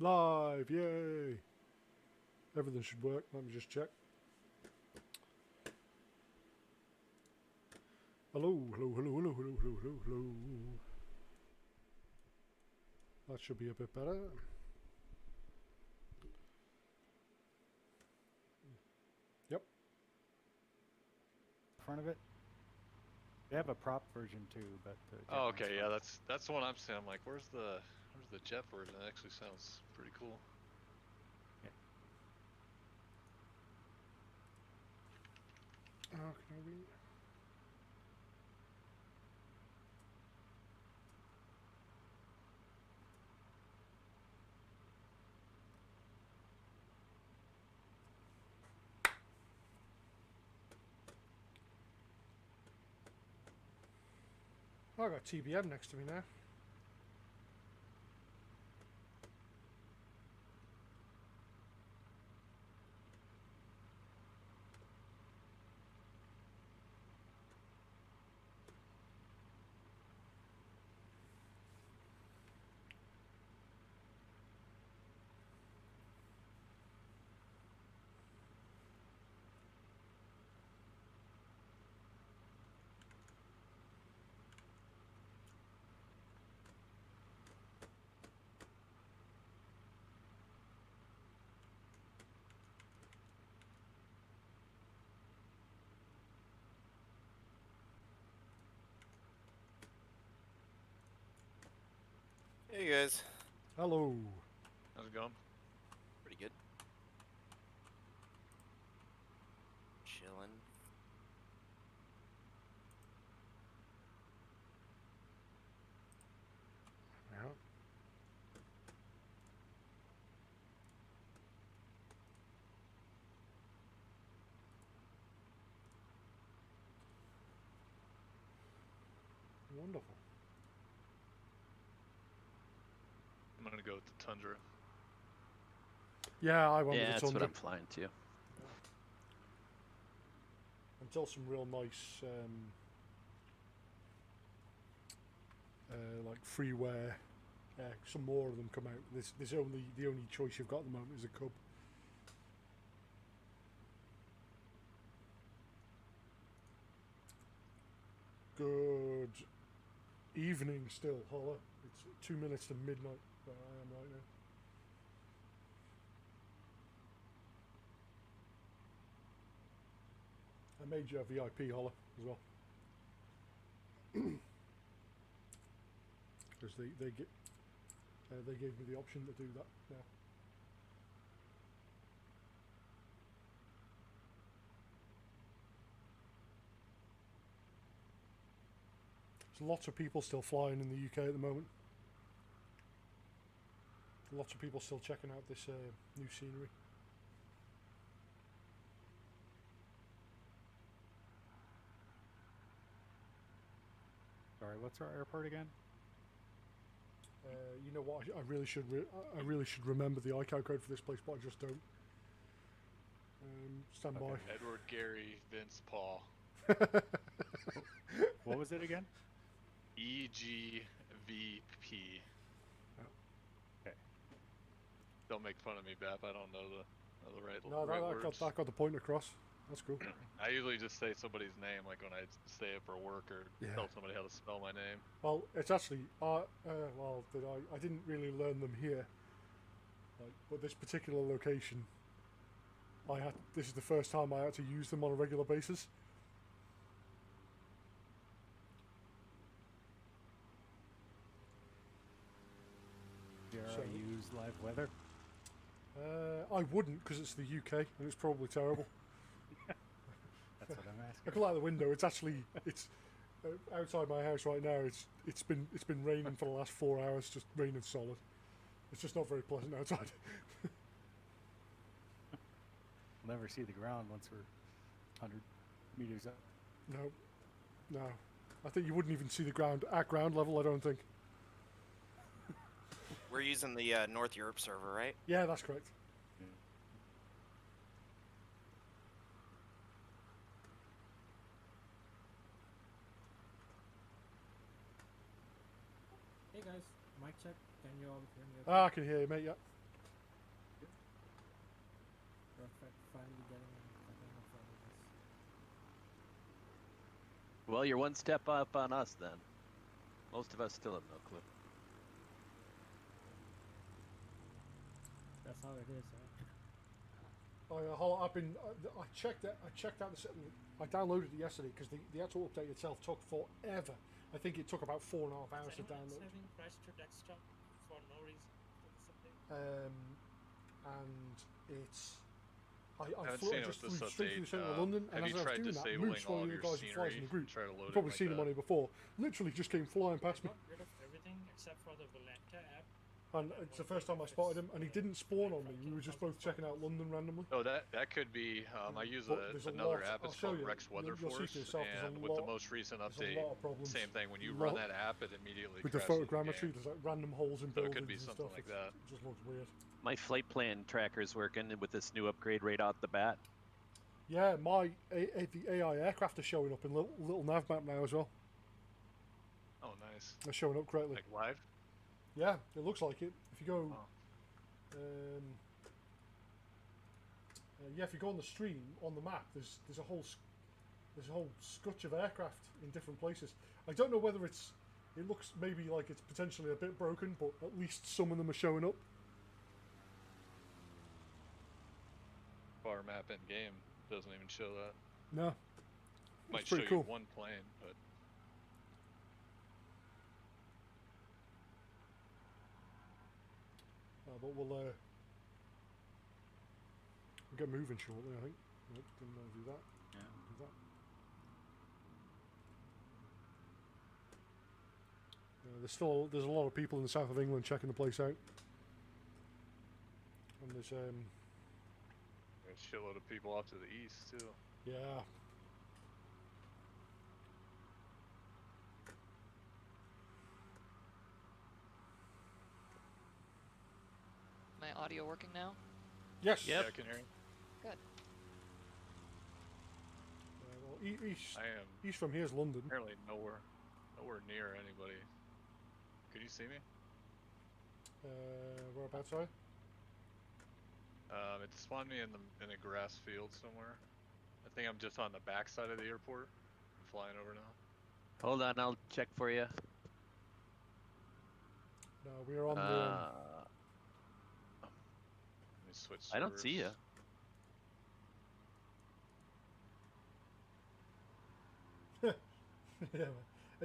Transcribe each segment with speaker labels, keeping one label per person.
Speaker 1: Live, yay! Everything should work. Let me just check. Hello, hello, hello, hello, hello, hello, hello, hello. That should be a bit better. Yep.
Speaker 2: Front of it. They have a prop version too, but the jet
Speaker 3: Oh,
Speaker 2: one's
Speaker 3: okay, yeah,
Speaker 2: fine.
Speaker 3: that's the one I'm saying. I'm like, where's the jet version? It actually sounds pretty cool.
Speaker 1: Oh, can I read? Oh, I got TBM next to me now.
Speaker 4: Hey guys.
Speaker 1: Hello.
Speaker 3: How's it going?
Speaker 4: Pretty good. Chilling.
Speaker 1: Yeah. Wonderful.
Speaker 3: I'm gonna go with the Tundra.
Speaker 1: Yeah, I went
Speaker 5: Yeah,
Speaker 1: with the
Speaker 5: that's what
Speaker 1: Tundra.
Speaker 5: I'm flying to.
Speaker 1: Until some real nice, like freeware, some more of them come out. This only the only choice you've got at the moment is a Cub. Good evening still, Holler. It's 2 minutes to midnight where I am right now. I made you a VIP, Holler, as well. Because they gave me the option to do that now. There's lots of people still flying in the UK at the moment. Lots of people still checking out this new scenery.
Speaker 2: Sorry, what's our airport again?
Speaker 1: You know what? I really should. I really should remember the ICAO code for this place, but I just don't. Stand
Speaker 2: Okay.
Speaker 3: Edward, Gary, Vince, Paul.
Speaker 2: What was it again?
Speaker 3: EGVP.
Speaker 2: Okay.
Speaker 3: Don't make fun of me, Bap. I don't know the right,
Speaker 1: No,
Speaker 3: right
Speaker 1: that
Speaker 3: words.
Speaker 1: got the point across. That's cool.
Speaker 3: I usually just say somebody's name, like when I say it for work or
Speaker 1: Yeah.
Speaker 3: tell somebody how to spell my name.
Speaker 1: Well, it's actually. Well, I didn't really learn them here. Like, but this particular location, this is the first time I had to use them on a regular basis.
Speaker 2: Dare
Speaker 1: So-
Speaker 2: I use live weather?
Speaker 1: I wouldn't, because it's the UK and it's probably terrible.
Speaker 2: That's what I'm
Speaker 1: I
Speaker 2: asking.
Speaker 1: look out the window. It's actually outside my house right now. It's been raining for the last 4 hours, just raining solid. It's just not very pleasant outside.
Speaker 2: We'll never see the ground once we're 100 meters up.
Speaker 1: No. I think you wouldn't even see the ground at ground level. I don't think.
Speaker 4: We're using the North Europe server, right?
Speaker 1: Yeah, that's correct.
Speaker 6: Hey guys, mic check. Can you all hear me?
Speaker 1: Ah, I can hear you, mate. Yeah.
Speaker 5: Well, you're one step up on us then. Most of us still have no clue.
Speaker 6: That's how it is, right?
Speaker 1: I checked it. I checked out the setting. I downloaded it yesterday because the actual update itself took forever. I think it took about 4.5 hours to download.
Speaker 6: Saving Christchurch desktop for no reason for this update.
Speaker 1: And it's. I
Speaker 3: haven't
Speaker 1: flew,
Speaker 3: seen
Speaker 1: I
Speaker 3: it
Speaker 1: just
Speaker 3: with
Speaker 1: flew
Speaker 3: this
Speaker 1: straight through the
Speaker 3: update.
Speaker 1: centre of London, and
Speaker 3: Have
Speaker 1: as
Speaker 3: you
Speaker 1: I was
Speaker 3: tried
Speaker 1: doing that,
Speaker 3: disabling
Speaker 1: Moose, one
Speaker 3: all
Speaker 1: of the
Speaker 3: of your
Speaker 1: guys who flies in
Speaker 3: scenery?
Speaker 1: the group,
Speaker 3: Try to load
Speaker 1: you've
Speaker 3: it
Speaker 1: probably
Speaker 3: like
Speaker 1: seen him
Speaker 3: that.
Speaker 1: on here before, literally just came flying past me.
Speaker 6: Got rid of everything except for the Volanta app.
Speaker 1: And it's the first time I spotted him, and he didn't spawn on me. We were just both checking out London randomly.
Speaker 3: Oh, that could be. I use
Speaker 1: But there's a
Speaker 3: another
Speaker 1: lot-
Speaker 3: app.
Speaker 1: I'll
Speaker 3: It's
Speaker 1: show
Speaker 3: called
Speaker 1: you.
Speaker 3: Rex Weather
Speaker 1: You'll see for
Speaker 3: Force,
Speaker 1: yourself, there's a
Speaker 3: and with the
Speaker 1: lot-
Speaker 3: most recent
Speaker 1: There's
Speaker 3: update,
Speaker 1: a lot of problems.
Speaker 3: same thing. When you
Speaker 1: Lot-
Speaker 3: run that app, it immediately
Speaker 1: with the
Speaker 3: crashes
Speaker 1: photogrammetry,
Speaker 3: game.
Speaker 1: there's like random holes in
Speaker 3: So it
Speaker 1: buildings
Speaker 3: could be
Speaker 1: and
Speaker 3: something
Speaker 1: stuff.
Speaker 3: like
Speaker 1: It's-
Speaker 3: that.
Speaker 1: It just looks weird.
Speaker 5: My flight plan tracker's working with this new upgrade right out the bat.
Speaker 1: Yeah, the AI aircraft are showing up in little nav map now as well.
Speaker 3: Oh, nice.
Speaker 1: They're showing up correctly.
Speaker 3: Like live.
Speaker 1: Yeah, it looks like it. If you go,
Speaker 3: Oh.
Speaker 1: yeah, if you go on the stream on the map, there's a whole scutch of aircraft in different places. I don't know whether it looks maybe like it's potentially a bit broken, but at least some of them are showing up.
Speaker 3: Bar map in game doesn't even show that.
Speaker 1: No,
Speaker 3: Might
Speaker 1: it's
Speaker 3: show
Speaker 1: pretty
Speaker 3: you
Speaker 1: cool.
Speaker 3: one plane, but
Speaker 1: But we'll get moving shortly, I think. Nope, didn't want to do that.
Speaker 2: Yeah.
Speaker 1: Do that. There's a lot of people in the south of England checking the place out, and there's
Speaker 3: there's a shitload of people off to the east too.
Speaker 1: yeah.
Speaker 7: My audio working now?
Speaker 1: Yes.
Speaker 5: Yep.
Speaker 3: Yeah, I can hear you.
Speaker 7: Good.
Speaker 1: Well, east
Speaker 3: I am
Speaker 1: east from here's London.
Speaker 3: apparently nowhere near anybody. Could you see me?
Speaker 1: Whereabouts are you?
Speaker 3: It spawned me in a grass field somewhere. I think I'm just on the back side of the airport. I'm flying over now.
Speaker 5: Hold on, I'll check for you.
Speaker 1: No, we're on
Speaker 3: Let me switch.
Speaker 5: I don't see you.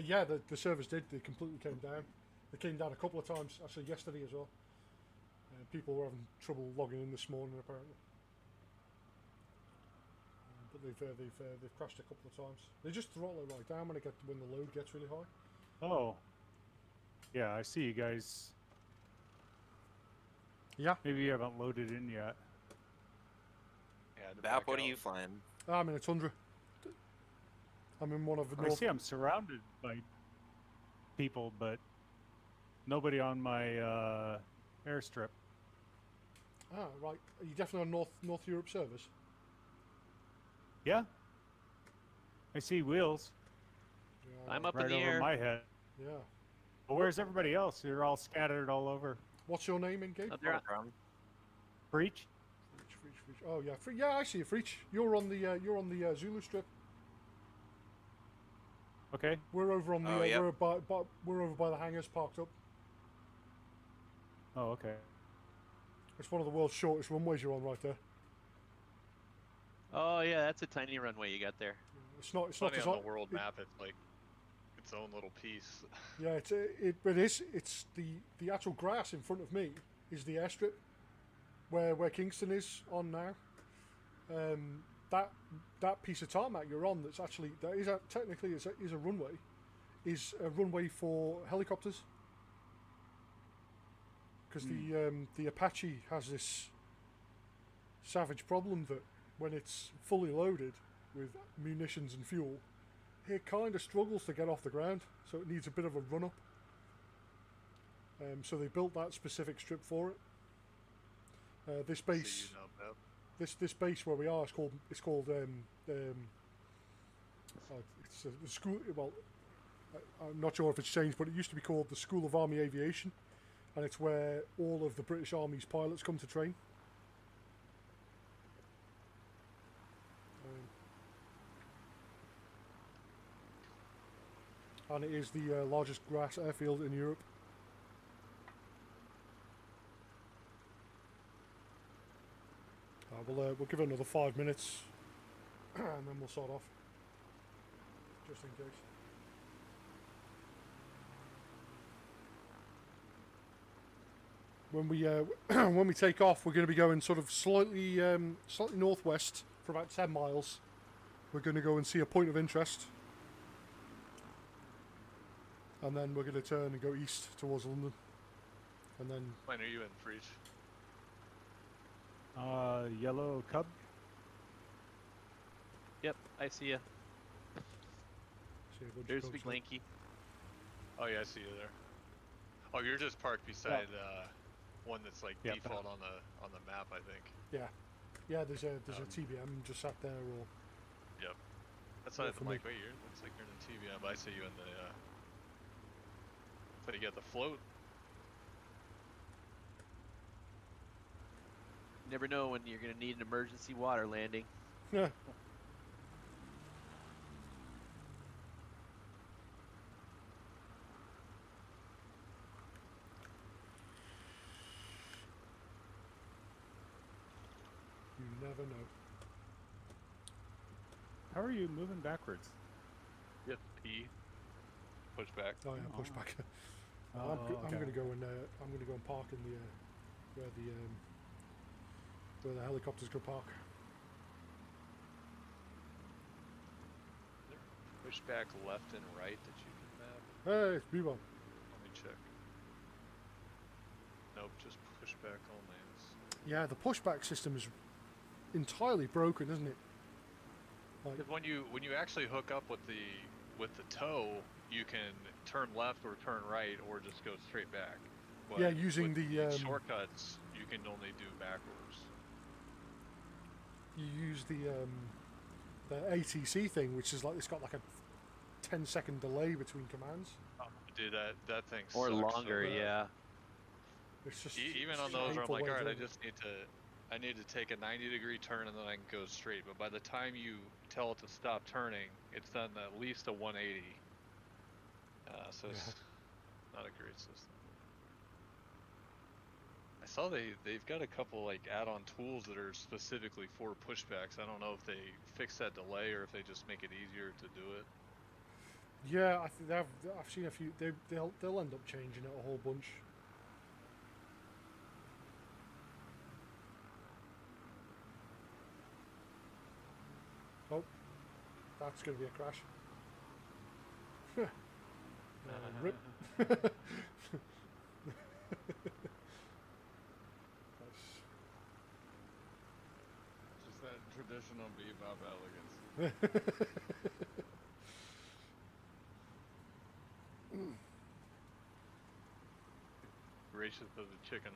Speaker 1: yeah, the servers did. They completely came down. They came down a couple of times, actually yesterday as well. People were having trouble logging in this morning apparently. But they've crashed a couple of times. They just throttle it right down when the load gets really high.
Speaker 8: Oh. Yeah, I see you guys.
Speaker 1: Yeah.
Speaker 8: Maybe you haven't loaded in yet.
Speaker 3: Yeah, to
Speaker 4: Bap,
Speaker 3: back
Speaker 4: what are
Speaker 3: out.
Speaker 4: you flying?
Speaker 1: I'm in a Tundra. I'm in one of the
Speaker 8: I
Speaker 1: north.
Speaker 8: see I'm surrounded by people, but nobody on my airstrip.
Speaker 1: Ah, right. Are you definitely on North Europe servers?
Speaker 8: Yeah. I see wheels
Speaker 1: Yeah.
Speaker 5: I'm up
Speaker 8: right
Speaker 5: in the
Speaker 8: over
Speaker 5: air.
Speaker 8: my head.
Speaker 1: Yeah.
Speaker 8: But where's everybody else? They're all scattered all over.
Speaker 1: What's your name in game?
Speaker 5: Up there.
Speaker 8: Breach?
Speaker 1: Freach. Oh yeah, yeah. I see you, Freach. You're on the Zulu strip.
Speaker 8: Okay.
Speaker 1: We're over on the
Speaker 4: Oh, yep.
Speaker 1: we're over by the hangars parked up.
Speaker 8: Oh, okay.
Speaker 1: It's one of the world's shortest runways you're on right there.
Speaker 5: Oh yeah, that's a tiny runway you got there.
Speaker 1: It's not
Speaker 3: Funny on
Speaker 1: designed.
Speaker 3: the world map, it's like its own little piece.
Speaker 1: Yeah, it's the actual grass in front of me is the airstrip where Kingston is on now. That piece of tarmac you're on technically is a runway, is a runway for helicopters. Because the Apache has this savage problem that when it's fully loaded with munitions and fuel, it kind of struggles to get off the ground, so it needs a bit of a run up. So they built that specific strip for it. This base,
Speaker 3: So you know, Bap.
Speaker 1: this base where we are, it's called it's the school. Well, I'm not sure if it's changed, but it used to be called the School of Army Aviation, and it's where all of the British Army's pilots come to train. and it is the largest grass airfield in Europe. We'll give it another 5 minutes, and then we'll sort off, just in case. When we when we take off, we're going to be going sort of slightly northwest for about 10 miles. We're going to go and see a point of interest, and then we're going to turn and go east towards London, and then.
Speaker 3: When are you in, Freach?
Speaker 8: Yellow Cub.
Speaker 5: Yep, I see you.
Speaker 1: See a bunch of
Speaker 5: There's
Speaker 1: folks
Speaker 5: Big
Speaker 1: there.
Speaker 5: Lanky.
Speaker 3: Oh yeah, I see you there. Oh, you're just parked beside one that's like
Speaker 8: Yep.
Speaker 3: default on the map, I think.
Speaker 1: Yeah, there's a TBM just sat there, or
Speaker 3: Yep. That's why
Speaker 1: for
Speaker 3: I'm
Speaker 1: me.
Speaker 3: like, wait, looks like you're in the TVM, but I see you in the. So you get the float.
Speaker 5: You never know when you're gonna need an emergency water landing.
Speaker 1: yeah. You never know.
Speaker 8: How are you moving backwards?
Speaker 3: You have to pee. Push back.
Speaker 1: Oh yeah, push
Speaker 8: Oh.
Speaker 1: back.
Speaker 8: Oh,
Speaker 1: I'm
Speaker 8: okay.
Speaker 1: gonna go and park in the where the helicopters go park.
Speaker 3: Push back left and right that you can map.
Speaker 1: Hey, it's B1.
Speaker 3: Let me check. Nope, just push back only.
Speaker 1: Yeah, the pushback system is entirely broken, isn't it? Like,
Speaker 3: Because when you actually hook up with the tow, you can turn left or turn right or just go straight back. But
Speaker 1: yeah, using
Speaker 3: with
Speaker 1: the
Speaker 3: shortcuts, you can only do backwards.
Speaker 1: you use the ATC thing, which is like it's got like a 10-second delay between commands.
Speaker 3: Dude, that thing
Speaker 5: Or
Speaker 3: sucks so
Speaker 5: longer,
Speaker 3: bad.
Speaker 5: yeah.
Speaker 1: It's just
Speaker 3: Even
Speaker 1: it's
Speaker 3: on
Speaker 1: just a
Speaker 3: those where I'm
Speaker 1: hateful
Speaker 3: like,
Speaker 1: way
Speaker 3: all
Speaker 1: of
Speaker 3: right,
Speaker 1: doing
Speaker 3: I need to take a 90-degree turn and then I can go straight. But by the time you tell it to stop turning, it's done at least a 180. So it's not a great system. I saw they've got a couple like add-on tools that are specifically for pushbacks. I don't know if they fix that delay or if they just make it easier to do it.
Speaker 1: Yeah, I think I've seen a few. They'll end up changing it a whole bunch. Oh, that's going to be a crash. Rip. That's-
Speaker 9: Just that traditional bebop elegance.
Speaker 3: Gracious as a chicken.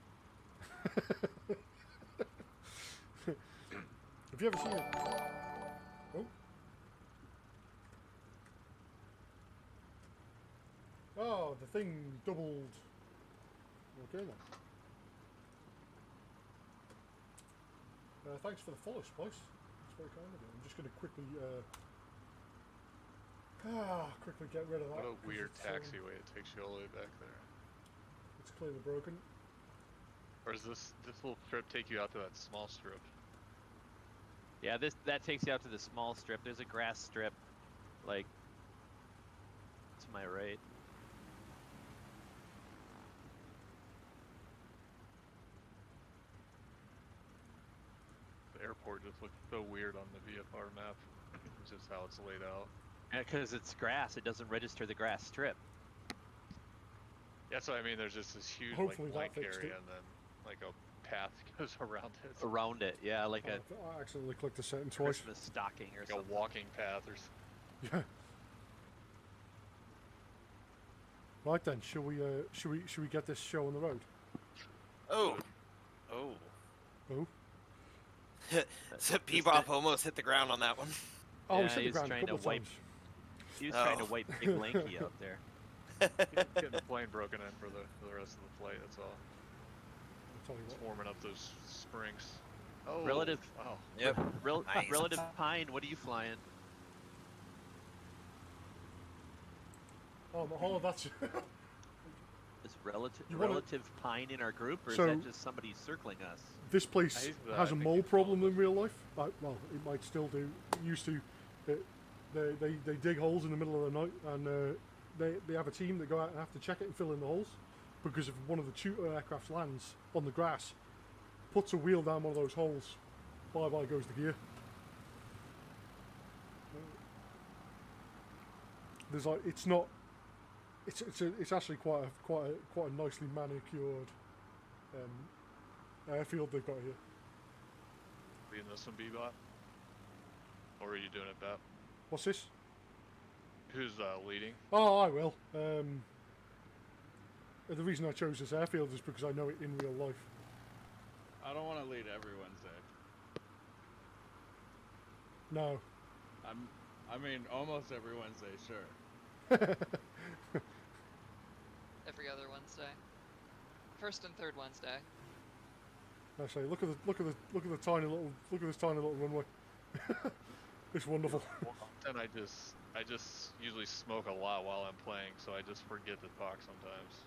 Speaker 1: Have you ever seen it? Oh. Oh, the thing doubled. Okay then. Thanks for the follow, Splice. That's very kind of you. I'm just going to quickly quickly get rid of that.
Speaker 3: What a
Speaker 1: 'cause
Speaker 3: weird
Speaker 1: it's,
Speaker 3: taxiway. It takes you all the way back there.
Speaker 1: It's clearly broken.
Speaker 3: Or does this little strip take you out to that small strip?
Speaker 5: Yeah, that takes you out to the small strip. There's a grass strip, like to my right.
Speaker 3: The airport just looks so weird on the VFR map. It's just how it's laid out.
Speaker 5: Yeah, because it's grass. It doesn't register the grass strip.
Speaker 3: That's what I mean. There's just this huge
Speaker 1: Hopefully that
Speaker 3: like blank
Speaker 1: fixed
Speaker 3: area
Speaker 1: it.
Speaker 3: and then like a path goes around it.
Speaker 5: Around it, yeah, like a
Speaker 1: I accidentally clicked the setting twice.
Speaker 5: Christmas stocking or
Speaker 3: Like
Speaker 5: something.
Speaker 3: a walking path or
Speaker 1: Yeah. Right then, should we get this show on the road?
Speaker 4: Oh.
Speaker 1: Oh.
Speaker 4: So Bebop almost hit the ground on that one.
Speaker 1: Oh,
Speaker 5: Yeah,
Speaker 1: we hit the
Speaker 5: he's
Speaker 1: ground a
Speaker 5: trying
Speaker 1: couple
Speaker 5: to
Speaker 1: of
Speaker 5: wipe-
Speaker 1: times.
Speaker 5: He was trying to
Speaker 4: Oh.
Speaker 5: wipe Big Lanky out there.
Speaker 3: getting the plane broken in for the rest of the flight. That's all.
Speaker 1: I'll tell you
Speaker 3: It's
Speaker 1: what.
Speaker 3: warming up those springs. Oh.
Speaker 5: Relative-
Speaker 3: Wow.
Speaker 4: Yep. Nice.
Speaker 5: Relative Pine, what are you flying?
Speaker 1: Oh, that's
Speaker 5: Is relative
Speaker 1: You wanna-
Speaker 5: relative pine in our group, or
Speaker 1: So-
Speaker 5: is that just somebody circling us?
Speaker 1: this place
Speaker 3: I
Speaker 1: has a
Speaker 3: think
Speaker 1: mole
Speaker 3: it's
Speaker 1: problem
Speaker 3: all
Speaker 1: in real life. Well, it might still do. It used to. They dig holes in the middle of the night, and they have a team that go out and have to check it and fill in the holes, because if one of the tutor aircrafts lands on the grass, puts a wheel down one of those holes, bye bye goes the gear. There's like it's not. It's actually quite a nicely manicured airfield they've got here.
Speaker 3: Are you in this one, Bebop? Or are you doing it, Bap?
Speaker 1: What's this?
Speaker 3: Who's leading?
Speaker 1: Oh, I will. The reason I chose this airfield is because I know it in real life.
Speaker 9: I don't want to lead every Wednesday.
Speaker 1: No.
Speaker 9: I mean, almost every Wednesday, sure.
Speaker 7: Every other Wednesday. First and third Wednesday.
Speaker 1: I say, look at this tiny little runway. It's wonderful.
Speaker 3: And I just usually smoke a lot while I'm playing, so I just forget to talk sometimes.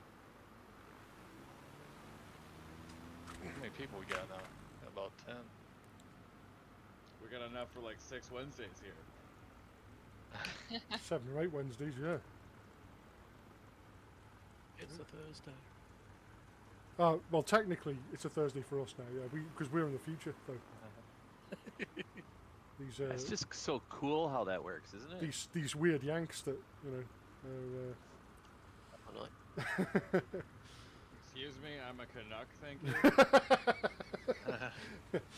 Speaker 3: How many people we got now? Got about 10.
Speaker 9: We got enough for like 6 Wednesdays here.
Speaker 1: 7 or 8 Wednesdays, yeah.
Speaker 2: It's a Thursday.
Speaker 1: Well, technically, it's a Thursday for us now, yeah. Because we're in the future, though. These
Speaker 5: It's just so cool how that works, isn't it?
Speaker 1: these weird Yanks that are.
Speaker 2: Oh, no.
Speaker 9: Excuse me, I'm a Canuck, thank you.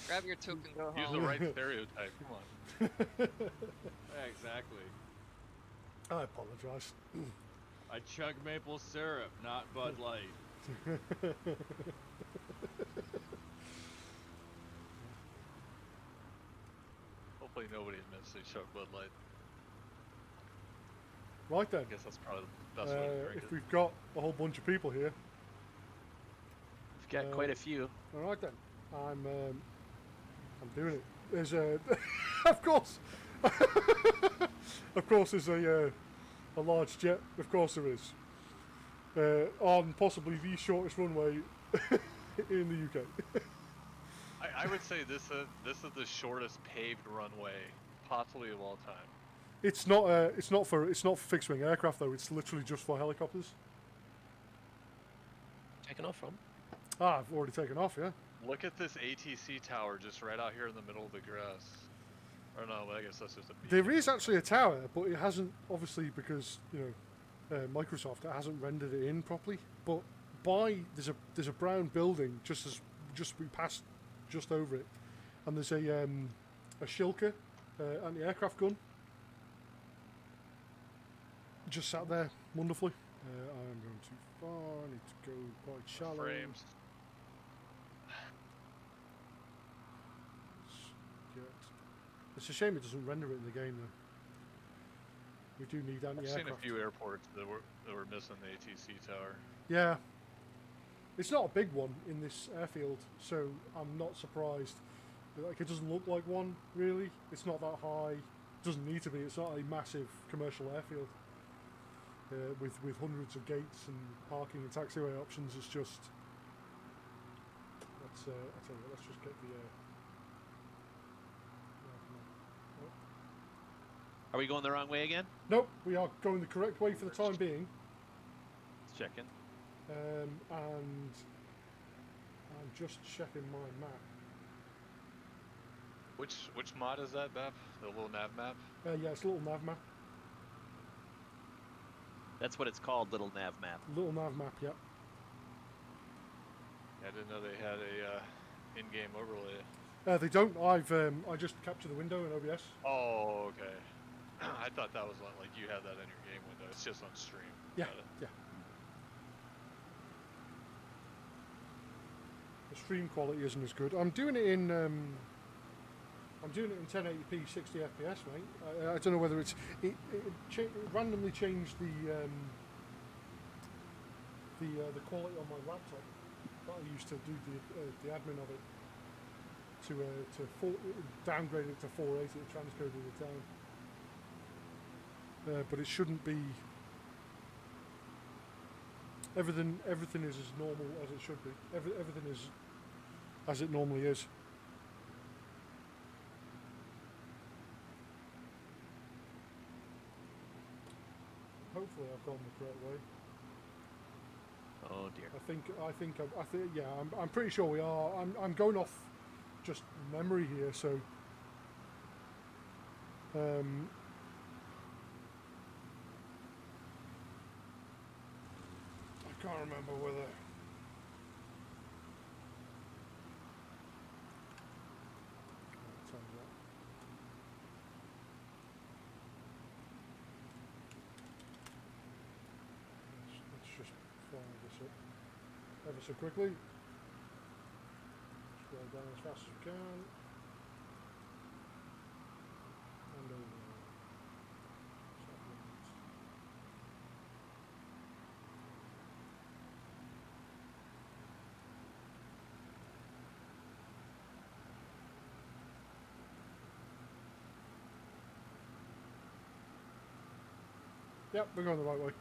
Speaker 7: Grab your token, go
Speaker 3: Use
Speaker 7: home.
Speaker 3: the right stereotype. Come on.
Speaker 9: Yeah, exactly.
Speaker 1: I apologise.
Speaker 9: I chug maple syrup, not Bud Light.
Speaker 3: Hopefully nobody's missing Chuck Bud Light.
Speaker 1: Right then.
Speaker 3: I guess that's probably the best way to drink
Speaker 1: If
Speaker 3: it.
Speaker 1: we've got a whole bunch of people here,
Speaker 5: We've got quite a few.
Speaker 1: all right then. I'm doing it. There's a, of course, of course, there's a large jet. Of course there is. On possibly the shortest runway in the UK.
Speaker 3: I would say this is the shortest paved runway possibly of all time.
Speaker 1: It's not for fixed wing aircraft though. It's literally just for helicopters.
Speaker 2: Taken off from?
Speaker 1: Ah, I've already taken off. Yeah.
Speaker 3: Look at this ATC tower just right out here in the middle of the grass. Or no, I guess that's just a beach.
Speaker 1: There is actually a tower, but it hasn't, obviously, because Microsoft hasn't rendered it in properly. But there's a brown building just we passed just over it, and there's a Shilka anti-aircraft gun just sat there wonderfully. I am going too far. I need to go quite shallow.
Speaker 3: Frames.
Speaker 1: It's a shame it doesn't render it in the game though. We do need
Speaker 3: I've
Speaker 1: anti-aircraft.
Speaker 3: seen a few airports that were missing the ATC tower.
Speaker 1: Yeah. It's not a big one in this airfield, so I'm not surprised. Like, it doesn't look like one, really. It's not that high. Doesn't need to be. It's not a massive commercial airfield with hundreds of gates and parking and taxiway options. It's just... I tell you what, let's just get the...
Speaker 5: Are we going the wrong way again?
Speaker 1: Nope, we are going the correct way for the time being.
Speaker 5: Let's check in.
Speaker 1: And I'm just checking my map.
Speaker 3: Which mod is that, Bap? The little nav map?
Speaker 1: Yeah, it's a little nav map.
Speaker 5: That's what it's called, little nav map.
Speaker 1: Little nav map, yeah.
Speaker 3: I didn't know they had a in-game overlay.
Speaker 1: They don't. I just capture the window in OBS.
Speaker 3: Oh, okay. I thought that was like you had that in your game window. It's just on stream.
Speaker 1: Yeah,
Speaker 3: Got it.
Speaker 1: yeah. The stream quality isn't as good. I'm doing it in 1080p 60 FPS, mate. I don't know whether it randomly changed the quality on my laptop that I used to do the admin of it to downgrade it to 480 and transcoded it down. But it shouldn't be everything is as normal as it should be. Everything is as it normally is. Hopefully, I've gone the correct way.
Speaker 5: Oh dear.
Speaker 1: I think, yeah, I'm pretty sure we are. I'm going off just memory here, so. I can't remember whether. I'll tell you what. Let's just fire this up ever so quickly. Scroll down as fast as we can. And over. Yep, we're going the right way.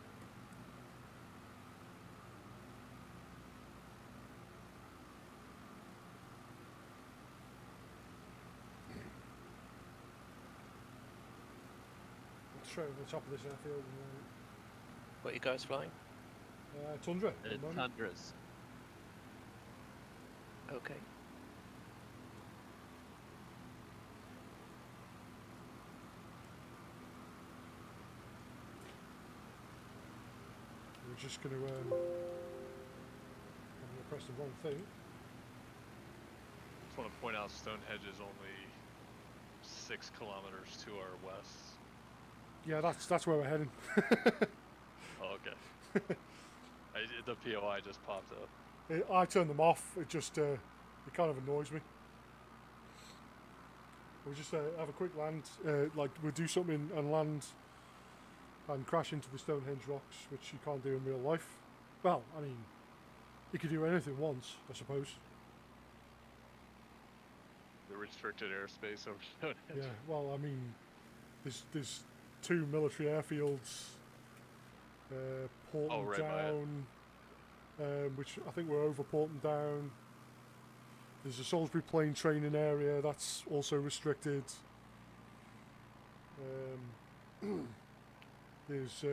Speaker 1: Straight over the top of this airfield.
Speaker 10: What are you guys flying?
Speaker 1: Tundra. at the
Speaker 5: It's
Speaker 1: moment.
Speaker 5: tundras.
Speaker 10: Okay.
Speaker 1: We're just going to. I'm going to press the wrong thing.
Speaker 3: Just want to point out Stonehenge is only 6 kilometers to our west.
Speaker 1: Yeah, that's where we're heading.
Speaker 3: Oh, okay. The POI just popped up.
Speaker 1: I turned them off. It just it kind of annoys me. We'll just have a quick land, like we'll do something and land and crash into the Stonehenge rocks, which you can't do in real life. Well, I mean, you could do anything once, I suppose.
Speaker 3: The restricted airspace over Stonehenge.
Speaker 1: Yeah, well, I mean, there's 2 military airfields, Porton
Speaker 3: right by it.
Speaker 1: Down, which I think we're over Porton Down. There's a Salisbury plane training area that's also restricted. There's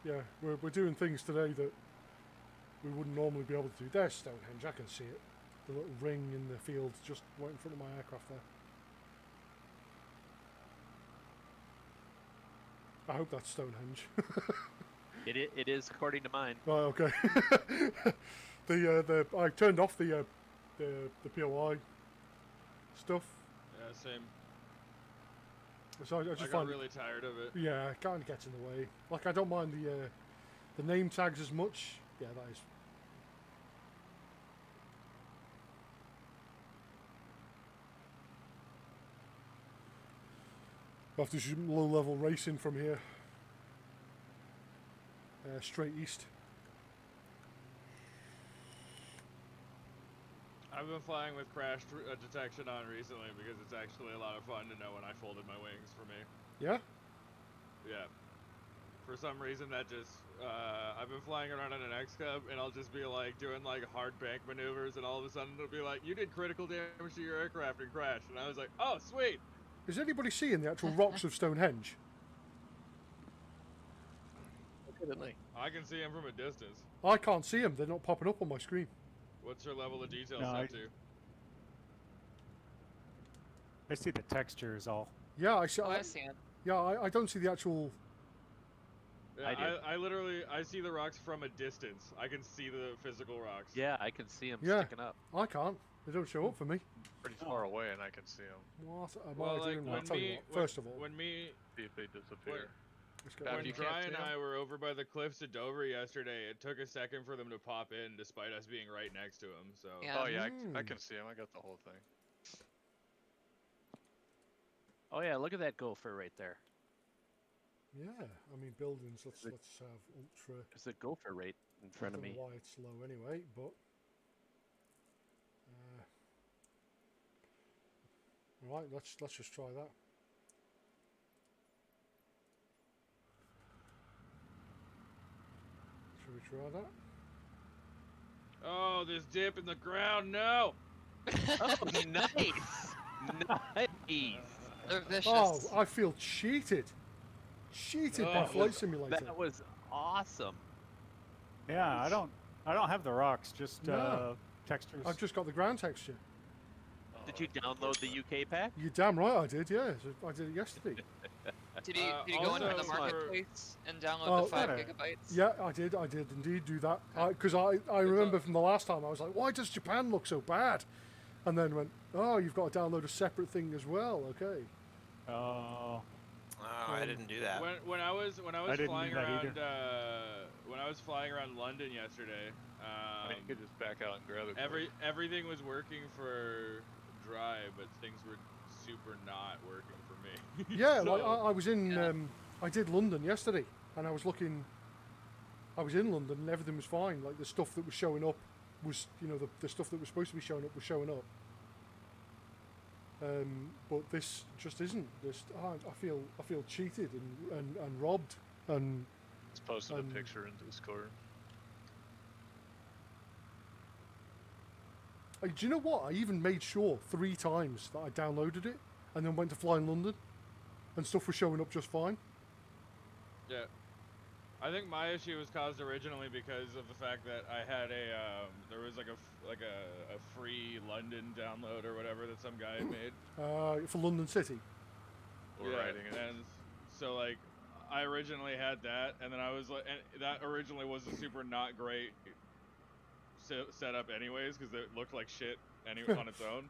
Speaker 1: yeah, we're doing things today that we wouldn't normally be able to do. There's Stonehenge, I can see it. The little ring in the field just right in front of my aircraft there. I hope that's Stonehenge.
Speaker 5: It is according to mine.
Speaker 1: Oh, okay. I turned off the POI stuff.
Speaker 9: Yeah, same.
Speaker 1: So I
Speaker 9: I
Speaker 1: just
Speaker 9: got
Speaker 1: find
Speaker 9: really tired of it.
Speaker 1: yeah, it kind of gets in the way. Like I don't mind the name tags as much. Yeah, that is. We'll have to do some low-level racing from here. Straight east.
Speaker 9: I've been flying with crash detection on recently because it's actually a lot of fun to know when I folded my wings for me.
Speaker 1: Yeah?
Speaker 9: Yeah. For some reason that just, I've been flying around on an X-Cub and I'll just be like doing like hard bank maneuvers and all of a sudden it'll be like, you did critical damage to your aircraft and crashed. And I was like, oh, sweet.
Speaker 1: Is anybody seeing the actual rocks of Stonehenge?
Speaker 10: Definitely.
Speaker 9: I can see him from a distance.
Speaker 1: I can't see them. They're not popping up on my screen.
Speaker 9: What's your level of detail
Speaker 8: No,
Speaker 9: set to?
Speaker 8: I see the texture is all.
Speaker 1: Yeah, I see.
Speaker 7: Oh, I see it.
Speaker 1: Yeah, I don't see the actual.
Speaker 9: Yeah,
Speaker 5: I do.
Speaker 9: I literally, I see the rocks from a distance. I can see the physical rocks.
Speaker 5: Yeah, I can see them
Speaker 1: Yeah.
Speaker 5: sticking up.
Speaker 1: I can't. They don't show up for me.
Speaker 3: Pretty far away, and I can see them.
Speaker 1: What am
Speaker 9: Well,
Speaker 1: I
Speaker 9: like
Speaker 1: doing? I'll
Speaker 9: when
Speaker 1: tell you
Speaker 9: me,
Speaker 1: what. First of all,
Speaker 9: when me,
Speaker 3: See if they disappear.
Speaker 1: let's get
Speaker 3: Yeah,
Speaker 1: right
Speaker 9: when
Speaker 3: you
Speaker 1: now.
Speaker 3: can't
Speaker 9: Dry
Speaker 3: see
Speaker 9: and
Speaker 3: 'em?
Speaker 9: I were over by the cliffs at Dover yesterday, it took a second for them to pop in, despite us being right next to them. So
Speaker 7: Yeah.
Speaker 3: Oh yeah, I
Speaker 1: Mm.
Speaker 3: can see them. I got the whole thing.
Speaker 5: Oh yeah, look at that gopher right there.
Speaker 1: Yeah, I mean buildings. Let's have ultra.
Speaker 5: There's a gopher right in front
Speaker 1: I
Speaker 5: of
Speaker 1: don't
Speaker 5: me.
Speaker 1: know why it's low anyway, but. Right, let's just try that. Should we try that?
Speaker 9: Oh, this dip in the ground, no!
Speaker 5: Oh, nice! Nice!
Speaker 7: They're vicious.
Speaker 1: Oh, I feel cheated. Cheated by
Speaker 9: Oh,
Speaker 1: Flight Simulator.
Speaker 5: That was awesome.
Speaker 8: Yeah, I don't have the rocks, just
Speaker 1: No.
Speaker 8: textures.
Speaker 1: I've just got the ground texture.
Speaker 5: Did you download the UK pack?
Speaker 1: You're damn right I did, yeah. I did it yesterday.
Speaker 7: Did you go into the
Speaker 9: also for-
Speaker 7: marketplace and download
Speaker 1: Oh,
Speaker 7: the 5
Speaker 8: yeah.
Speaker 7: gigabytes?
Speaker 1: Yeah, I did indeed do that. Because I remember from the last time, I was like, why does Japan look so bad? And then went, oh, you've got to download a separate thing as well, okay.
Speaker 8: Oh,
Speaker 4: Oh, I didn't do that.
Speaker 9: When I was
Speaker 8: I didn't
Speaker 9: flying
Speaker 8: do that
Speaker 9: around
Speaker 8: either.
Speaker 9: when I was flying around London yesterday,
Speaker 3: I mean, you could just back out and grab it.
Speaker 9: everything was working for drive, but things were super not working for me.
Speaker 1: Yeah,
Speaker 9: So-
Speaker 1: like I was in,
Speaker 7: Yeah.
Speaker 1: I did London yesterday, and I was in London and everything was fine. Like the stuff that was showing up was, the stuff that was supposed to be showing up was showing up. But this just isn't. I feel cheated and robbed and
Speaker 3: It's posted a picture into Discord.
Speaker 1: do you know what? I even made sure 3 times that I downloaded it and then went to fly in London, and stuff was showing up just fine.
Speaker 9: Yeah. I think my issue was caused originally because of the fact that I had there was like a free London download or whatever that some guy had made.
Speaker 1: For London City.
Speaker 3: Or writing it.
Speaker 9: And so like I originally had that, and then I was like, and that originally was a super not great setup anyways, because it looked like shit anyway on its own.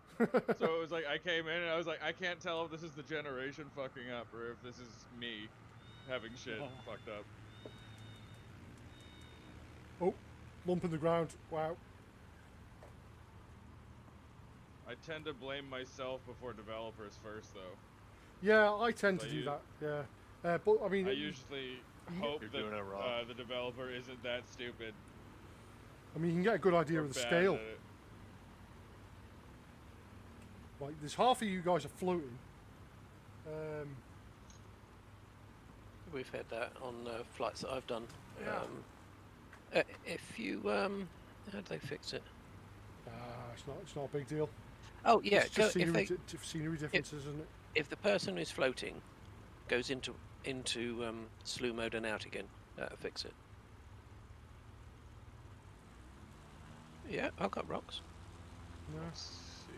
Speaker 9: So it was like I came in and I was like, I can't tell if this is the generation fucking up or if this is me having shit fucked up.
Speaker 1: Oh, lump in the ground. Wow.
Speaker 9: I tend to blame myself before developers first, though.
Speaker 1: Yeah, I tend to
Speaker 9: So
Speaker 1: do
Speaker 9: you-
Speaker 1: that. Yeah, but I mean,
Speaker 9: I usually hope
Speaker 3: You're
Speaker 9: that
Speaker 3: doing it wrong.
Speaker 9: the developer isn't that stupid.
Speaker 1: you can get a good idea
Speaker 9: or
Speaker 1: of the
Speaker 9: bad
Speaker 1: scale.
Speaker 9: at it.
Speaker 1: Like, there's half of you guys are floating.
Speaker 10: We've had that on flights that I've done.
Speaker 1: Yeah.
Speaker 10: If you how do they fix it?
Speaker 1: It's not a big deal.
Speaker 10: Oh yeah,
Speaker 1: It's just
Speaker 10: if
Speaker 1: scenery differences, isn't it?
Speaker 10: if the person who's floating goes into slew mode and out again, that'll fix it. Yeah, I've got rocks.
Speaker 1: No,
Speaker 3: Let's see.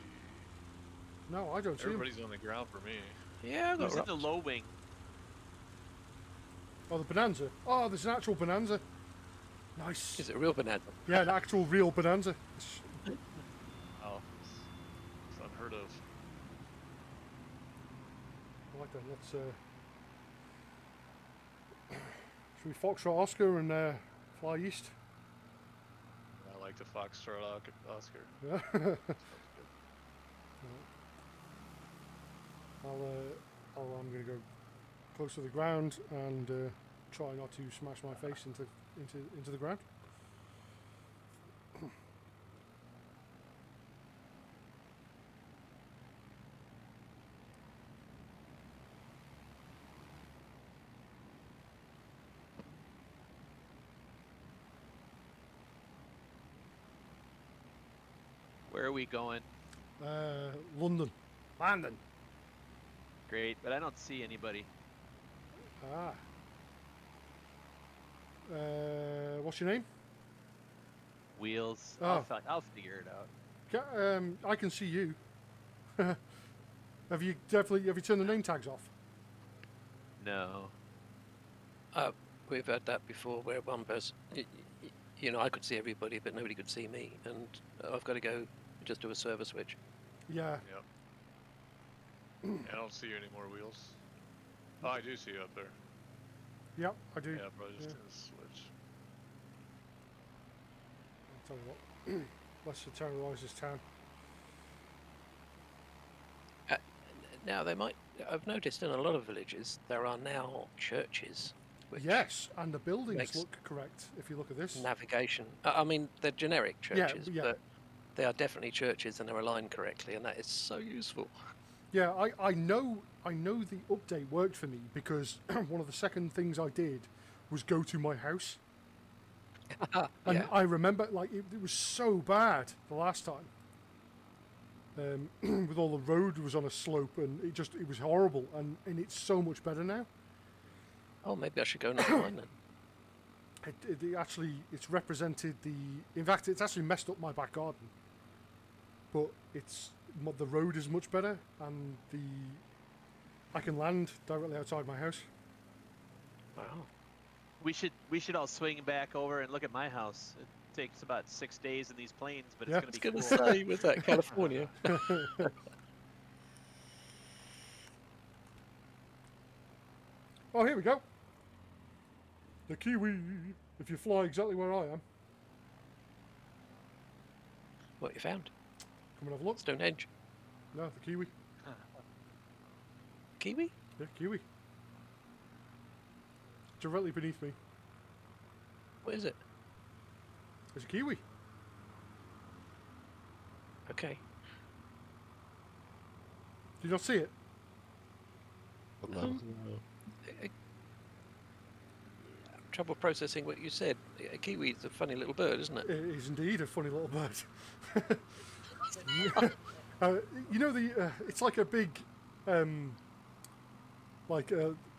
Speaker 1: no, I don't see 'em.
Speaker 3: Everybody's on the ground for me.
Speaker 10: Yeah, I've got
Speaker 5: Who's in
Speaker 10: rocks.
Speaker 5: the low wing?
Speaker 1: Oh, the Bonanza. Oh, there's an actual Bonanza. Nice.
Speaker 10: Is it a real banana?
Speaker 1: Yeah, an actual real Bonanza. It's-
Speaker 3: Oh, it's unheard of.
Speaker 1: Right then, let's. Should we Foxtrot Oscar and fly east?
Speaker 3: I like the Foxtrot Oscar.
Speaker 1: Yeah.
Speaker 3: Sounds good.
Speaker 1: I'm going to go close to the ground and try not to smash my face into the ground.
Speaker 5: Where are we going?
Speaker 1: London. London.
Speaker 5: Great, but I don't see anybody.
Speaker 1: Ah. What's your name?
Speaker 5: Wheels.
Speaker 1: Oh.
Speaker 5: I'll figure it out.
Speaker 1: I can see you. Have you turned the name tags off?
Speaker 5: No.
Speaker 10: We've had that before, where one person, I could see everybody, but nobody could see me, and I've got to go just do a server switch.
Speaker 1: Yeah.
Speaker 3: Yep. I don't see you anymore, Wheels. Oh, I do see you up there.
Speaker 1: Yep, I do.
Speaker 3: Yeah, probably just
Speaker 1: Yeah.
Speaker 3: did a switch.
Speaker 1: I'll tell you what. Let's terrorise this town.
Speaker 10: Now I've noticed in a lot of villages there are now churches. Which
Speaker 1: Yes, and the buildings
Speaker 10: makes-
Speaker 1: look correct if you look at this.
Speaker 10: Navigation. I mean, they're generic
Speaker 1: Yeah,
Speaker 10: churches,
Speaker 1: yeah.
Speaker 10: but they are definitely churches and they're aligned correctly, and that is so useful.
Speaker 1: Yeah, I know the update worked for me because one of the second things I did was go to my house And
Speaker 10: Yeah.
Speaker 1: I remember, like, it was so bad the last time. With all the road was on a slope, and it was horrible. And it's so much better now.
Speaker 10: Oh, maybe I should go and look at mine then.
Speaker 1: It's represented in fact, it's actually messed up my back garden. But the road is much better, and I can land directly outside my house.
Speaker 10: Wow.
Speaker 5: We should all swing back over and look at my house. It takes about 6 days in these plains, but
Speaker 1: Yeah.
Speaker 5: it's
Speaker 10: I
Speaker 5: gonna
Speaker 10: was
Speaker 5: be
Speaker 10: going to
Speaker 5: cool.
Speaker 10: say, was that California?
Speaker 1: Oh, here we go. The Kiwi. If you fly exactly where I am,
Speaker 10: What you found?
Speaker 1: come and have a look.
Speaker 10: Stonehenge.
Speaker 1: No, the Kiwi.
Speaker 10: Kiwi?
Speaker 1: Yeah, Kiwi. Directly beneath me.
Speaker 10: What is it?
Speaker 1: There's a Kiwi.
Speaker 10: Okay.
Speaker 1: Did you not see it?
Speaker 10: I'm trouble processing what you said. A kiwi's a funny little bird, isn't it?
Speaker 1: It is indeed a funny little bird. You know it's like a big,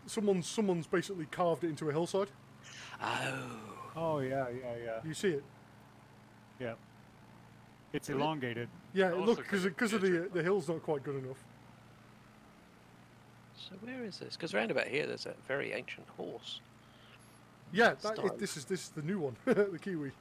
Speaker 1: someone's basically carved it into a hillside.
Speaker 10: Oh.
Speaker 8: Oh yeah.
Speaker 1: You see it?
Speaker 8: Yeah. It's elongated.
Speaker 1: Yeah,
Speaker 3: Also
Speaker 1: look, because of
Speaker 3: picture.
Speaker 1: the hill's not quite good enough.
Speaker 10: So where is this? Because round about here there's a very ancient horse.
Speaker 1: Yeah,
Speaker 10: Style.
Speaker 1: this is the new one, the Kiwi.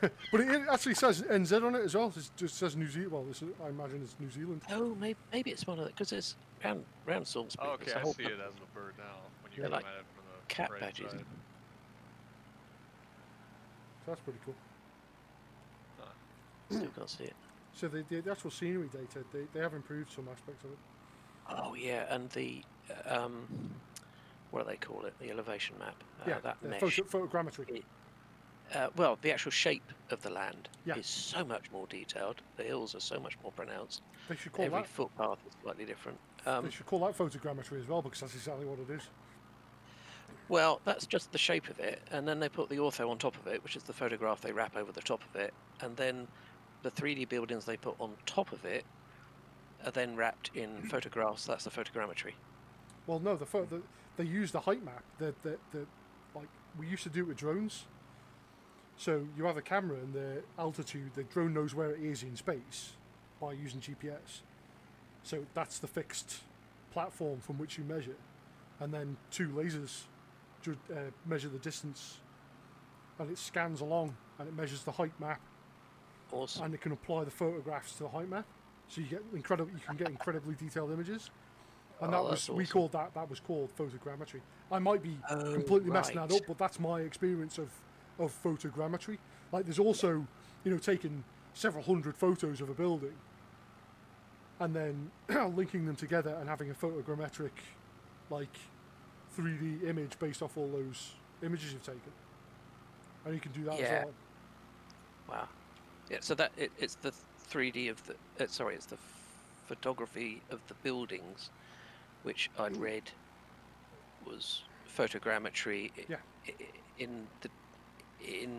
Speaker 1: But it actually says NZ on it as well. It just says New Zealand. Well, I imagine it's New Zealand.
Speaker 10: Oh, maybe it's one of the, because it's round Salisbury.
Speaker 3: Oh, okay,
Speaker 10: there's a
Speaker 3: I
Speaker 10: whole
Speaker 3: see it as a bird now when you
Speaker 10: They're
Speaker 3: come
Speaker 10: like
Speaker 3: at it from the
Speaker 10: cat
Speaker 3: right
Speaker 10: badges.
Speaker 3: side.
Speaker 1: So that's pretty cool.
Speaker 10: Still can't see it.
Speaker 1: So the actual scenery data, they have improved some aspects of it.
Speaker 10: Oh yeah, and the what do they call it? The elevation map.
Speaker 1: Yeah,
Speaker 10: that mesh.
Speaker 1: photogrammetry.
Speaker 10: Well, the actual shape of the land
Speaker 1: Yeah.
Speaker 10: is so much more detailed. The hills are so much more pronounced.
Speaker 1: They should call
Speaker 10: Every
Speaker 1: that.
Speaker 10: footpath is slightly different.
Speaker 1: They should call that photogrammetry as well, because that's exactly what it is.
Speaker 10: Well, that's just the shape of it, and then they put the ortho on top of it, which is the photograph they wrap over the top of it, and then the 3D buildings they put on top of it are then wrapped in photographs. That's the photogrammetry.
Speaker 1: Well, no, they use the height map. Like we used to do it with drones. So you have a camera and the altitude. The drone knows where it is in space by using GPS. So that's the fixed platform from which you measure, and then two lasers measure the distance, and it scans along and it measures the height map,
Speaker 10: Awesome.
Speaker 1: and it can apply the photographs to the height map. So you can get incredibly detailed images. And
Speaker 10: Oh, that's
Speaker 1: we
Speaker 10: awesome.
Speaker 1: called that was called photogrammetry. I might be
Speaker 10: Oh,
Speaker 1: completely messing that
Speaker 10: right.
Speaker 1: up, but that's my experience of photogrammetry. Like there's also, taking several hundred photos of a building and then linking them together and having a photogrammetric, like 3D image based off all those images you've taken. And you can do that
Speaker 10: Yeah.
Speaker 1: as well.
Speaker 10: Wow. Yeah. So that it's the 3D of the. It's the photography of the buildings, which I'd read was photogrammetry.
Speaker 1: Yeah.
Speaker 10: In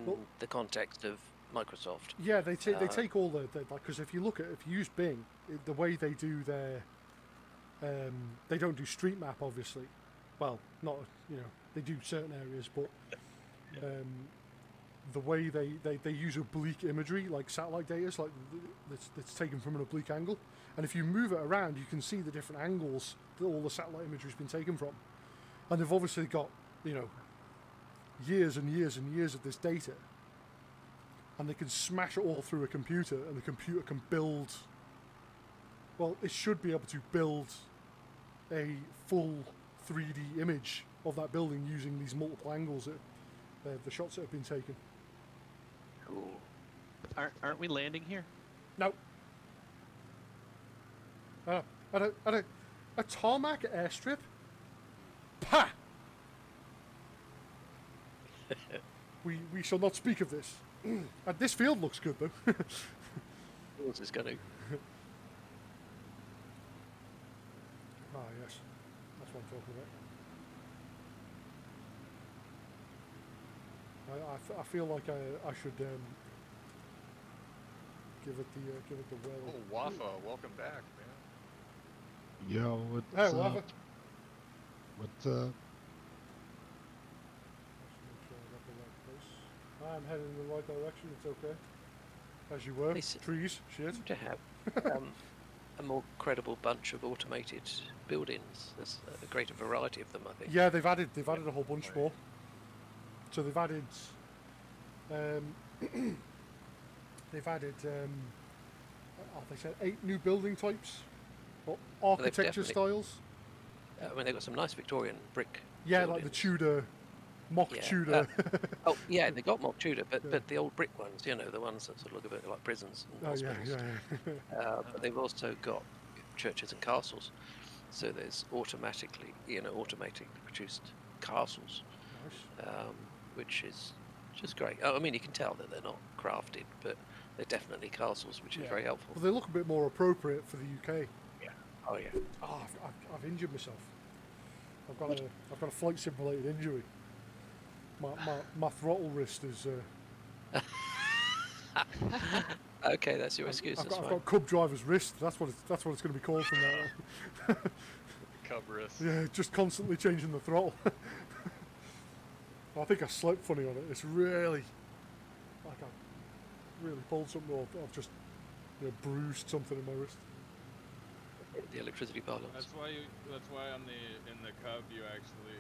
Speaker 1: Well-
Speaker 10: the context of Microsoft.
Speaker 1: Yeah, they take all the because if you use Bing, the way they do their, they don't do street map obviously. Well, not they do certain areas, but the way they use oblique imagery like satellite data, like that's taken from an oblique angle, and if you move it around, you can see the different angles that all the satellite imagery has been taken from, and they've obviously got years and years and years of this data. And they can smash it all through a computer, and the computer can build. Well, it should be able to build a full 3D image of that building using these multiple angles that the shots that have been taken.
Speaker 10: Cool.
Speaker 5: Aren't we landing here?
Speaker 1: No. At a tarmac airstrip. Pa! We shall not speak of this. This field looks good though.
Speaker 10: Yours is going to.
Speaker 1: Ah, yes. That's what I'm talking about. I feel like I should give it the well.
Speaker 3: Oh, Wafa, welcome back, man.
Speaker 11: Yo, what's
Speaker 1: Hey, Wafa.
Speaker 11: What's
Speaker 1: Let's make sure I got the right place. I'm heading in the right direction. It's okay. As you were.
Speaker 10: They s-
Speaker 1: Trees. Shit.
Speaker 10: To have a more credible bunch of automated buildings. There's a greater variety of them, I think.
Speaker 1: Yeah, they've added a whole bunch more. So they've added they said 8 new building types or architecture
Speaker 10: definitely-
Speaker 1: styles.
Speaker 10: I mean, they've got some nice Victorian brick.
Speaker 1: Yeah, like the
Speaker 10: buildings.
Speaker 1: Tudor, mock
Speaker 10: Yeah,
Speaker 1: Tudor.
Speaker 10: Oh, yeah, they got mock Tudor, but,
Speaker 1: Yeah.
Speaker 10: but the old brick ones, the ones that sort of look a bit like prisons and
Speaker 1: Oh yeah,
Speaker 10: hospitals.
Speaker 1: yeah.
Speaker 10: But they've also got churches and castles. So there's automatically produced castles,
Speaker 1: Nice.
Speaker 10: which is just great. I mean, you can tell that they're not crafted, but they're definitely castles, which is
Speaker 1: Yeah.
Speaker 10: very helpful.
Speaker 1: Well, they look a bit more appropriate for the UK.
Speaker 10: Oh yeah.
Speaker 1: Oh, I've injured myself. I've got a flight simulated injury. My throttle wrist is.
Speaker 10: Okay, that's your excuse.
Speaker 1: I've
Speaker 10: That's
Speaker 1: got
Speaker 10: fine.
Speaker 1: Cub driver's wrist. That's what it's going to be called from now on.
Speaker 3: Cub wrist.
Speaker 1: Yeah, just constantly changing the throttle. I think I slept funny on it. It's really like I really pulled something, or I've just bruised something in my wrist.
Speaker 10: The electricity parlance.
Speaker 9: That's why in the Cub you actually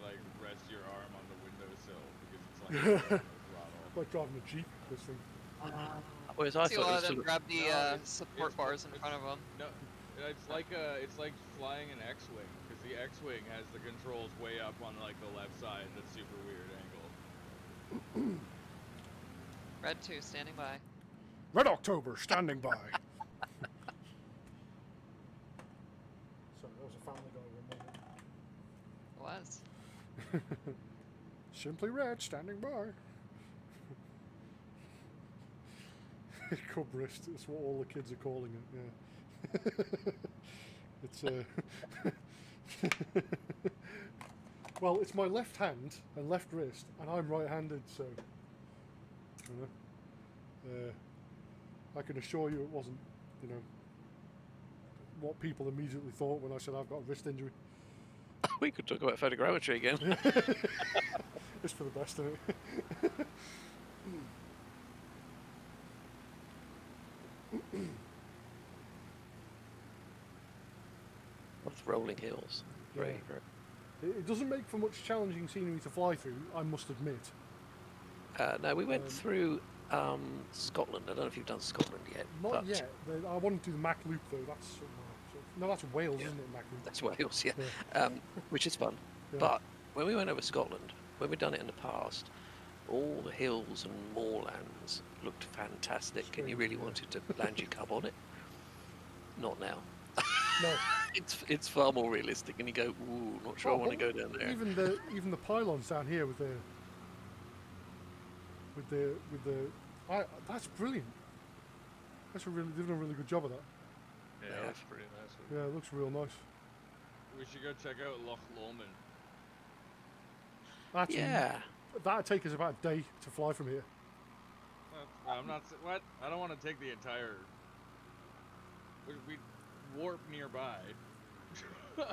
Speaker 9: like rest your arm on the windowsill because it's like a throttle.
Speaker 1: Like driving a Jeep. This thing.
Speaker 10: Whereas I
Speaker 7: See a
Speaker 10: thought it
Speaker 7: lot
Speaker 10: was
Speaker 7: of them
Speaker 10: sort of,
Speaker 7: grab the
Speaker 9: No,
Speaker 7: support
Speaker 9: it's-
Speaker 7: bars in front of them.
Speaker 9: No, it's like flying an X-wing because the X-wing has the controls way up on like the left side. That's super weird angle.
Speaker 7: Red 2 standing by.
Speaker 1: Red October standing by. Sorry, that was a Family Guy one moment.
Speaker 7: It was.
Speaker 1: Simply Red standing by. Cub wrist. It's what all the kids are calling it. Yeah. It's well, it's my left hand and left wrist, and I'm right-handed, so I can assure you it wasn't, what people immediately thought when I said I've got a wrist injury.
Speaker 10: we could talk about photogrammetry again.
Speaker 1: It's for the best, isn't it?
Speaker 10: Lots of rolling hills. Very,
Speaker 1: Yeah.
Speaker 10: very.
Speaker 1: It doesn't make for much challenging scenery to fly through, I must admit.
Speaker 10: No, we went
Speaker 1: Um,
Speaker 10: through Scotland. I don't know if you've done Scotland yet.
Speaker 1: Not
Speaker 10: but
Speaker 1: yet. I want to do the Mac Loop though. That's no, that's Wales,
Speaker 10: Yeah.
Speaker 1: isn't it? Mac Loop.
Speaker 10: That's Wales, yeah.
Speaker 1: Yeah.
Speaker 10: Which is fun.
Speaker 1: Yeah.
Speaker 10: But when we went over Scotland, when we'd done it in the past, all the hills and moorlands looked fantastic, and you really wanted to land your cub on it. Not now.
Speaker 1: No.
Speaker 10: It's far more realistic, and you go, ooh, not sure I want to go down there.
Speaker 1: Even the pylons down here with that's brilliant. They've done a really good job of that.
Speaker 3: Yeah,
Speaker 10: Yeah.
Speaker 3: that's pretty nice.
Speaker 1: Yeah, it looks real nice.
Speaker 9: We should go check out Loch Lomond.
Speaker 1: That's
Speaker 10: Yeah.
Speaker 1: That'd take us about a day to fly from here.
Speaker 9: I'm not. What? I don't want to take the entire. We warp nearby.
Speaker 10: This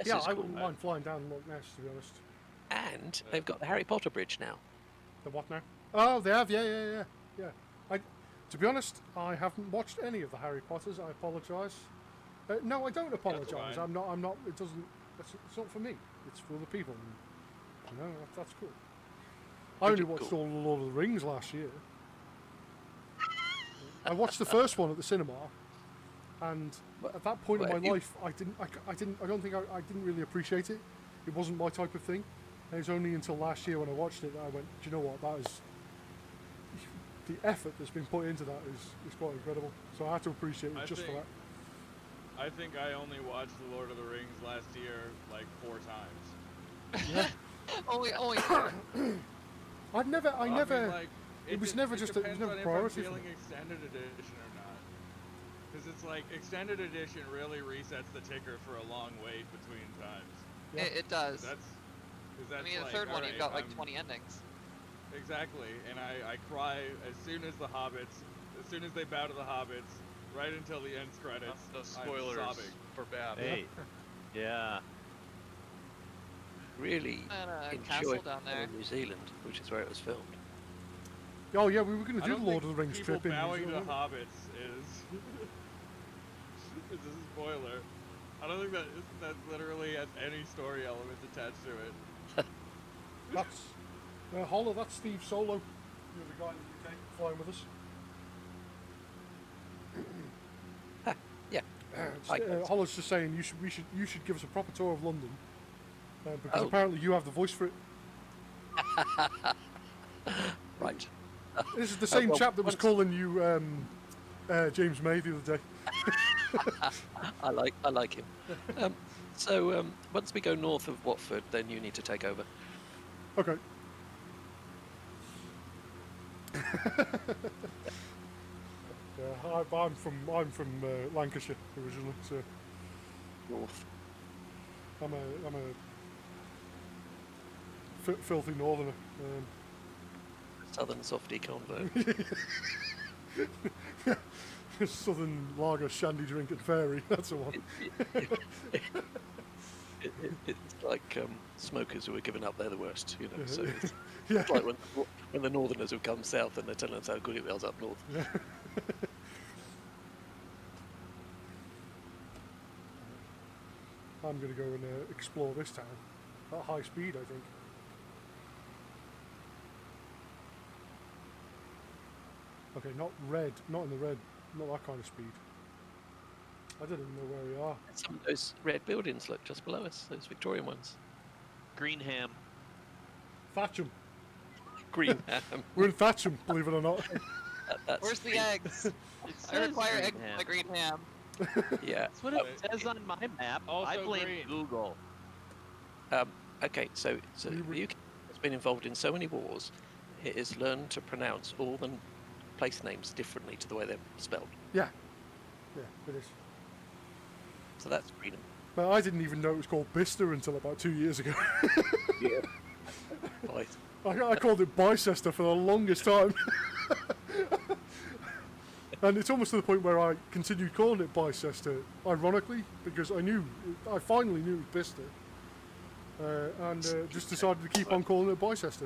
Speaker 1: Yeah,
Speaker 10: is
Speaker 1: I
Speaker 10: cool.
Speaker 1: wouldn't mind flying down Loch Ness, to be honest.
Speaker 10: And they've got the Harry Potter bridge now.
Speaker 1: The what now? Oh, they have. Yeah. To be honest, I haven't watched any of the Harry Potters. I apologise. No, I don't apologise.
Speaker 9: fine.
Speaker 1: I'm not. It doesn't. It's not for me. It's for the people. And, that's cool. I only
Speaker 10: Pretty
Speaker 1: watched
Speaker 10: cool.
Speaker 1: all the Lord of the Rings last year. I watched the first one at the cinema, and at that point in
Speaker 10: Well,
Speaker 1: my
Speaker 10: you-
Speaker 1: life, I didn't really appreciate it. It wasn't my type of thing. And it was only until last year when I watched it that I went, do you know what? That is the effort that's been put into that is quite incredible. So I had to appreciate it just for that.
Speaker 9: I think I only watched The Lord of the Rings last year like 4 times.
Speaker 1: Yeah.
Speaker 7: Only
Speaker 1: I never.
Speaker 9: mean, like,
Speaker 1: it was
Speaker 9: de-
Speaker 1: never
Speaker 9: it
Speaker 1: just. It was
Speaker 9: depends
Speaker 1: never
Speaker 9: on
Speaker 1: priority
Speaker 9: if
Speaker 1: for
Speaker 9: I'm
Speaker 1: me.
Speaker 9: feeling extended edition or not. Because it's like extended edition really resets the ticker for a long wait between times.
Speaker 1: Yeah.
Speaker 7: it does.
Speaker 9: That's 'Cause
Speaker 7: I
Speaker 9: that's
Speaker 7: mean, the
Speaker 9: like,
Speaker 7: third one, you've
Speaker 9: alright,
Speaker 7: got like
Speaker 9: I'm-
Speaker 7: 20 endings.
Speaker 9: Exactly, and I cry as soon as they bow to the hobbits, right until the end credits.
Speaker 3: The
Speaker 9: I'm
Speaker 3: spoilers
Speaker 9: sobbing.
Speaker 3: for Bab.
Speaker 5: Hey. Yeah.
Speaker 10: Really
Speaker 7: And a
Speaker 10: enjoyed
Speaker 7: castle down there.
Speaker 10: New Zealand, which is where it was filmed.
Speaker 1: Oh yeah, we were going to
Speaker 9: I
Speaker 1: do
Speaker 9: don't
Speaker 1: the Lord
Speaker 9: think
Speaker 1: of the Rings
Speaker 9: people
Speaker 1: trip in New
Speaker 9: bowing to
Speaker 1: Zealand.
Speaker 9: hobbits is a spoiler. I don't think that literally has any story elements attached to it.
Speaker 1: That's Holler. That's Steve Solo. You're the guy in the UK flying with us.
Speaker 10: Yeah. Hi, guys.
Speaker 1: Holler's just saying you should give us a proper tour of London because
Speaker 10: Oh.
Speaker 1: apparently you have the voice for it.
Speaker 10: Right.
Speaker 1: This is the same
Speaker 10: well,
Speaker 1: chap that was
Speaker 10: once-
Speaker 1: calling you James May the other day.
Speaker 10: I like him. So once we go north of Watford, then you need to take over.
Speaker 1: Okay. Yeah, I'm from Lancashire originally, so
Speaker 10: North.
Speaker 1: I'm a filthy northerner.
Speaker 10: Southern softy convert.
Speaker 1: Southern lager, shandy drinking fairy. That's the one.
Speaker 10: It's like smokers who are giving up, they're the worst, you know. So it's,
Speaker 1: Yeah.
Speaker 10: it's like when the northerners who come south and they're telling us how good it was up north.
Speaker 1: Yeah. I'm going to go and explore this town at high speed, I think. Okay, not red, not in the red, not that kind of speed. I don't even know where we are.
Speaker 10: Some of those red buildings look just below us, those Victorian ones.
Speaker 5: Greenham.
Speaker 1: Thatcham.
Speaker 10: Green.
Speaker 1: We're in Thatcham, believe it or not.
Speaker 10: That's
Speaker 7: Where's the eggs?
Speaker 5: It
Speaker 7: I
Speaker 5: says
Speaker 7: require eggs
Speaker 5: Greenham.
Speaker 7: from the green ham.
Speaker 10: Yeah.
Speaker 5: That's what it says on my map. I
Speaker 9: Also
Speaker 5: blame
Speaker 9: green.
Speaker 5: Google.
Speaker 10: Okay, so
Speaker 1: We were-
Speaker 10: the UK has been involved in so many wars, it has learned to pronounce all the place names differently to the way they're spelled.
Speaker 1: Yeah. Yeah, it is.
Speaker 10: So that's freedom.
Speaker 1: But I didn't even know it was called Bicester until about 2 years ago.
Speaker 10: Yeah. Right.
Speaker 1: I called it Bicester for the longest time. And it's almost to the point where I continued calling it Bicester, ironically, because I finally knew it was Bicester. And just decided to keep on calling it Bicester.
Speaker 10: It's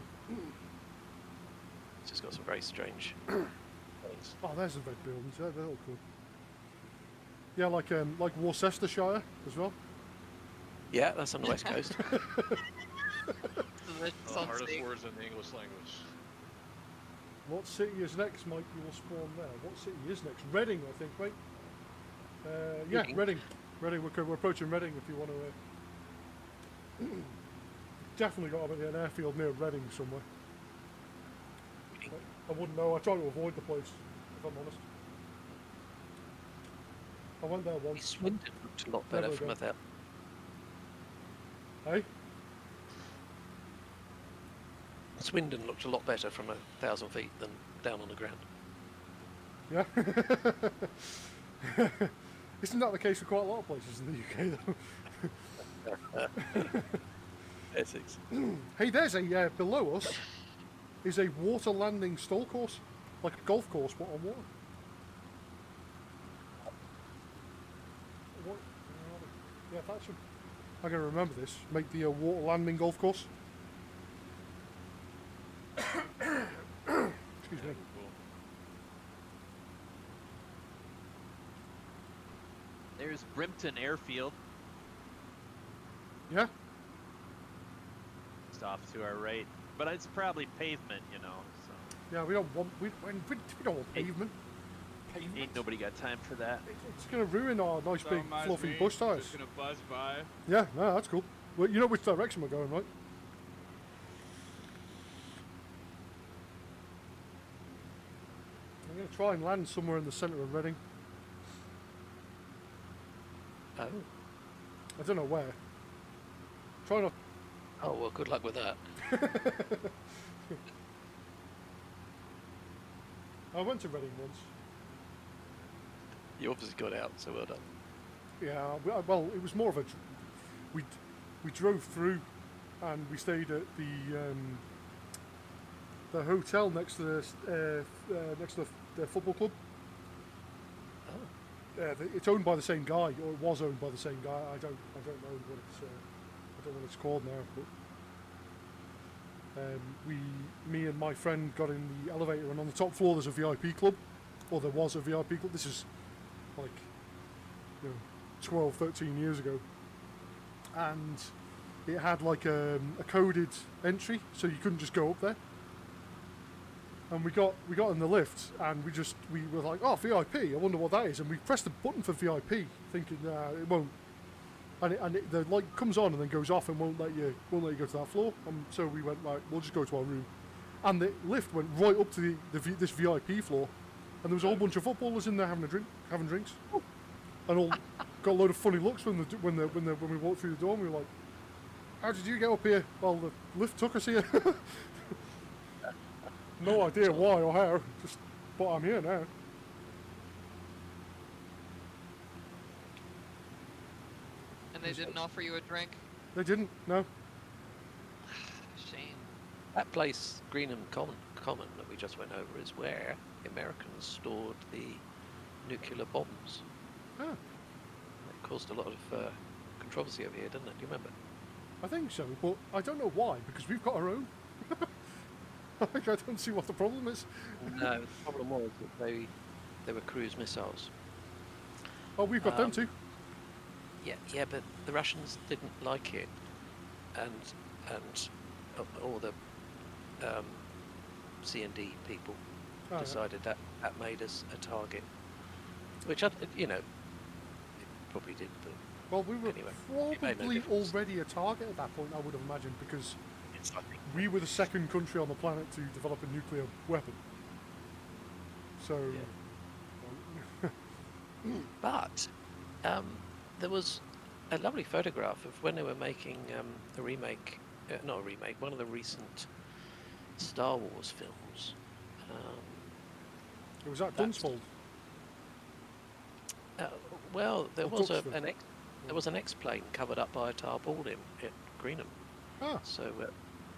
Speaker 10: just got some very strange things.
Speaker 1: Oh, there's the red buildings. They're all cool. Yeah, like Worcestershire as well.
Speaker 10: Yeah, that's on the west coast.
Speaker 3: The hardest words in the English language.
Speaker 1: What city is next, Mike? You will spawn there. What city is next? Reading, I think, right? Yeah,
Speaker 10: Reading.
Speaker 1: Reading. We're approaching Reading if you want to. Definitely got an airfield near Reading somewhere. I wouldn't know. I try to avoid the place, if I'm honest. I went there once.
Speaker 10: Swindon looked a lot better
Speaker 1: Never
Speaker 10: from
Speaker 1: again.
Speaker 10: without.
Speaker 1: Hey?
Speaker 10: Swindon looked a lot better from 1,000 feet than down on the ground.
Speaker 1: Yeah. Isn't that the case for quite a lot of places in the UK, though?
Speaker 10: Essex.
Speaker 1: Hey, there's a below us is a water landing stall course, like a golf course, but on water. What? Yeah, that's. I'm gonna remember this. Make the water landing golf course. Excuse me.
Speaker 5: There's Brimpton Airfield,
Speaker 1: Yeah.
Speaker 5: just off to our right, but it's probably pavement, you know. So
Speaker 1: Yeah. We don't want we don't want pavement.
Speaker 5: ain't nobody got time for that.
Speaker 1: It's gonna ruin our nice big
Speaker 9: Don't mind
Speaker 1: fluffy
Speaker 9: me,
Speaker 1: bush tires.
Speaker 9: Just gonna buzz by.
Speaker 1: Yeah. No, that's cool. Well, you know which direction we're going, right? I'm going to try and land somewhere in the centre of Reading.
Speaker 10: Oh.
Speaker 1: I don't know where. Try not.
Speaker 10: Oh, well, good luck with that.
Speaker 1: I went to Reading once.
Speaker 10: You obviously got out, so well done.
Speaker 1: Yeah. Well, it was more of a. We drove through and we stayed at the hotel next to the football club. It's owned by the same guy, or it was owned by the same guy. I don't know what it's called now. But me and my friend got in the elevator, and on the top floor there's a VIP club, or there was a VIP club. This is like 12, 13 years ago, and it had like a coded entry, so you couldn't just go up there. And we got in the lift, and we were like, oh, VIP, I wonder what that is. And we pressed the button for VIP, thinking it won't. And the light comes on and then goes off and won't let you go to that floor. And so we went, right, we'll just go to our room. And the lift went right up to this VIP floor, and there was a whole bunch of footballers in there having drinks, and all got a load of funny looks when we walked through the door. And we were like, how did you get up here? Well, the lift took us here. No idea why or how, but I'm here now.
Speaker 7: And they didn't offer you a drink?
Speaker 1: They didn't, no.
Speaker 7: Shame.
Speaker 10: That place, Greenham Common that we just went over, is where the Americans stored the nuclear bombs.
Speaker 1: Ah.
Speaker 10: It caused a lot of controversy over here, didn't it? Do you remember?
Speaker 1: I think so, but I don't know why, because we've got our own. I don't see what the problem is.
Speaker 10: No, the problem was that they were cruise missiles.
Speaker 1: Oh, we've got them too.
Speaker 10: Yeah, but the Russians didn't like it, and all the C&D people decided that made us a target, which it probably did. But
Speaker 1: well, we were
Speaker 10: anyway,
Speaker 1: probably already a target at that point, I would have imagined, because we were the second country on the planet to develop a nuclear weapon. So,
Speaker 10: but there was a lovely photograph of when they were making a remake, not a remake, one of the recent Star Wars films.
Speaker 1: it was at Dunsfold.
Speaker 10: Well, there was
Speaker 1: Duxford.
Speaker 10: there was an X-plane covered up by a tarpaulin at Greenham.
Speaker 1: Ah.
Speaker 10: So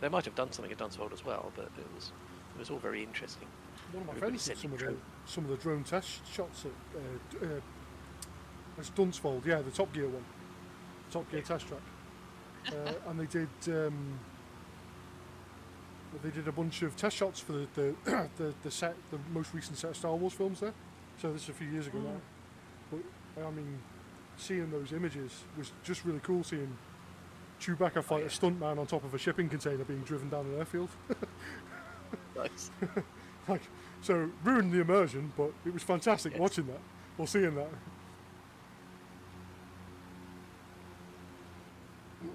Speaker 10: they might have done something at Dunsfold as well, but it was all very interesting.
Speaker 1: One of my
Speaker 10: Everybody
Speaker 1: friends did
Speaker 10: said
Speaker 1: some of the drone test shots at it's Dunsfold, yeah, the Top Gear one, Top Gear test track, and they did a bunch of test shots for the most recent set of Star Wars films there. So this is a few years ago now, but I mean, seeing those images was just really cool. Seeing Chewbacca fight a stuntman on top of a shipping container being driven down an airfield.
Speaker 10: Nice.
Speaker 1: So ruined the immersion, but it was fantastic
Speaker 10: Yes.
Speaker 1: watching that or seeing that. Oh,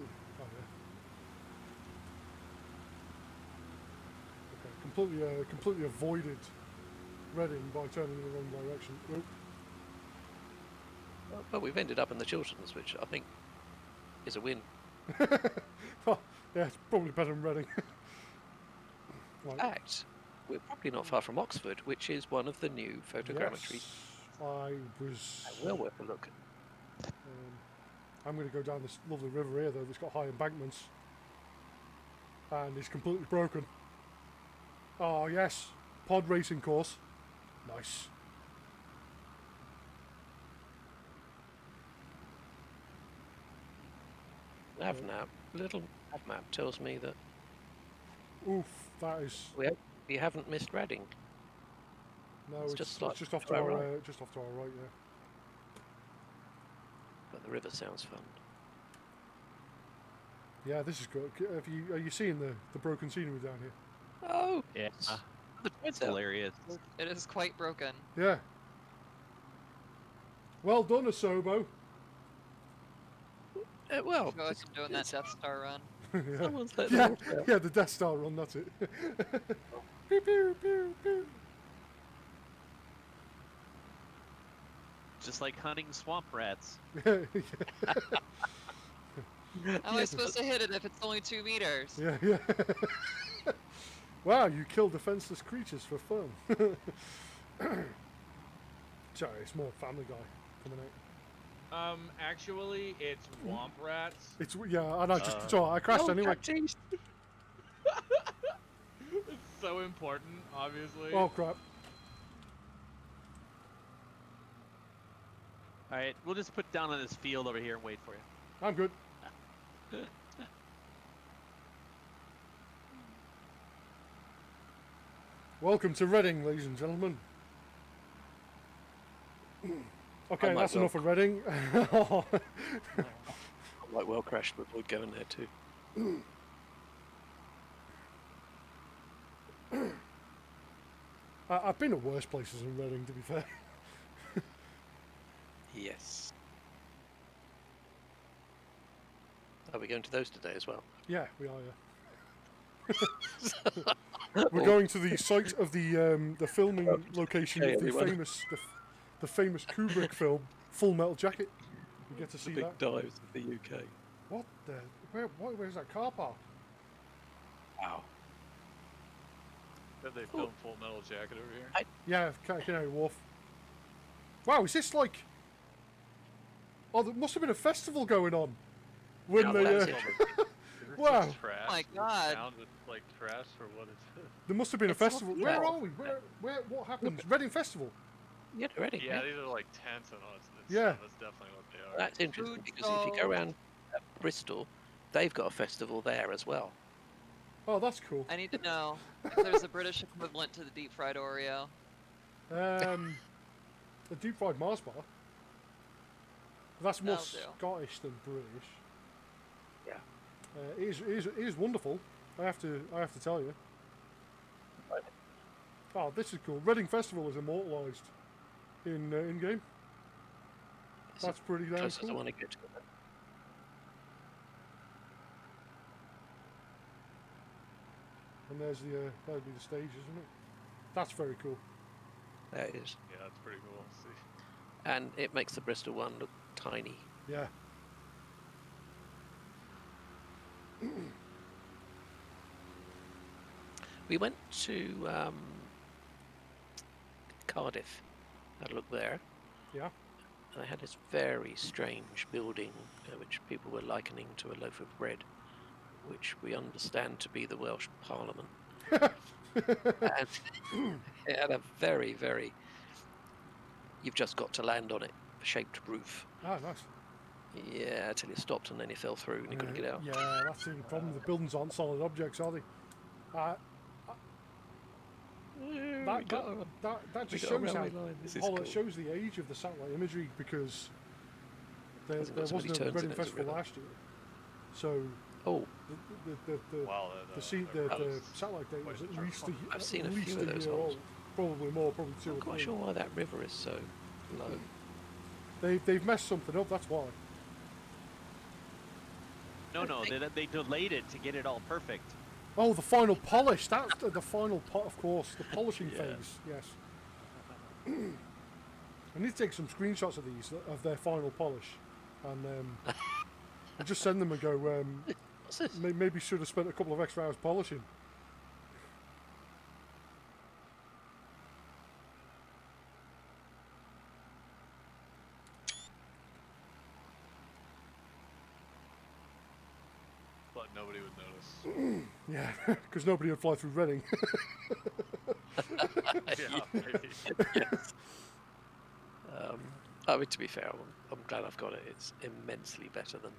Speaker 1: yeah. Okay, completely avoided Reading by turning in the wrong direction. Oop.
Speaker 10: Well, we've ended up in the Chilterns, which I think is a win.
Speaker 1: Oh, yeah, it's probably better than Reading.
Speaker 10: In fact, we're probably not far from Oxford, which is one of the new photogrammetry.
Speaker 1: Yes, I was.
Speaker 10: Well worth a look.
Speaker 1: I'm going to go down this lovely river here, though, that's got high embankments. And it's completely broken. Oh, yes. Pod racing course. Nice.
Speaker 10: Little nav map tells me that
Speaker 1: Oof, that is.
Speaker 10: we haven't missed Reading.
Speaker 1: No,
Speaker 10: It's
Speaker 1: it's
Speaker 10: just
Speaker 1: just
Speaker 10: like
Speaker 1: off to our
Speaker 10: right.
Speaker 1: just off to our right, yeah.
Speaker 10: But the river sounds fun.
Speaker 1: Yeah, this is good. Are you seeing the broken scenery down here?
Speaker 10: Oh,
Speaker 5: Yeah.
Speaker 10: it's
Speaker 5: Hilarious.
Speaker 7: It is quite broken.
Speaker 1: Yeah. Well done, Asobo.
Speaker 10: Well,
Speaker 7: I feel like I'm doing that Death Star run.
Speaker 1: Yeah.
Speaker 10: someone's let
Speaker 1: Yeah,
Speaker 10: them all
Speaker 1: yeah, the Death Star run, that's it. Pew, pew, pew, pew.
Speaker 5: Just like hunting swamp rats.
Speaker 1: Yeah,
Speaker 7: How am I supposed to hit it if it's only 2 meters?
Speaker 1: yeah, yeah. Wow, you kill defenseless creatures for fun. Sorry, it's more Family Guy coming out.
Speaker 9: Actually, it's womp rats.
Speaker 1: It's yeah, and it's all right, I crashed anyway.
Speaker 9: It's so important, obviously.
Speaker 1: Oh crap!
Speaker 5: All right, we'll just put down on this field over here and wait for you.
Speaker 1: I'm good. Welcome to Reading, ladies and gentlemen. Okay, that's enough of Reading.
Speaker 10: I might well crash to avoid going there too.
Speaker 1: I've been at worse places in Reading, to be fair.
Speaker 10: Yes. Are we going to those today as well?
Speaker 1: Yeah, we are. Yeah. We're going to the site of the filming location of the famous Kubrick film, Full Metal Jacket. You get to see
Speaker 10: big
Speaker 1: that.
Speaker 10: dives of the UK.
Speaker 1: What the? Where's that car park?
Speaker 10: Wow.
Speaker 3: Have they filmed Full Metal Jacket over here?
Speaker 1: Yeah, Canary Wharf. Wow, is this like? Oh, there must have been a festival going on when
Speaker 3: Yeah,
Speaker 1: they.
Speaker 3: is it
Speaker 1: Wow.
Speaker 3: just trash?
Speaker 7: Oh my
Speaker 3: Does it
Speaker 7: God.
Speaker 3: sound like trash, or what is it?
Speaker 1: There must have been a
Speaker 10: It's not
Speaker 1: festival.
Speaker 10: real.
Speaker 1: Where are we? Where? What happens? Reading Festival.
Speaker 10: Yeah, they're ready.
Speaker 3: Yeah, these are like tents and all.
Speaker 1: Yeah.
Speaker 3: That's definitely what they are.
Speaker 10: That's interesting
Speaker 7: Food
Speaker 10: because if you go
Speaker 7: stalls.
Speaker 10: around Bristol, they've got a festival there as well.
Speaker 1: Oh, that's cool.
Speaker 7: I need to know if there's a British equivalent to the deep fried Oreo.
Speaker 1: A deep fried Mars bar. That's more
Speaker 7: That'll do.
Speaker 1: Scottish than British.
Speaker 10: Yeah.
Speaker 1: It is wonderful. I have to tell you.
Speaker 10: Right.
Speaker 1: Oh, this is cool. Reading Festival is immortalised in game.
Speaker 10: It's
Speaker 1: That's pretty damn
Speaker 10: close as I
Speaker 1: cool.
Speaker 10: want to get to it.
Speaker 1: And there's that'd be the stage, isn't it? That's very cool.
Speaker 10: That is.
Speaker 3: Yeah, that's pretty cool. See.
Speaker 10: And it makes the Bristol one look tiny.
Speaker 1: Yeah.
Speaker 10: We went to Cardiff, had a look there.
Speaker 1: Yeah.
Speaker 10: And they had this very strange building which people were likening to a loaf of bread, which we understand to be the Welsh Parliament. And it had a very, very, you've just got to land on it, shaped roof.
Speaker 1: Ah, nice.
Speaker 10: Yeah, until you stopped and then you fell through and you couldn't get out.
Speaker 1: Yeah, that's the problem. The buildings aren't solid objects, are they? That just shows how it shows the age of the satellite imagery, because there
Speaker 10: Hasn't got so many
Speaker 1: wasn't a
Speaker 10: turns in
Speaker 1: Reading
Speaker 10: it as a
Speaker 1: Festival
Speaker 10: river.
Speaker 1: last year, so
Speaker 10: Oh,
Speaker 3: Wow.
Speaker 1: the satellite data is at least
Speaker 10: I've seen a
Speaker 1: at least
Speaker 10: few of those
Speaker 1: year
Speaker 10: holes.
Speaker 1: old. Probably more, probably two
Speaker 10: I'm
Speaker 1: or
Speaker 10: quite
Speaker 1: three.
Speaker 10: sure why that river is so low.
Speaker 1: They've messed something up. That's why.
Speaker 5: No, they delayed it to get it all perfect.
Speaker 1: Oh, the final polish. That's the final pot, of course. The polishing
Speaker 10: Yeah.
Speaker 1: phase. Yes. I need to take some screenshots of these, of their final polish, and and just send them and go.
Speaker 10: What's this?
Speaker 1: Maybe should have spent a couple of extra hours polishing.
Speaker 3: But nobody would notice.
Speaker 1: Yeah, because nobody would fly through Reading.
Speaker 3: Yeah, maybe.
Speaker 10: I mean, to be fair, I'm glad I've got it. It's immensely better than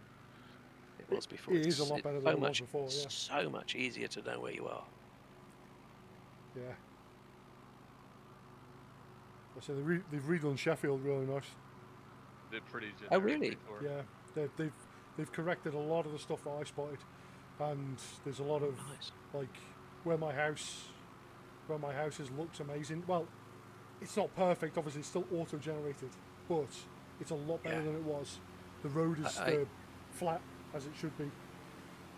Speaker 10: it was before.
Speaker 1: It is a
Speaker 10: It's-
Speaker 1: lot
Speaker 10: it's
Speaker 1: better
Speaker 10: so
Speaker 1: than it was
Speaker 10: much,
Speaker 1: before, yeah.
Speaker 10: So much easier to know where you are.
Speaker 1: Yeah. So they've redone Sheffield really nice.
Speaker 3: They're pretty
Speaker 10: Oh,
Speaker 3: generic
Speaker 10: really?
Speaker 3: before.
Speaker 1: Yeah, they've corrected a lot of the stuff that I spotted, and there's a lot of
Speaker 10: Nice.
Speaker 1: like where my house is looks amazing. Well, it's not perfect, obviously it's still auto-generated, but it's a lot better
Speaker 10: Yeah.
Speaker 1: than it was. The road is flat as it should be.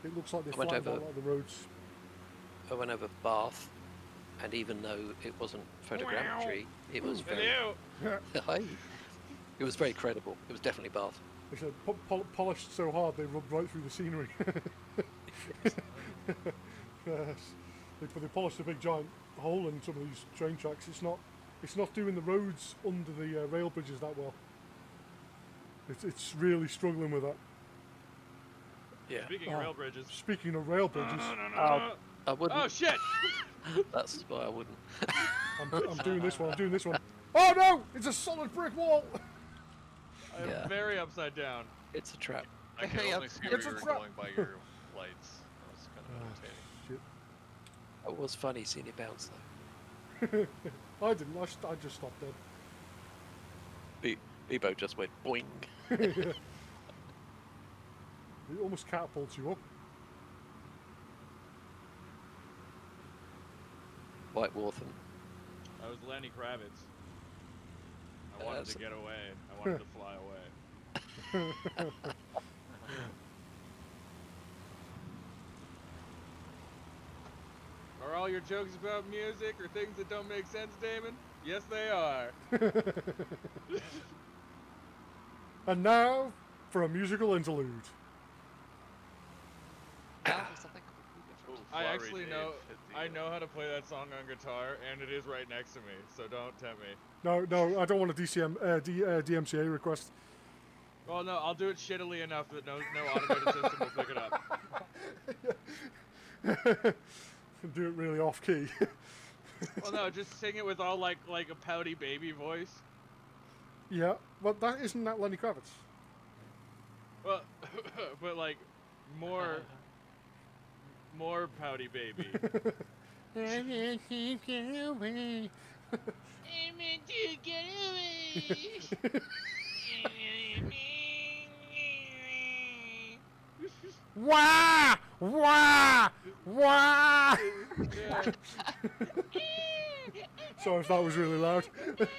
Speaker 1: It looks like they
Speaker 10: I went
Speaker 1: flattened out
Speaker 10: over-
Speaker 1: a lot of the roads.
Speaker 10: I went over Bath, and even though it wasn't photogrammetry, it was very. Hi. It was very credible. It was definitely Bath.
Speaker 1: They said polished so hard they rubbed right through the scenery. Yes. They polished a big giant hole in some of these train tracks. It's not doing the roads under the rail bridges that well. It's really struggling with that.
Speaker 10: Yeah.
Speaker 9: Speaking of rail bridges.
Speaker 1: Speaking of rail bridges,
Speaker 10: I wouldn't.
Speaker 9: Oh shit!
Speaker 10: That's why I wouldn't.
Speaker 1: I'm doing this one. I'm doing this one. Oh no! It's a solid brick wall.
Speaker 9: I'm
Speaker 10: Yeah.
Speaker 9: very upside down.
Speaker 10: It's a trap.
Speaker 3: I can
Speaker 7: Yep.
Speaker 3: only see where
Speaker 1: It's a
Speaker 3: you were
Speaker 1: trap.
Speaker 3: going by your lights. That was kind of entertaining.
Speaker 1: Shit.
Speaker 10: It was funny seeing it bounce though.
Speaker 1: I didn't. I just stopped dead.
Speaker 10: Bebo just went boing.
Speaker 1: It almost catapults you up.
Speaker 10: White Wartham.
Speaker 9: I was Lenny Kravitz. I wanted to get away. I wanted to fly away. Are all your jokes about music or things that don't make sense, Damon? Yes, they are.
Speaker 1: And now for a musical interlude.
Speaker 7: Now for something completely different.
Speaker 9: I
Speaker 3: Flowery
Speaker 9: actually
Speaker 3: Dave
Speaker 9: know.
Speaker 3: hit the,
Speaker 9: I know how to play that song on guitar, and it is right next to me. So don't tempt me.
Speaker 1: No, I don't want a DMCA request.
Speaker 9: Well, no, I'll do it shittily enough that no automated system will pick it up.
Speaker 1: Do it really off key.
Speaker 9: Well, no, just sing it with all like a pouty baby voice.
Speaker 1: Yeah, well, isn't that Lenny Kravitz?
Speaker 9: Well, but like more pouty baby.
Speaker 1: Wah! Wah! Wah!
Speaker 9: Yeah.
Speaker 1: Sorry if that was really loud.
Speaker 3: What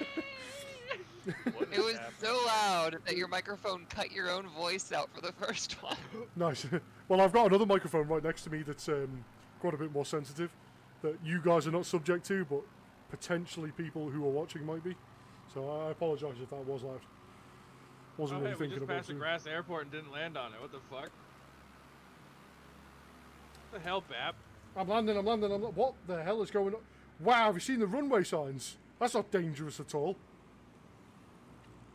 Speaker 7: It
Speaker 3: is
Speaker 7: was
Speaker 3: happening?
Speaker 7: so loud that your microphone cut your own voice out for the first one.
Speaker 1: Nice. Well, I've got another microphone right next to me that's quite a bit more sensitive, that you guys are not subject to, but potentially people who are watching might be. So I apologise if that was loud. Wasn't
Speaker 9: Oh,
Speaker 1: really
Speaker 9: hey, we
Speaker 1: thinking
Speaker 9: just
Speaker 1: about
Speaker 9: passed a
Speaker 1: it.
Speaker 9: grass airport and didn't land on it. What the fuck? What the hell, Bap?
Speaker 1: I'm landing. What the hell is going on? Wow, have you seen the runway signs? That's not dangerous at all.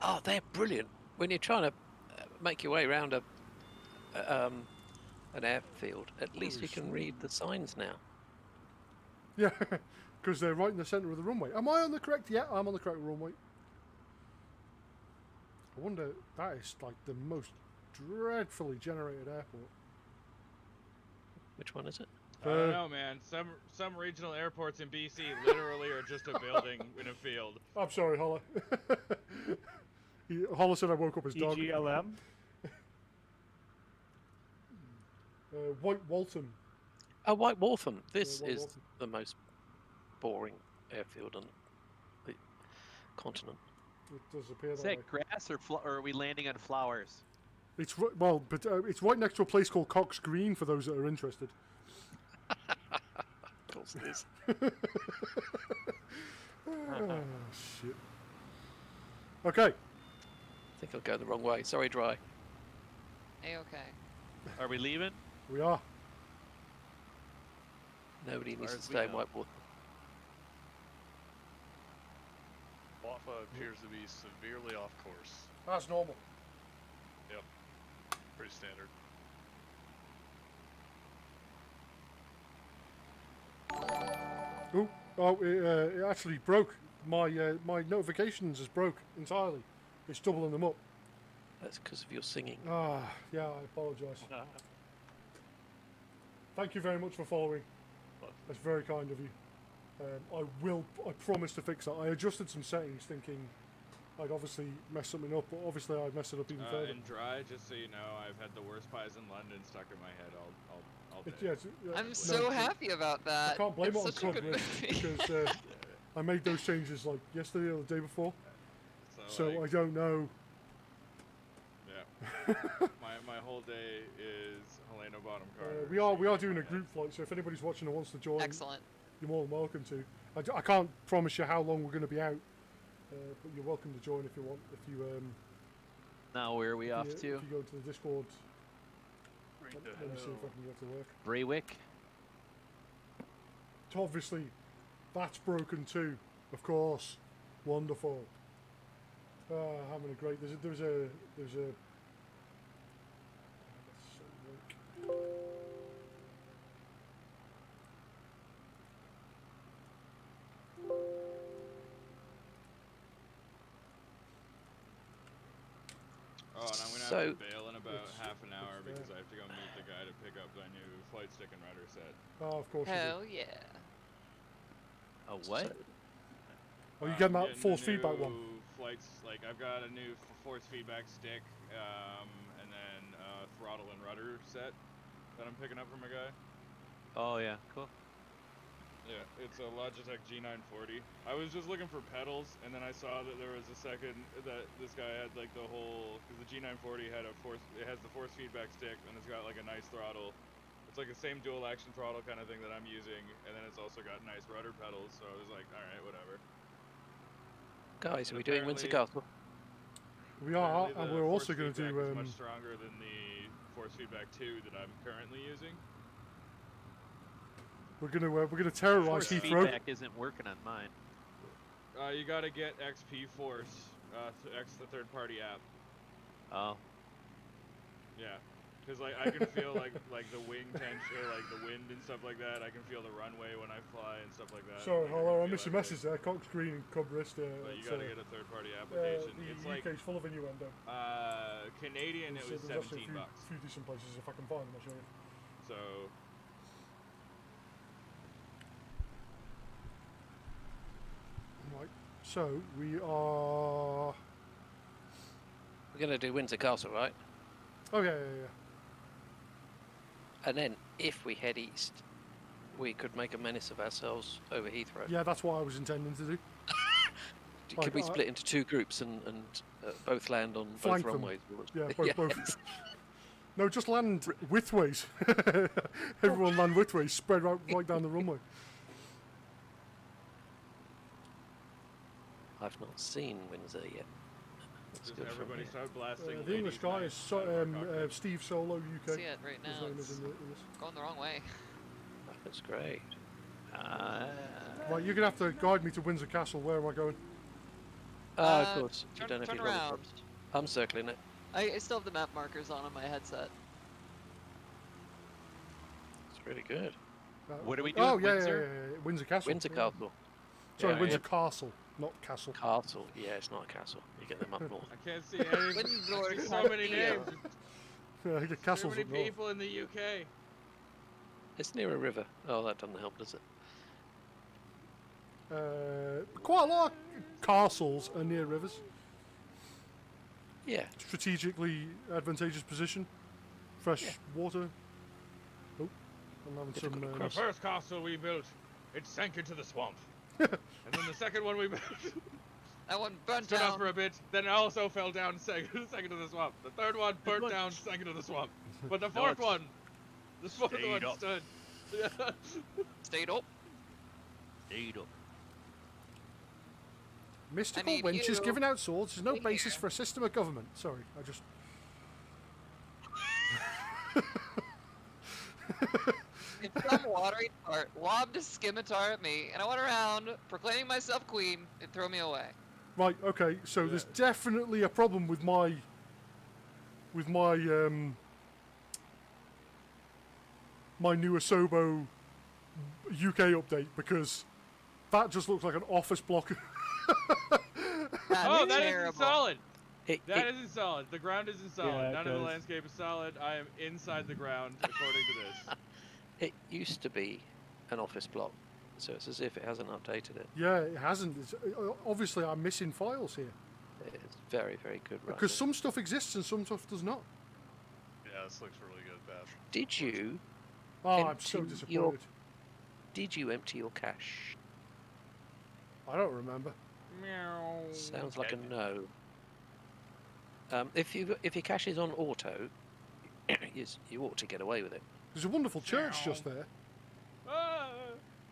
Speaker 10: Oh, they're brilliant. When you're trying to make your way around an airfield, at least
Speaker 1: Holy
Speaker 10: you can read the signs now.
Speaker 1: Yeah, because they're right in the centre of the runway. Am I on the correct? Yeah, I'm on the correct runway. I wonder, that is like the most dreadfully generated airport.
Speaker 10: Which one is it?
Speaker 9: I don't know, man. Some regional airports in BC literally are just a building in a field.
Speaker 1: I'm sorry, Holla. Holla said I woke up his dog.
Speaker 8: EGLM?
Speaker 1: White Waltham.
Speaker 10: Oh, White Waltham. This
Speaker 1: White
Speaker 10: is
Speaker 1: Waltham.
Speaker 10: the most boring airfield on the continent.
Speaker 1: It does appear
Speaker 5: Is
Speaker 1: that way.
Speaker 5: that grass or are we landing on flowers?
Speaker 1: It's well, but it's right next to a place called Cox Green for those that are interested.
Speaker 10: Of course it is.
Speaker 1: Oh, shit. Okay.
Speaker 10: I think I'll go the wrong way. Sorry, Dry.
Speaker 7: A-okay.
Speaker 5: Are we leaving?
Speaker 1: We are.
Speaker 10: Nobody
Speaker 5: far
Speaker 10: needs to
Speaker 5: as we
Speaker 10: stay in
Speaker 5: know.
Speaker 10: White Waltham.
Speaker 3: Wafa appears to be severely off course.
Speaker 1: That's normal.
Speaker 3: Yep. Pretty standard.
Speaker 1: It actually broke. My notifications has broke entirely. It's doubling them up.
Speaker 10: That's because of your singing.
Speaker 1: Ah, yeah, I apologise. Thank you very much for following. That's very kind of you. I promise to fix that. I adjusted some settings thinking I'd obviously mess something up, but obviously I'd mess it up even further.
Speaker 9: And Dry, just so you know, I've had the worst pies in London stuck in my head all day.
Speaker 7: I'm
Speaker 1: no,
Speaker 7: so happy about that.
Speaker 1: I can't blame
Speaker 7: it's
Speaker 1: it
Speaker 7: such
Speaker 1: on
Speaker 7: a good
Speaker 1: Cod
Speaker 7: movie.
Speaker 1: because I made those changes like yesterday or the day before, so
Speaker 9: like,
Speaker 1: I don't know.
Speaker 9: Yeah. my whole day is Helena Bottom Carter.
Speaker 1: We are doing a group flight, so if anybody's watching and wants to join,
Speaker 7: Excellent.
Speaker 1: you're more than welcome to. I can't promise you how long we're going to be out, but you're welcome to join if you want. If you
Speaker 5: Now where are we off
Speaker 1: if
Speaker 5: to?
Speaker 1: you go to the Discord.
Speaker 3: Right
Speaker 1: Let
Speaker 3: the
Speaker 1: me see if I
Speaker 3: hell.
Speaker 1: can get to work.
Speaker 5: Braywick?
Speaker 1: Obviously, that's broken too. Of course, wonderful. Having a great. There's a. That's so weak.
Speaker 9: Oh, and I'm gonna
Speaker 10: So-
Speaker 9: have to bail in about half an hour because I have to go meet the guy to pick up my new flight stick and rudder set.
Speaker 1: Oh, of course. You do.
Speaker 7: Hell yeah.
Speaker 5: A what?
Speaker 1: Oh, you getting
Speaker 9: I'm
Speaker 1: that force
Speaker 9: the
Speaker 1: feedback one?
Speaker 9: new Flights, like I've got a new force feedback stick, and then throttle and rudder set that I'm picking up from a guy.
Speaker 5: Oh yeah, cool.
Speaker 9: Yeah, it's a Logitech G940. I was just looking for pedals, and then I saw that there was a second that this guy had like the whole, because the G940 had it has the force feedback stick, and it's got like a nice throttle. It's like the same dual action throttle kind of thing that I'm using, and then it's also got nice rudder pedals. So I was like, all right, whatever.
Speaker 10: Guys, are
Speaker 9: And
Speaker 10: we doing Windsor
Speaker 9: apparently-
Speaker 10: Castle?
Speaker 1: We are,
Speaker 9: Apparently
Speaker 1: and
Speaker 9: the
Speaker 1: we're
Speaker 9: force
Speaker 1: also going to
Speaker 9: feedback
Speaker 1: do.
Speaker 9: is much stronger than the force feedback 2 that I'm currently using.
Speaker 1: We're gonna terrorize
Speaker 5: Force
Speaker 1: Heathrow.
Speaker 5: feedback isn't working on mine.
Speaker 9: You gotta get XP Force, the third-party app.
Speaker 5: Oh.
Speaker 9: Yeah, because like I can feel like the wing tension, or like the wind and stuff like that. I can feel the runway when I fly and stuff like that.
Speaker 1: Sorry,
Speaker 9: Like, I
Speaker 1: hello, I
Speaker 9: can
Speaker 1: missed
Speaker 9: feel
Speaker 1: your message
Speaker 9: everything.
Speaker 1: there. Cox Green and Cub Wrist.
Speaker 9: But you gotta get a third-party application. It's
Speaker 1: The
Speaker 9: like
Speaker 1: UK's full of innuendo.
Speaker 9: Canadian. It was
Speaker 1: There's actually
Speaker 9: $17 bucks.
Speaker 1: a few decent places if I can find them. I'll show you.
Speaker 9: So
Speaker 1: Right. So we are.
Speaker 10: We're going to do Windsor Castle, right?
Speaker 1: Oh yeah.
Speaker 10: And then, if we head east, we could make a menace of ourselves over Heathrow.
Speaker 1: Yeah, that's what I was intending to do.
Speaker 10: Could we
Speaker 1: Like,
Speaker 10: split into two groups and both land on
Speaker 1: Flank
Speaker 10: both
Speaker 1: them.
Speaker 10: runways?
Speaker 1: Yeah,
Speaker 10: Yes.
Speaker 1: both. No, just land widthways. Everyone land widthways, spread right down the runway.
Speaker 10: I've not seen Windsor yet. That's
Speaker 9: just
Speaker 10: good for me.
Speaker 9: everybody start blasting.
Speaker 1: The English guy is Steve Solo, UK.
Speaker 7: See it right now.
Speaker 1: His name is
Speaker 7: It's
Speaker 1: in this.
Speaker 7: going the wrong way.
Speaker 10: That's great.
Speaker 1: Right, you're gonna have to guide me to Windsor Castle. Where am I going?
Speaker 10: Of course. You
Speaker 7: Turn,
Speaker 10: don't have
Speaker 7: turn
Speaker 10: your lollipops.
Speaker 7: around.
Speaker 10: I'm circling it.
Speaker 7: I still have the map markers on my headset.
Speaker 10: It's really good.
Speaker 5: What do we do?
Speaker 1: Oh
Speaker 5: with
Speaker 1: yeah,
Speaker 5: Windsor?
Speaker 1: yeah. Windsor Castle.
Speaker 10: Windsor
Speaker 1: yeah.
Speaker 10: Castle.
Speaker 1: Sorry,
Speaker 10: Yeah,
Speaker 1: Windsor Castle, not Castle.
Speaker 10: Castle. Yeah, it's not a castle. You get them up north.
Speaker 9: I can't see any.
Speaker 7: Windsor
Speaker 9: There's so many
Speaker 7: Castle.
Speaker 9: names.
Speaker 1: Yeah, I get
Speaker 9: So
Speaker 1: castles
Speaker 9: many
Speaker 1: up north.
Speaker 9: people in the UK.
Speaker 10: It's near a river. Oh, that doesn't help, does it?
Speaker 1: Quite a lot of castles are near rivers.
Speaker 10: Yeah.
Speaker 1: Strategically advantageous position. Fresh
Speaker 10: Yeah.
Speaker 1: water. Oh, I'm having some.
Speaker 10: Difficult to
Speaker 9: The
Speaker 10: cross.
Speaker 9: first castle we built, it sank into the swamp. And then the second one we built
Speaker 7: That one burnt
Speaker 9: stood up
Speaker 7: down.
Speaker 9: for a bit, then it also fell down sank into the swamp. The third one burnt
Speaker 5: one-
Speaker 9: down, sank into the swamp. But the
Speaker 5: No,
Speaker 9: fourth
Speaker 5: it's-
Speaker 9: one, the fourth
Speaker 5: Stayed
Speaker 9: one
Speaker 5: up.
Speaker 9: stood.
Speaker 7: Stayed up.
Speaker 5: Stayed up.
Speaker 1: Mystical
Speaker 7: need
Speaker 1: wenches
Speaker 7: you
Speaker 1: giving out swords is no
Speaker 7: in
Speaker 1: basis
Speaker 7: here.
Speaker 1: for a system of government. Sorry, I just.
Speaker 7: In some watery part, lobbed a scimitar at me, and I went around proclaiming myself queen. It threw me away.
Speaker 1: Right. Okay. So there's definitely a problem with my. My new Asobo UK update, because that just looks like an office block.
Speaker 7: That's
Speaker 9: Oh, that
Speaker 7: terrible.
Speaker 9: isn't solid.
Speaker 10: It,
Speaker 9: That
Speaker 10: it,
Speaker 9: isn't solid. The ground isn't solid.
Speaker 8: Yeah, it
Speaker 9: None of the
Speaker 8: does.
Speaker 9: landscape is solid. I am inside the ground, according to this.
Speaker 10: it used to be an office block, so it's as if it hasn't updated it.
Speaker 1: Yeah, it hasn't. Obviously, I'm missing files here
Speaker 10: It's very, very good.
Speaker 1: because
Speaker 10: writing.
Speaker 1: some stuff exists and some stuff does not.
Speaker 3: Yeah, this looks really good, Beth.
Speaker 10: Did you
Speaker 1: Oh, I'm so
Speaker 10: Empty
Speaker 1: disappointed.
Speaker 10: your- did you empty your cache?
Speaker 1: I don't remember.
Speaker 9: Meow.
Speaker 10: Sounds like a no. If your cache is on auto, you ought to get away with it.
Speaker 1: There's a wonderful church just there.
Speaker 9: Ah!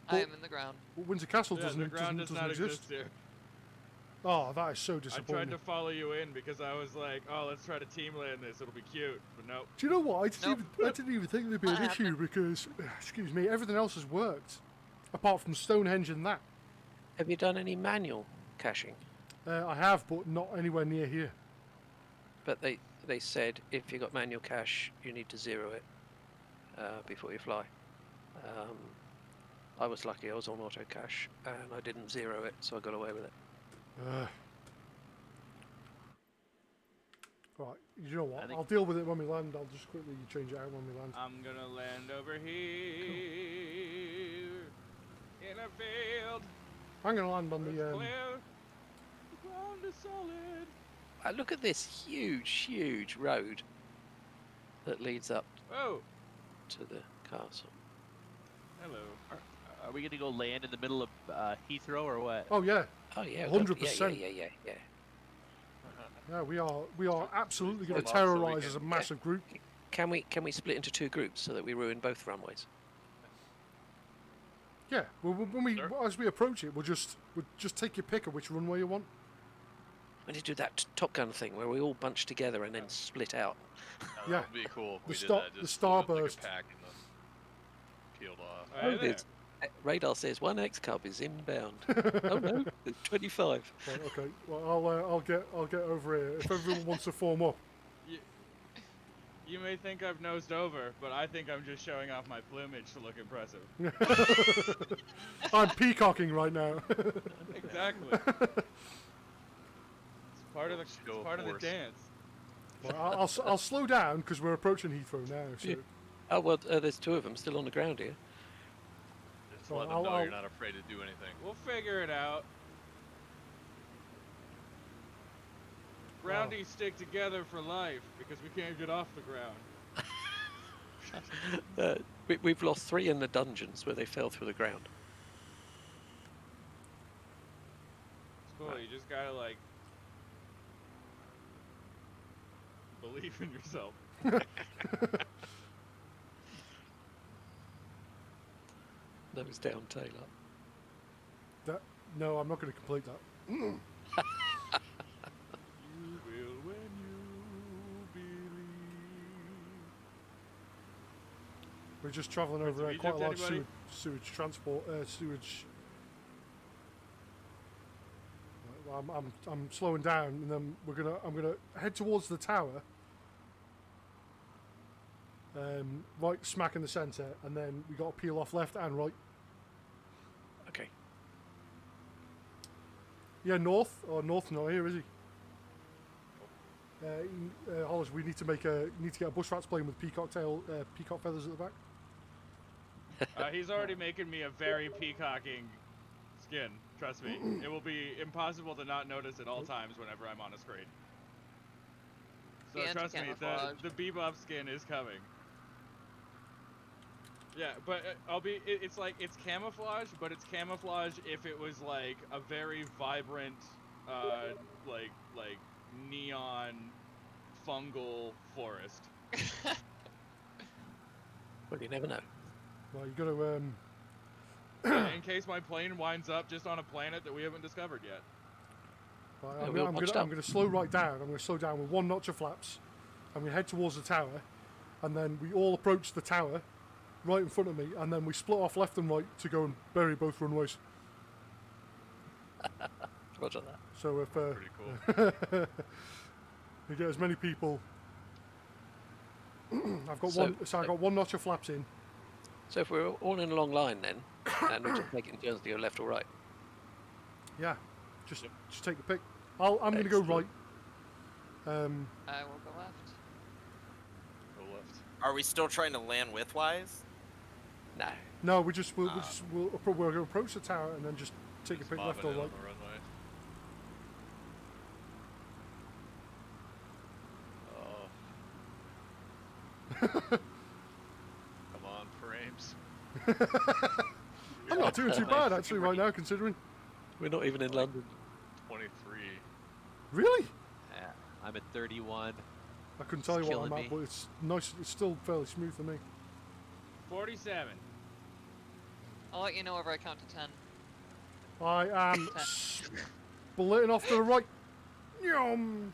Speaker 7: I am in the ground.
Speaker 1: But Windsor Castle
Speaker 9: Yeah,
Speaker 1: doesn't,
Speaker 9: the ground does
Speaker 1: doesn't
Speaker 9: not
Speaker 1: exist.
Speaker 9: exist here.
Speaker 1: Oh, that is so
Speaker 9: I
Speaker 1: disappointing.
Speaker 9: tried to follow you in because I was like, oh, let's try to team land this. It'll be cute. But no.
Speaker 1: Do you know what?
Speaker 7: Nope.
Speaker 1: I didn't even think there'd be an
Speaker 7: Not
Speaker 1: issue because, excuse me, everything else has worked, apart from Stonehenge and that.
Speaker 10: Have you done any manual caching?
Speaker 1: I have, but not anywhere near here.
Speaker 10: But they said if you got manual cache, you need to zero it before you fly. I was lucky; I was on auto cache, and I didn't zero it, so I got away with it.
Speaker 1: Right, you know what?
Speaker 5: I think-
Speaker 1: I'll deal with it when we land. I'll just quickly change it out when we land.
Speaker 9: I'm gonna land over here in a field.
Speaker 1: I'm going to land on
Speaker 9: It's
Speaker 1: the...
Speaker 9: clear. The ground is solid.
Speaker 10: Look at this huge road that leads up
Speaker 9: Oh,
Speaker 10: to the castle.
Speaker 9: hello.
Speaker 5: Are we gonna go land in the middle of Heathrow or what?
Speaker 1: Oh, yeah.
Speaker 10: Oh yeah,
Speaker 1: 100%.
Speaker 10: Yeah.
Speaker 1: Yeah, we are absolutely going to
Speaker 3: Form up so we
Speaker 1: terrorise
Speaker 3: can-
Speaker 1: as a massive group.
Speaker 10: Can we split into 2 groups so that we ruin both runways?
Speaker 1: Yeah, well, when we
Speaker 3: Sure.
Speaker 1: as we approach it, we'll just take your pick of which runway you want.
Speaker 10: We need to do that Top Gun thing where we all bunch together and then split out.
Speaker 1: Yeah.
Speaker 3: That would be cool. If
Speaker 1: The
Speaker 3: we did
Speaker 1: star-
Speaker 3: that.
Speaker 1: the
Speaker 3: Just blew up like a
Speaker 1: starburst.
Speaker 3: pack and then peeled off.
Speaker 9: Hey there.
Speaker 10: it's- Radar says 1X cub is inbound. Oh no, it's 25.
Speaker 1: Right, okay, well I'll get over here if everyone wants to form up.
Speaker 9: You may think I've nosed over, but I think I'm just showing off my plumage to look impressive.
Speaker 1: I'm peacocking right now.
Speaker 9: Exactly. It's part of the
Speaker 3: Show of
Speaker 9: part of the
Speaker 3: force.
Speaker 9: dance.
Speaker 1: Well, I'll slow down because we're approaching Heathrow now. So
Speaker 10: Yeah. Oh well, there's 2 of them still on the ground here.
Speaker 3: Just
Speaker 1: Well,
Speaker 3: let them know
Speaker 1: I'll-
Speaker 3: you're not afraid to do anything.
Speaker 9: We'll figure it out. Groundies stick together for life because we can't get off the ground.
Speaker 10: We've lost 3 in the dungeons where they fell through the ground.
Speaker 9: It's cool. You just gotta like believe in yourself.
Speaker 10: Nose down, tail up.
Speaker 1: no, I'm not going to complete that.
Speaker 9: You will when you believe.
Speaker 1: We're just travelling
Speaker 9: Prince
Speaker 1: over
Speaker 9: of
Speaker 1: quite a
Speaker 9: Egypt,
Speaker 1: large
Speaker 9: anybody?
Speaker 1: sewage transport sewage. Well, I'm slowing down, and then I'm gonna head towards the tower. Right smack in the centre, and then we got to peel off left and right.
Speaker 10: Okay.
Speaker 1: Yeah, north not here, is he? Hollis, we need to get a bushrat's plane with peacock feathers at the back.
Speaker 9: He's already making me a very peacocking skin. Trust me, it will be impossible to not notice at all times whenever I'm on a screen. So
Speaker 7: The
Speaker 9: trust me,
Speaker 7: anti-camouflage.
Speaker 9: the Bebop skin is coming. Yeah, but it's like it's camouflage, but it's camouflage if it was like a very vibrant, like neon fungal forest.
Speaker 10: Well, you never know.
Speaker 1: Well, you got to
Speaker 9: In case my plane winds up just on a planet that we haven't discovered yet.
Speaker 1: Right,
Speaker 10: Yeah,
Speaker 1: I'm
Speaker 10: we all
Speaker 1: gonna
Speaker 10: bunched
Speaker 1: I'm
Speaker 10: up.
Speaker 1: gonna slow right down. I'm gonna slow down with 1 notch of flaps. I'm gonna head towards the tower, and then we all approach the tower, right in front of me, and then we split off left and right to go and bury both runways.
Speaker 10: Roger that.
Speaker 1: So if
Speaker 3: Pretty cool.
Speaker 1: we get as many people, I've got
Speaker 10: So-
Speaker 1: I got 1 notch of flaps in.
Speaker 10: So if we're all in a long line then, and we just make it in turns to go left or right.
Speaker 1: Yeah, just take the pick. I'm gonna go right.
Speaker 10: Excellent.
Speaker 7: I will go left.
Speaker 3: Go left.
Speaker 4: Are we still trying to land widthwise?
Speaker 10: No.
Speaker 1: No, we'll we're gonna approach the tower and then just take a
Speaker 3: Just
Speaker 1: pick left
Speaker 3: mobbing
Speaker 1: or
Speaker 3: in on
Speaker 1: right.
Speaker 3: the runway. Oh. Come on, frames.
Speaker 1: I'm not doing too bad actually right now, considering.
Speaker 10: We're not even in London.
Speaker 3: 23.
Speaker 1: Really?
Speaker 5: Yeah, I'm at 31.
Speaker 1: I couldn't tell you what I'm
Speaker 5: killing
Speaker 1: at,
Speaker 5: me.
Speaker 1: but it's nice. It's still fairly smooth for me.
Speaker 9: 47.
Speaker 7: I'll let you know whenever I count to 10.
Speaker 1: I am splitting off to the right. Yum.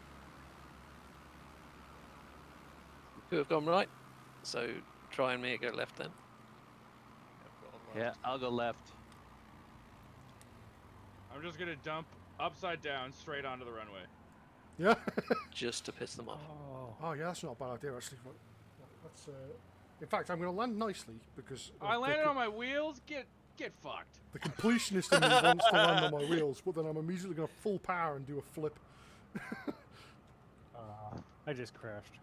Speaker 10: 2 have gone right, so try and me go left then.
Speaker 5: Yeah, I'll go left.
Speaker 9: I'm just gonna dump upside down, straight onto the runway.
Speaker 1: Yeah.
Speaker 10: Just to piss them off.
Speaker 1: Oh yeah, that's not a bad idea actually. That's, in fact, I'm going to land nicely because
Speaker 9: I landed on my wheels. Get fucked.
Speaker 1: the completionist in me wants to land on my wheels, but then I'm immediately going to full power and do a flip.
Speaker 8: I just crashed.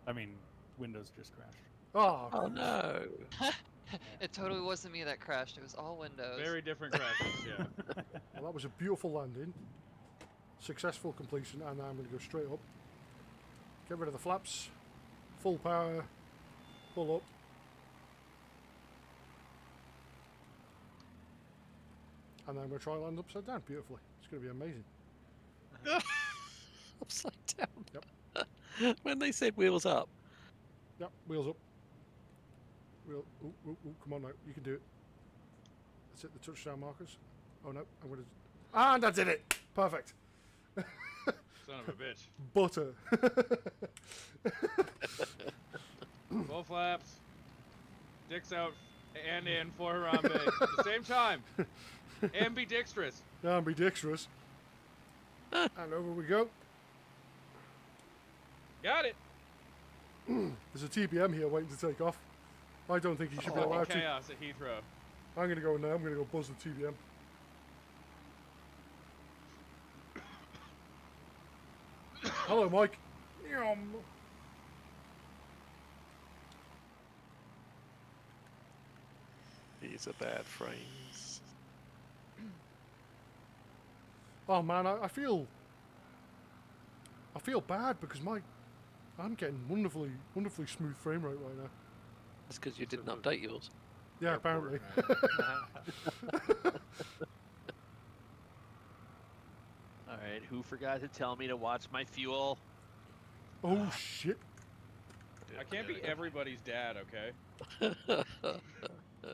Speaker 8: I mean, Windows just crashed.
Speaker 10: Oh no!
Speaker 7: It totally wasn't me that crashed. It was all Windows.
Speaker 9: Very different crashes, yeah.
Speaker 1: Well, that was a beautiful landing, successful completion, and now I'm going to go straight up. Get rid of the flaps, full power, pull up. And then I'm going to try and land upside down beautifully. It's going to be amazing.
Speaker 10: Upside down.
Speaker 1: Yep.
Speaker 10: When they said wheels up.
Speaker 1: Yep, wheels up. Wheel. Ooh, ooh, ooh, come on now, you can do it. Let's hit the touchdown markers. Oh no, I'm going to. And I did it! Perfect.
Speaker 9: Son of a bitch.
Speaker 1: Butter.
Speaker 9: Full flaps. Dicks out and in for Harambe at the same time. Ambidextrous.
Speaker 1: Ambidextrous. And over we go.
Speaker 9: Got it.
Speaker 1: There's a TBM here waiting to take off. I don't think he should be allowed to.
Speaker 9: Chaos at Heathrow.
Speaker 1: I'm going to go in there. I'm going to go buzz the TBM. Hello, Mike. Yum.
Speaker 10: These are bad frames.
Speaker 1: Oh man, I feel bad because I'm getting wonderfully smooth frame rate right now.
Speaker 10: That's because you didn't update yours.
Speaker 1: Yeah, apparently.
Speaker 5: Alright, who forgot to tell me to watch my fuel?
Speaker 1: Oh shit.
Speaker 9: I can't be everybody's dad, okay?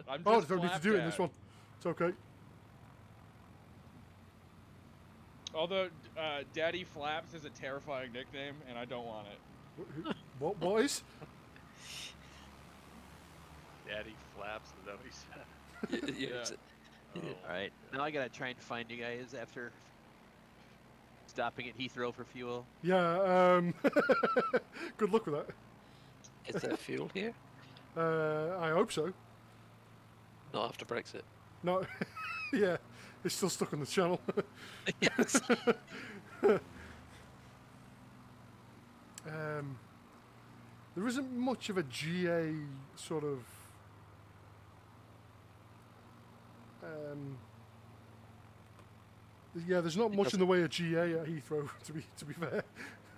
Speaker 9: I'm
Speaker 1: Oh,
Speaker 9: just
Speaker 1: I don't need to do it in this one. It's okay.
Speaker 9: Although, Daddy Flaps is a terrifying nickname, and I don't want it.
Speaker 1: What boys?
Speaker 3: Daddy Flaps, is that what he said?
Speaker 5: Alright, now I gotta try and find you guys after stopping at Heathrow for fuel.
Speaker 1: Yeah, good luck with that.
Speaker 10: Is there fuel here?
Speaker 1: I hope so.
Speaker 10: Not after Brexit.
Speaker 1: No, yeah, it's still stuck on the channel.
Speaker 10: Yes.
Speaker 1: There isn't much of a GA sort of yeah, there's not much in the way of GA at Heathrow, to be fair.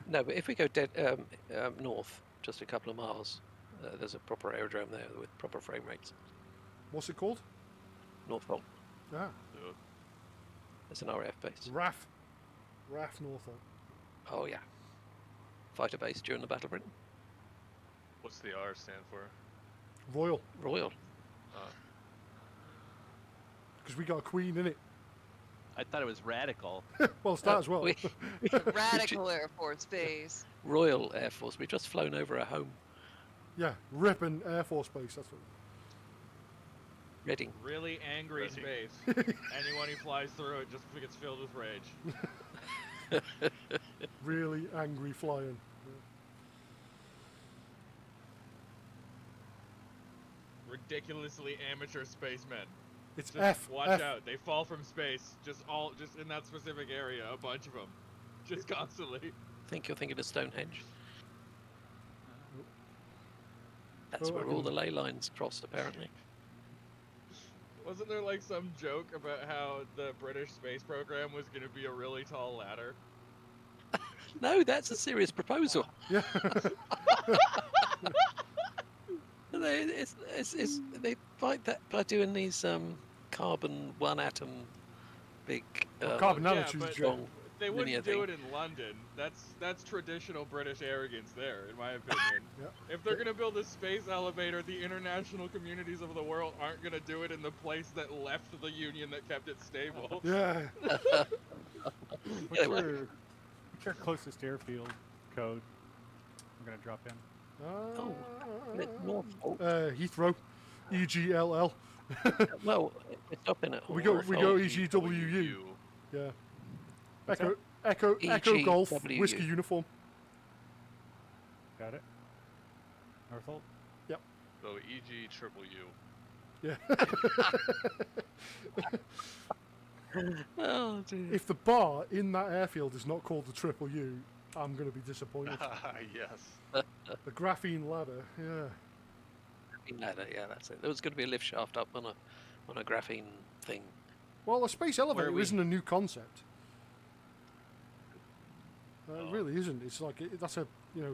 Speaker 10: No, but if we go dead north, just a couple of miles, there's a proper aerodrome there with proper frame rates.
Speaker 1: What's it called?
Speaker 10: Norfolk.
Speaker 1: Ah,
Speaker 10: It's an RAF base.
Speaker 1: RAF Norfolk.
Speaker 10: Oh yeah. Fighter base during the Battle of Britain.
Speaker 3: What's the R stand for?
Speaker 1: Royal,
Speaker 10: Royal.
Speaker 1: because we got a queen in it.
Speaker 5: I thought it was radical.
Speaker 1: Well, it's that as well.
Speaker 7: Radical Air Force Base.
Speaker 10: Royal Air Force. We've just flown over a home.
Speaker 1: Yeah, Ripon Air Force Base. That's what.
Speaker 10: Reading.
Speaker 9: Really angry
Speaker 3: Ready.
Speaker 9: space. Anyone who flies through it just gets filled with rage.
Speaker 1: Really angry flying.
Speaker 9: Ridiculously amateur spacemen.
Speaker 1: It's
Speaker 9: Just
Speaker 1: F.
Speaker 9: watch
Speaker 1: F.
Speaker 9: out. They fall from space. Just in that specific area. A bunch of them. Just constantly.
Speaker 10: I think you're thinking of Stonehenge. That's
Speaker 1: Oh,
Speaker 10: where
Speaker 1: I
Speaker 10: all
Speaker 1: can-
Speaker 10: the ley lines crossed, apparently.
Speaker 9: Wasn't there like some joke about how the British space program was going to be a really tall ladder?
Speaker 10: No, that's a serious proposal.
Speaker 1: Yeah.
Speaker 10: They fight that by doing these carbon one atom big
Speaker 1: Carbon
Speaker 9: yeah,
Speaker 1: nanotubes,
Speaker 9: but
Speaker 1: Joe.
Speaker 10: long
Speaker 9: They
Speaker 10: linear
Speaker 9: wouldn't do
Speaker 10: thing.
Speaker 9: it in London. That's traditional British arrogance there, in my opinion.
Speaker 1: Yeah.
Speaker 9: If they're gonna build a space elevator, the international communities of the world aren't gonna do it in the place that left the union that kept it stable.
Speaker 1: Yeah.
Speaker 8: What's your closest airfield code? I'm gonna drop in.
Speaker 10: Norfolk.
Speaker 1: Heathrow. EGLL.
Speaker 10: Well, it's up in it.
Speaker 1: We go EGWU. Yeah.
Speaker 8: What's
Speaker 1: Echo,
Speaker 8: that?
Speaker 1: Echo Golf
Speaker 10: EGWU.
Speaker 1: Whiskey uniform.
Speaker 8: Got it. Northolt.
Speaker 1: Yep.
Speaker 3: So EG triple U.
Speaker 1: Yeah.
Speaker 10: Oh dear.
Speaker 1: If the bar in that airfield is not called the Triple U, I'm going to be disappointed.
Speaker 3: Yes.
Speaker 1: The graphene ladder, yeah.
Speaker 10: Ladder, yeah, that's it. There was going to be a lift shaft up on a graphene thing.
Speaker 1: Well, a space elevator
Speaker 5: we-
Speaker 1: isn't a new concept. It
Speaker 3: Oh.
Speaker 1: really isn't. It's like that's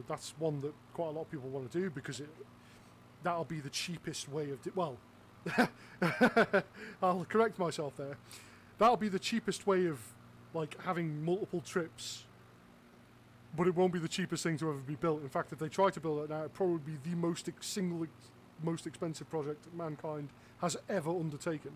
Speaker 1: that's one that quite a lot of people want to do because that'll be the cheapest way of well. I'll correct myself there. That'll be the cheapest way of like having multiple trips, but it won't be the cheapest thing to ever be built. In fact, if they try to build it now, it'd probably be the most expensive project mankind has ever undertaken.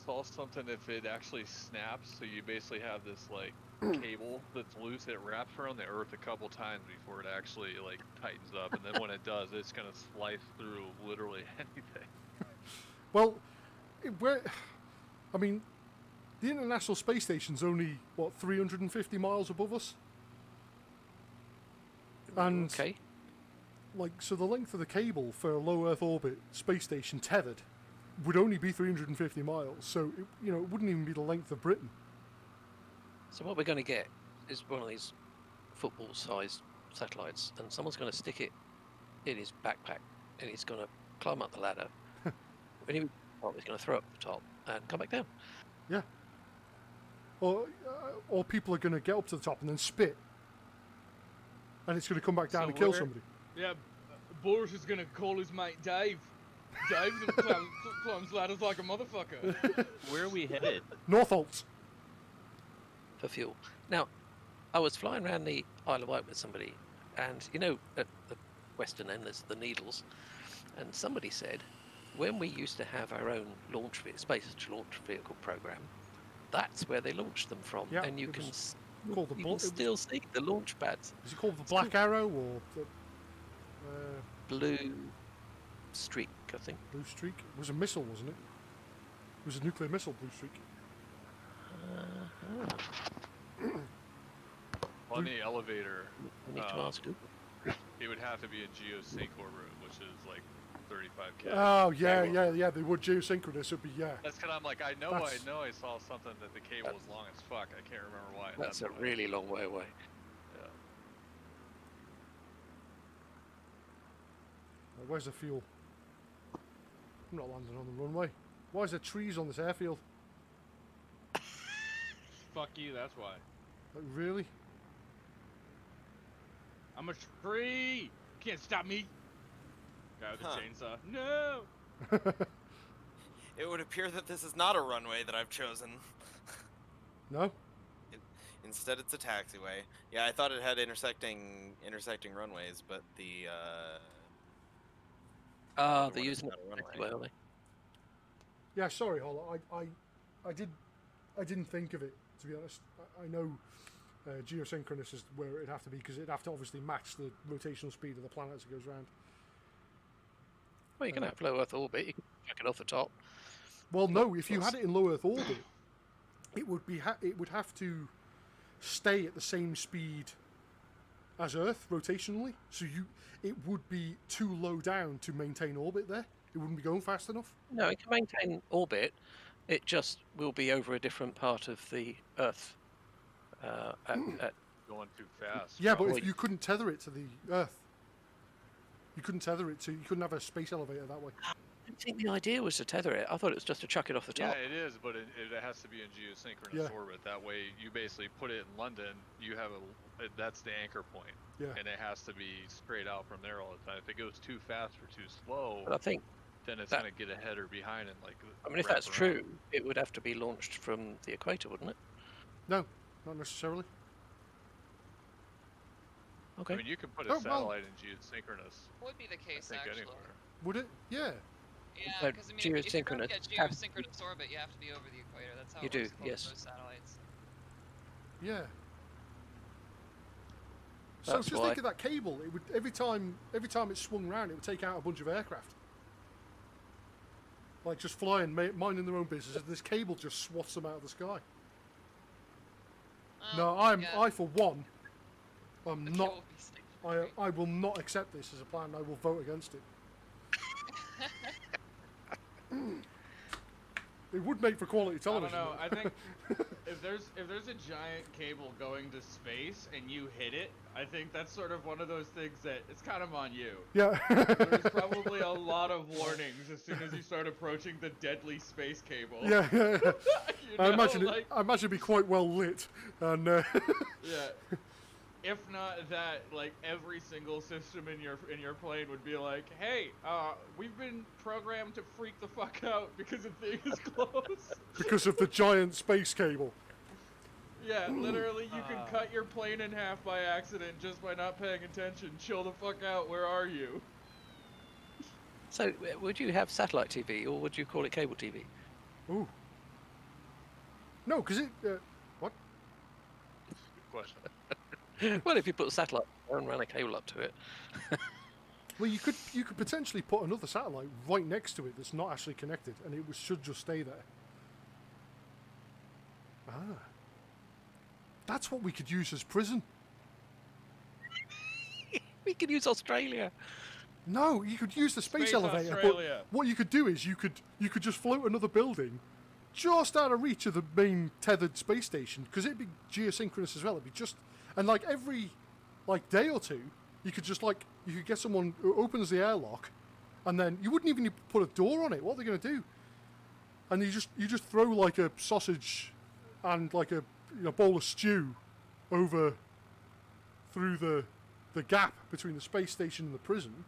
Speaker 3: Saw something if it actually snaps, so you basically have this like cable that's loose that wraps around the Earth a couple times before it actually like tightens up, and then when it does, it's gonna slice through literally anything.
Speaker 1: Well, I mean, the International Space Station's only, 350 miles above us? And,
Speaker 10: Okay.
Speaker 1: so the length of the cable for a low Earth orbit space station tethered would only be 350 miles, so, it wouldn't even be the length of Britain.
Speaker 10: So what we're going to get is one of these football-sized satellites, and someone's going to stick it in his backpack, and he's going to climb up the ladder. When he's going to throw it up the top and come back down.
Speaker 1: Yeah. Or people are going to get up to the top and then spit. And it's going to come back down
Speaker 9: So
Speaker 1: and kill
Speaker 9: where-
Speaker 1: somebody.
Speaker 9: Yeah, Boris is gonna call his mate Dave. Dave climbs ladders like a motherfucker.
Speaker 5: Where are we headed?
Speaker 1: Northolt.
Speaker 10: For fuel. Now, I was flying around the Isle of Wight with somebody, and at the western end there's the Needles, and somebody said, when we used to have our own space launch vehicle program, that's where they launched them from,
Speaker 1: Yeah,
Speaker 10: and you
Speaker 1: it
Speaker 10: can
Speaker 1: was called the
Speaker 10: you
Speaker 1: Bl-
Speaker 10: can still see the launch pads.
Speaker 1: Is it called the Black Arrow or the
Speaker 10: Blue Streak, I think.
Speaker 1: Blue Streak? It was a missile, wasn't it? It was a nuclear missile, Blue Streak.
Speaker 3: On the elevator,
Speaker 10: I need to ask who.
Speaker 3: it would have to be a geosync orbit, which is like 35K.
Speaker 1: Oh, yeah, they would geosynchronous, it'd be, yeah.
Speaker 3: That's kind of like, I know I saw something that the cable was long as fuck. I can't remember why.
Speaker 10: That's a
Speaker 3: why.
Speaker 10: really long way away.
Speaker 3: Yeah.
Speaker 1: Where's the fuel? I'm not landing on the runway. Why is there trees on this airfield?
Speaker 9: Fuck you, that's why.
Speaker 1: Like, really?
Speaker 9: I'm a tree! You can't stop me! Guy with a
Speaker 4: Huh.
Speaker 9: chainsaw. No!
Speaker 4: It would appear that this is not a runway that I've chosen.
Speaker 1: No?
Speaker 4: Instead, it's a taxiway. Yeah, I thought it had intersecting runways, but the other
Speaker 10: They're
Speaker 4: one is
Speaker 10: using
Speaker 4: not a runway.
Speaker 10: it, are they?
Speaker 1: Yeah, sorry, Holla. I didn't think of it, to be honest. I know geosynchronous is where it'd have to be, because it'd have to obviously match the rotational speed of the planet as it goes round.
Speaker 10: Well, you can have low Earth orbit. You can chuck it off the top.
Speaker 1: Well, no, if you had it in low Earth orbit, it would have to stay at the same speed as Earth rotationally. So it would be too low down to maintain orbit there. It wouldn't be going fast enough.
Speaker 10: No, it can maintain orbit. It just will be over a different part of the Earth.
Speaker 3: Going too fast.
Speaker 1: Yeah, but
Speaker 10: Well,
Speaker 1: if you couldn't tether it to the Earth, you couldn't have a space elevator that way.
Speaker 10: I didn't think the idea was to tether it. I thought it was just to chuck it off the
Speaker 3: Yeah,
Speaker 10: top.
Speaker 3: it is, but it has to be in geosynchronous
Speaker 1: Yeah.
Speaker 3: orbit. That way, you basically put it in London. You have that's the anchor point,
Speaker 1: Yeah.
Speaker 3: and it has to be straight out from there all the time. If it goes too fast or too slow,
Speaker 10: But I think,
Speaker 3: then it's
Speaker 10: that-
Speaker 3: gonna get ahead or behind and like.
Speaker 10: I mean, if
Speaker 3: wrap
Speaker 10: that's
Speaker 3: around.
Speaker 10: true, it would have to be launched from the equator, wouldn't it?
Speaker 1: No, not necessarily.
Speaker 10: Okay.
Speaker 3: I mean, you can put a
Speaker 1: Oh, well.
Speaker 3: satellite in geosynchronous.
Speaker 7: Would be the
Speaker 3: I
Speaker 7: case
Speaker 3: think
Speaker 7: actually.
Speaker 3: anywhere.
Speaker 1: Would it? Yeah.
Speaker 7: Yeah,
Speaker 10: But
Speaker 7: because I mean, if you're going to get
Speaker 10: geosynchronous have-
Speaker 7: geosynchronous orbit, you have to be over the equator. That's how
Speaker 10: You
Speaker 7: it
Speaker 10: do,
Speaker 7: works with both
Speaker 10: yes.
Speaker 7: those satellites.
Speaker 1: Yeah. So
Speaker 10: That's
Speaker 1: just
Speaker 10: why.
Speaker 1: think of that cable. It would every time it swung round, it would take out a bunch of aircraft. Like just flying, minding their own business, and this cable just swats them out of the sky. No,
Speaker 7: Oh, yeah.
Speaker 1: I for one, am
Speaker 7: The
Speaker 1: not.
Speaker 7: cable be stationary.
Speaker 1: I will not accept this as a plan. I will vote against it. It would make for quality
Speaker 9: I
Speaker 1: television.
Speaker 9: don't know.
Speaker 1: though.
Speaker 9: I think if there's a giant cable going to space and you hit it, I think that's sort of one of those things that it's kind of on you.
Speaker 1: Yeah.
Speaker 9: There's probably a lot of warnings as soon as you start approaching the deadly space cable.
Speaker 1: Yeah.
Speaker 9: You
Speaker 1: I
Speaker 9: know,
Speaker 1: imagine
Speaker 9: like,
Speaker 1: I imagine it'd be quite well lit, and
Speaker 9: yeah. If not that, like every single system in your plane would be like, hey, we've been programmed to freak the fuck out because the thing is close.
Speaker 1: because of the giant space cable.
Speaker 9: Yeah, literally, you can cut your plane in half by accident just by not paying attention. Chill the fuck out. Where are you?
Speaker 10: So, would you have satellite TV or would you call it cable TV?
Speaker 1: Ooh. No, because it. What?
Speaker 3: Good question.
Speaker 10: Well, if you put a satellite and ran a cable up to it.
Speaker 1: Well, you could potentially put another satellite right next to it that's not actually connected, and it should just stay there. Ah. That's what we could use as prison.
Speaker 10: We could use Australia.
Speaker 1: No, you could use the space elevator.
Speaker 9: Australia.
Speaker 1: But what you could do is you could just float another building just out of reach of the main tethered space station, because it'd be geosynchronous as well. It'd be just, and like every day or two, you could get someone who opens the airlock, and then you wouldn't even need to put a door on it. What are they going to do? And you just throw like a sausage and like a bowl of stew over through the gap between the space station and the prison.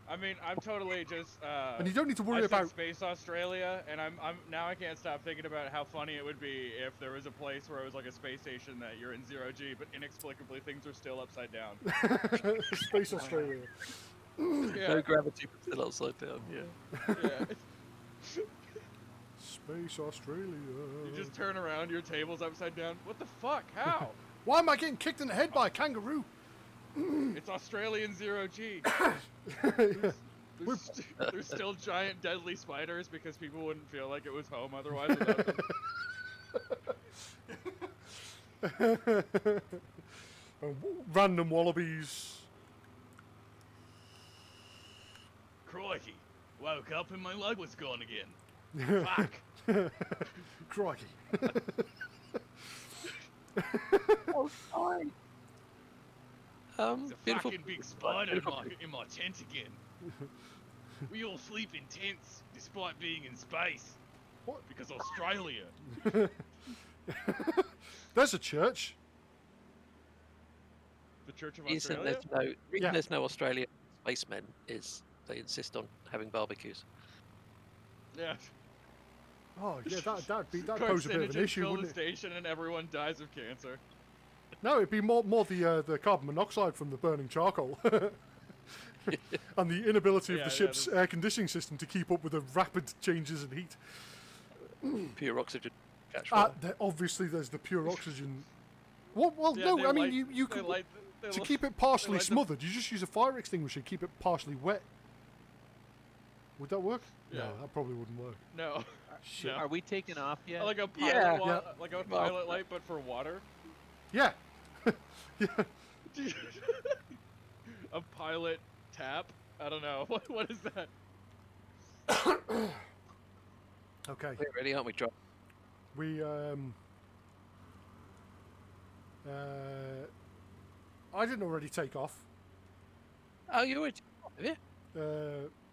Speaker 9: I mean, I'm totally just.
Speaker 1: And you don't need to worry
Speaker 9: I said
Speaker 1: about
Speaker 9: Space Australia, and I'm now I can't stop thinking about how funny it would be if there was a place where it was like a space station that you're in 0G, but inexplicably things are still upside down.
Speaker 1: Space Australia.
Speaker 9: Yeah.
Speaker 10: No gravity, but still upside down. Yeah.
Speaker 9: Yeah.
Speaker 1: Space Australia.
Speaker 9: You just turn around, your table's upside down. What the fuck? How?
Speaker 1: Why am I getting kicked in the head by a kangaroo?
Speaker 9: It's Australian 0G. There's still giant deadly spiders because people wouldn't feel like it was home otherwise without them.
Speaker 1: Random wallabies.
Speaker 9: Crikey. Woke up and my leg was gone again. Fuck.
Speaker 1: Crikey.
Speaker 10: Oh, sorry.
Speaker 9: There's a
Speaker 10: Beautiful.
Speaker 9: fucking big spider in my tent again. We all sleep in tents despite being in space.
Speaker 1: What?
Speaker 9: Because Australia.
Speaker 1: There's a church.
Speaker 9: The Church of
Speaker 10: Reason
Speaker 9: Australia?
Speaker 10: there's no Australian spacemen is they insist on having barbecues.
Speaker 9: Yeah.
Speaker 1: Oh yeah, that'd
Speaker 9: Carcinogens
Speaker 1: pose a bit of an issue,
Speaker 9: fill
Speaker 1: wouldn't
Speaker 9: the
Speaker 1: it?
Speaker 9: station and everyone dies of cancer.
Speaker 1: No, it'd be more the carbon monoxide from the burning charcoal. And the inability of the ship's air conditioning system to keep up with the rapid changes in heat.
Speaker 10: Pure oxygen. Catch fire.
Speaker 1: Obviously, there's the pure oxygen. Well,
Speaker 9: Yeah,
Speaker 1: no,
Speaker 9: they
Speaker 1: I mean
Speaker 9: light-
Speaker 1: you
Speaker 9: they
Speaker 1: could
Speaker 9: light- they
Speaker 1: to
Speaker 9: li-
Speaker 1: keep it partially
Speaker 9: light the-
Speaker 1: smothered. You just use a fire extinguisher, keep it partially wet. Would that work?
Speaker 9: Yeah.
Speaker 1: No, that probably wouldn't work.
Speaker 9: No.
Speaker 1: Shit.
Speaker 5: Are we taking off yet?
Speaker 9: Like a pilot,
Speaker 10: Yeah.
Speaker 9: like a pilot light, but for water.
Speaker 1: Yeah. Yeah.
Speaker 9: A pilot tap. I don't know. What is that?
Speaker 1: Okay.
Speaker 10: We're ready, aren't we, John?
Speaker 1: We I didn't already take off.
Speaker 10: Oh, you already have you?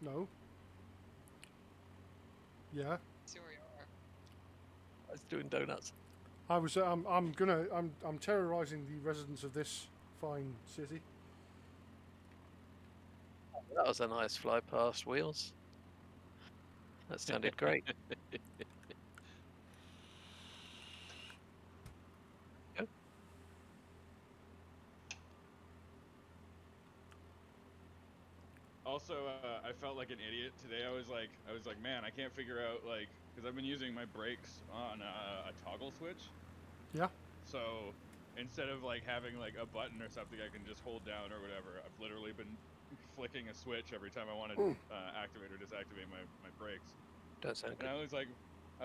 Speaker 1: No. Yeah.
Speaker 7: See where you are.
Speaker 10: I was doing donuts.
Speaker 1: I was. I'm terrorizing the residents of this fine city.
Speaker 10: That was a nice fly past wheels. That sounded great. Go.
Speaker 9: Also, I felt like an idiot today. I was like, man, I can't figure out because I've been using my brakes on a toggle switch.
Speaker 1: Yeah.
Speaker 9: So instead of having a button or something I can just hold down or whatever, I've literally been flicking a switch every time I want to activate or disactivate my brakes.
Speaker 10: Don't sound
Speaker 9: And
Speaker 10: good.
Speaker 9: I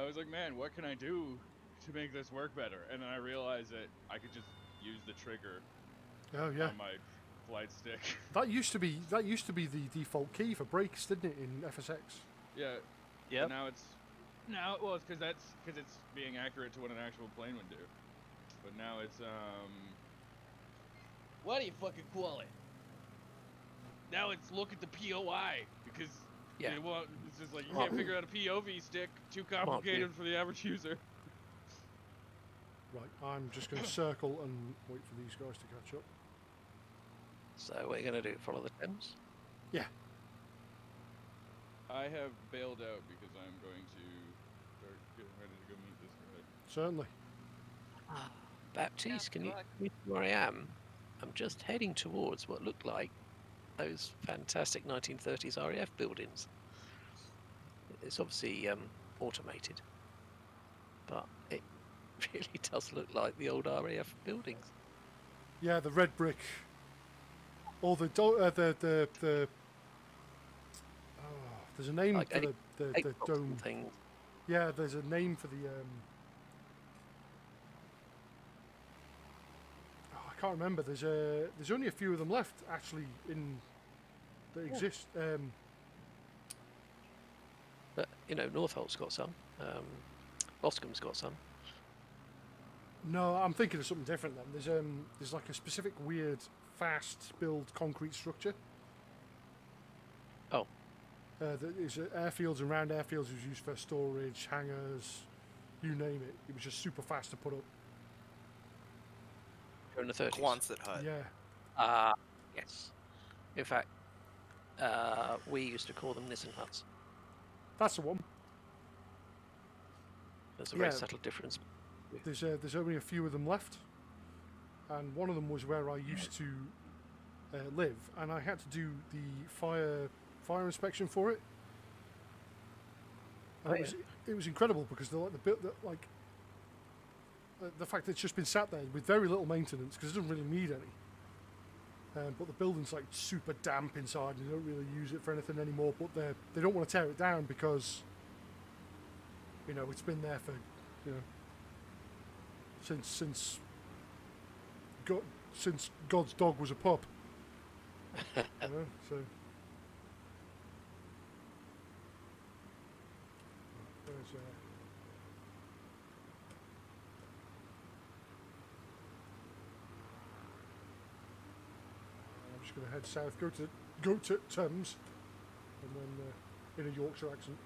Speaker 9: was like, man, what can I do to make this work better, and then I realized that I could just use the trigger
Speaker 1: Oh yeah.
Speaker 9: on my flight stick.
Speaker 1: That used to be the default key for brakes, didn't it, in FSX?
Speaker 9: Yeah.
Speaker 5: Yep.
Speaker 9: But now it's because it's being accurate to what an actual plane would do. But now it's what do you fucking call it? Now it's look at the POI because
Speaker 10: Yeah.
Speaker 9: it's just like you can't figure out a POV stick. Too complicated for the average user.
Speaker 1: Right, I'm just going to circle and wait for these guys to catch up.
Speaker 10: So what are you going to do? Follow the Thames?
Speaker 1: Yeah.
Speaker 9: I have bailed out because I'm going to start getting ready to go meet this guy.
Speaker 1: Certainly.
Speaker 10: Baptiste, can you
Speaker 7: good luck.
Speaker 10: meet where I am? I'm just heading towards what look like those fantastic 1930s RAF buildings. It's obviously automated, but it really does look like the old RAF buildings.
Speaker 1: Yeah, the red brick. Or the there's a name
Speaker 10: Like
Speaker 1: for the dome
Speaker 10: thing.
Speaker 1: Yeah, there's a name for the I can't remember. There's only a few of them left actually that exist.
Speaker 10: But you know, Northolt's got some. Boscombe's got some.
Speaker 1: No, I'm thinking of something different then. There's like a specific weird fast build concrete structure.
Speaker 10: Oh.
Speaker 1: There's airfields and round airfields was used for storage, hangars, you name it. It was just super fast to put up.
Speaker 10: During the 30s.
Speaker 4: Quonset hut.
Speaker 1: Yeah.
Speaker 10: Yes. In fact, we used to call them Nissen huts.
Speaker 1: That's the one.
Speaker 10: There's a very
Speaker 1: Yeah.
Speaker 10: subtle difference.
Speaker 1: There's only a few of them left, and one of them was where I used to live, and I had to do the fire inspection for it. And it was incredible because the fact that it's just been sat there with very little maintenance because it doesn't really need any. But the building's like super damp inside, and they don't really use it for anything anymore. But they don't want to tear it down because it's been there for since God's dog was a pup. So. I'm just going to head south, go to Thames, and then in a Yorkshire accent.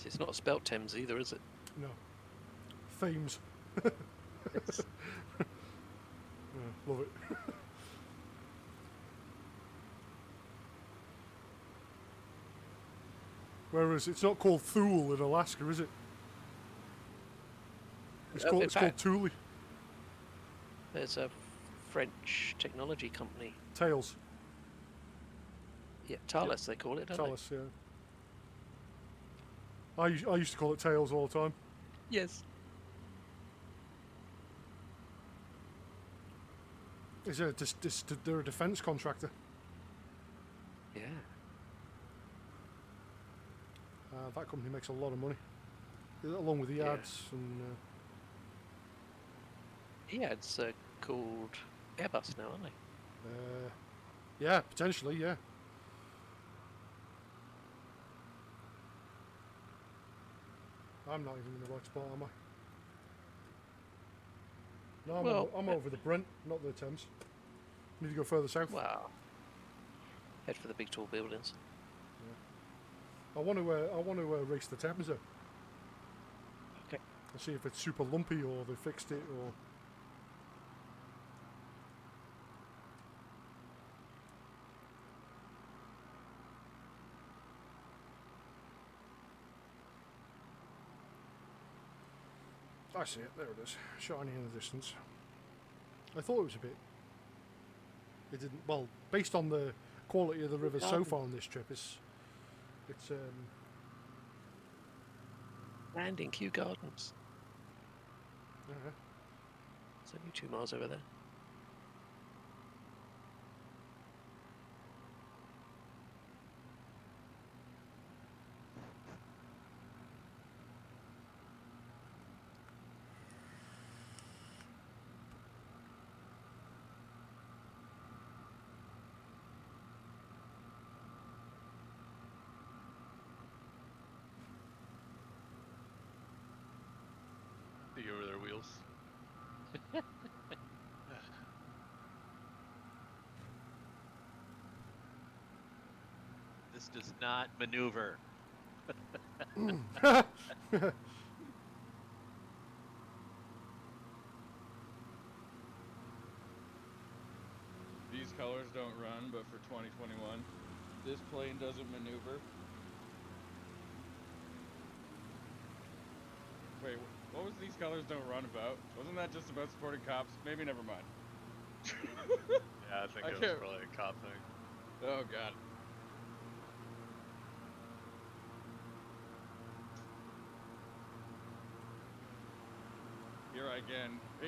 Speaker 10: It's not spelt Thames either, is it?
Speaker 1: No. Thames.
Speaker 10: Yes.
Speaker 1: Yeah, love it. Whereas it's not called Thule in Alaska, is it? It's called Thule.
Speaker 10: There's a French technology company.
Speaker 1: Tails.
Speaker 10: Yeah, Thales they call it, don't
Speaker 1: Thales, yeah. I used to call it Tails all the time.
Speaker 10: they? Yes.
Speaker 1: They're a defence contractor.
Speaker 10: Yeah.
Speaker 1: That company makes a lot of money, along with the
Speaker 10: Yeah.
Speaker 1: ads and.
Speaker 10: Yeah, it's called Airbus now, aren't they?
Speaker 1: Yeah, potentially, yeah. I'm not even in the right spot, am I? No, I'm over the Brent, not the Thames. Need to go further south.
Speaker 10: Wow. Head for the big tall buildings.
Speaker 1: I want to race the Thames though.
Speaker 10: Okay.
Speaker 1: And see if it's super lumpy or they fixed it or. I see it, there it is, shining in the distance. I thought it was a bit. It didn't. Well, based on the quality of the river so far on this trip, it's
Speaker 10: Landing Kew Gardens. It's only 2 miles over there.
Speaker 3: see over their wheels.
Speaker 5: This does not maneuver.
Speaker 9: These colors don't run, but for 2021, this plane doesn't maneuver. Wait, what was these colors don't run about? Wasn't that just about supporting cops? Maybe never mind.
Speaker 3: Yeah, I think
Speaker 9: I
Speaker 3: it was
Speaker 9: can't-
Speaker 3: probably a cop thing.
Speaker 9: Oh god.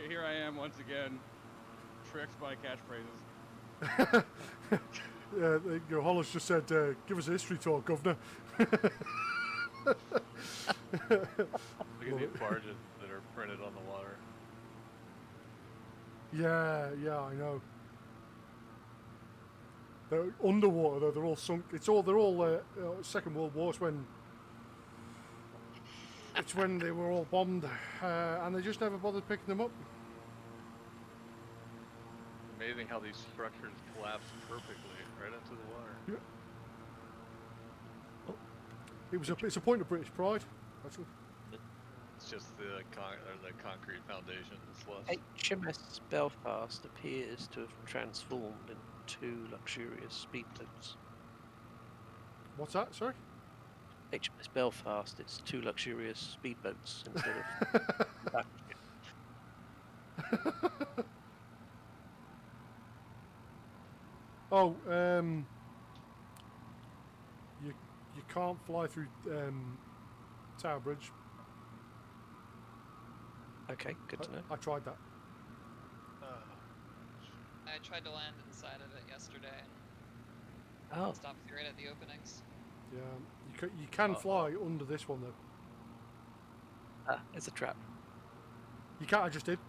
Speaker 9: Here I am once again, tricked by catchphrases.
Speaker 1: Yeah, your Hollis just said, give us a history talk, Governor.
Speaker 3: Look at these barges that are printed on the water.
Speaker 1: Yeah, I know. They're underwater though. They're all sunk. They're all Second World War. It's when they were all bombed, and they just never bothered picking them up.
Speaker 3: Amazing how these structures collapse perfectly right into the water.
Speaker 1: Yeah. It's a point of British pride, actually.
Speaker 3: It's just the concrete foundation that's left.
Speaker 10: HMS Belfast appears to have transformed into 2 luxurious speedboats.
Speaker 1: What's that? Sorry.
Speaker 10: HMS Belfast, it's 2 luxurious speedboats instead of.
Speaker 1: Oh, you can't fly through Tower Bridge.
Speaker 10: Okay, good to know.
Speaker 1: I tried that.
Speaker 7: I tried to land inside of it yesterday.
Speaker 10: Oh,
Speaker 7: Stopped you right at the openings.
Speaker 1: Yeah, you can fly under this one though.
Speaker 10: it's a trap.
Speaker 1: You can't. I just did.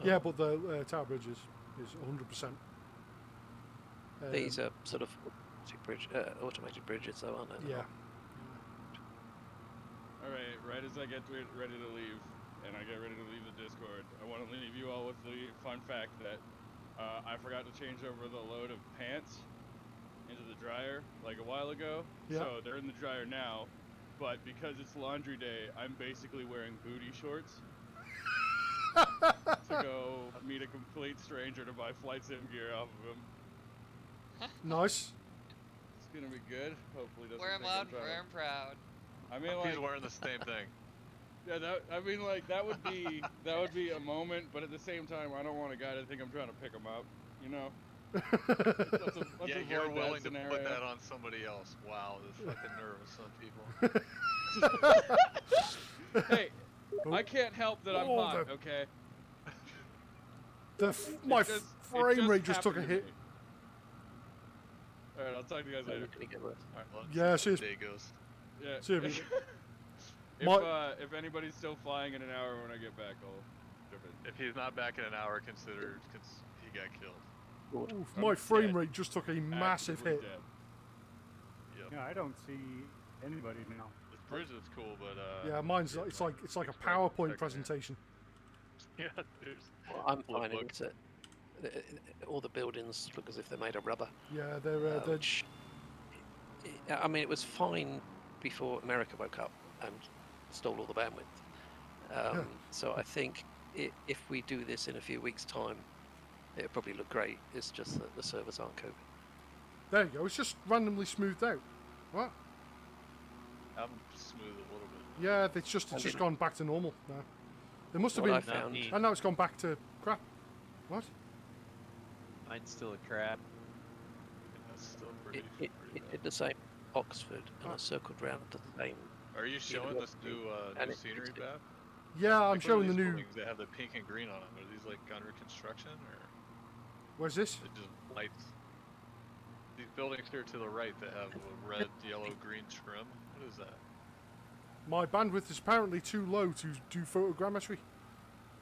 Speaker 1: Yeah, but the Tower Bridge is 100%.
Speaker 10: These are sort of automated bridges, though, aren't they?
Speaker 1: Yeah.
Speaker 9: Alright, right as I get ready to leave, and I get ready to leave the Discord, I want to leave you all with the fun fact that I forgot to change over the load of pants into the dryer like a while ago.
Speaker 1: Yeah.
Speaker 9: So they're in the dryer now, but because it's laundry day, I'm basically wearing booty shorts to go meet a complete stranger to buy flight sim gear off of him.
Speaker 1: Nice.
Speaker 9: It's gonna be good. Hopefully doesn't
Speaker 7: Wear 'em
Speaker 9: think
Speaker 7: loud,
Speaker 9: I'm trying
Speaker 7: wear 'em proud.
Speaker 9: I mean,
Speaker 3: He's
Speaker 9: like,
Speaker 3: wearing the same thing.
Speaker 9: yeah, that would be a moment, but at the same time, I don't want a guy to think I'm trying to pick him up, you know? Let's
Speaker 3: Yeah,
Speaker 9: avoid
Speaker 3: you're
Speaker 9: that
Speaker 3: willing to
Speaker 9: scenario.
Speaker 3: put that on somebody else. Wow, the fucking nerve of some people.
Speaker 9: Hey, I can't help that I'm hot, okay?
Speaker 1: My frame rate just took a
Speaker 9: happened to
Speaker 1: hit.
Speaker 9: me. Alright, I'll talk to you guys later.
Speaker 3: Alright, well,
Speaker 1: Yeah,
Speaker 3: see how
Speaker 1: cheers.
Speaker 3: the day goes.
Speaker 9: Yeah.
Speaker 1: See you.
Speaker 9: If anybody's still flying in an hour when I get back, I'll jump in.
Speaker 3: If he's not back in an hour, consider he got killed.
Speaker 1: Oof, my frame rate just took a massive
Speaker 9: Actively
Speaker 1: hit.
Speaker 9: dead.
Speaker 3: Yep.
Speaker 8: Yeah, I don't see anybody now.
Speaker 3: This bridge is cool, but
Speaker 1: Yeah, mine's it's like a PowerPoint presentation.
Speaker 3: Yeah, there's.
Speaker 10: Well, I'm
Speaker 3: Look,
Speaker 10: finding
Speaker 3: look.
Speaker 10: it's all the buildings look as if they're made of rubber.
Speaker 1: Yeah, they're
Speaker 10: which, I mean, it was fine before America woke up and stole all the bandwidth. So I think if we do this in a few weeks' time, it'll probably look great. It's just that the servers aren't coping.
Speaker 1: there you go. It's just randomly smoothed out. What?
Speaker 3: I'm smooth a little bit.
Speaker 1: Yeah, it's just gone back to normal now. There must have
Speaker 10: What
Speaker 1: been.
Speaker 10: I found,
Speaker 1: And now it's gone back to crap. What?
Speaker 5: Mine's still a crap.
Speaker 3: That's still
Speaker 10: it,
Speaker 3: pretty.
Speaker 10: it,
Speaker 3: pretty
Speaker 10: it
Speaker 3: bad.
Speaker 10: did the same Oxford, and I circled round to the same.
Speaker 3: Are you showing this new
Speaker 10: and
Speaker 3: new
Speaker 10: it-
Speaker 3: scenery, Bab?
Speaker 1: Yeah, I'm
Speaker 3: Like, what are
Speaker 1: showing the
Speaker 3: these
Speaker 1: new.
Speaker 3: buildings that have the pink and green on them. Are these like under construction or
Speaker 1: Where's this?
Speaker 3: it just lights? These buildings here to the right that have a red, yellow, green trim. What is that?
Speaker 1: My bandwidth is apparently too low to do photogrammetry.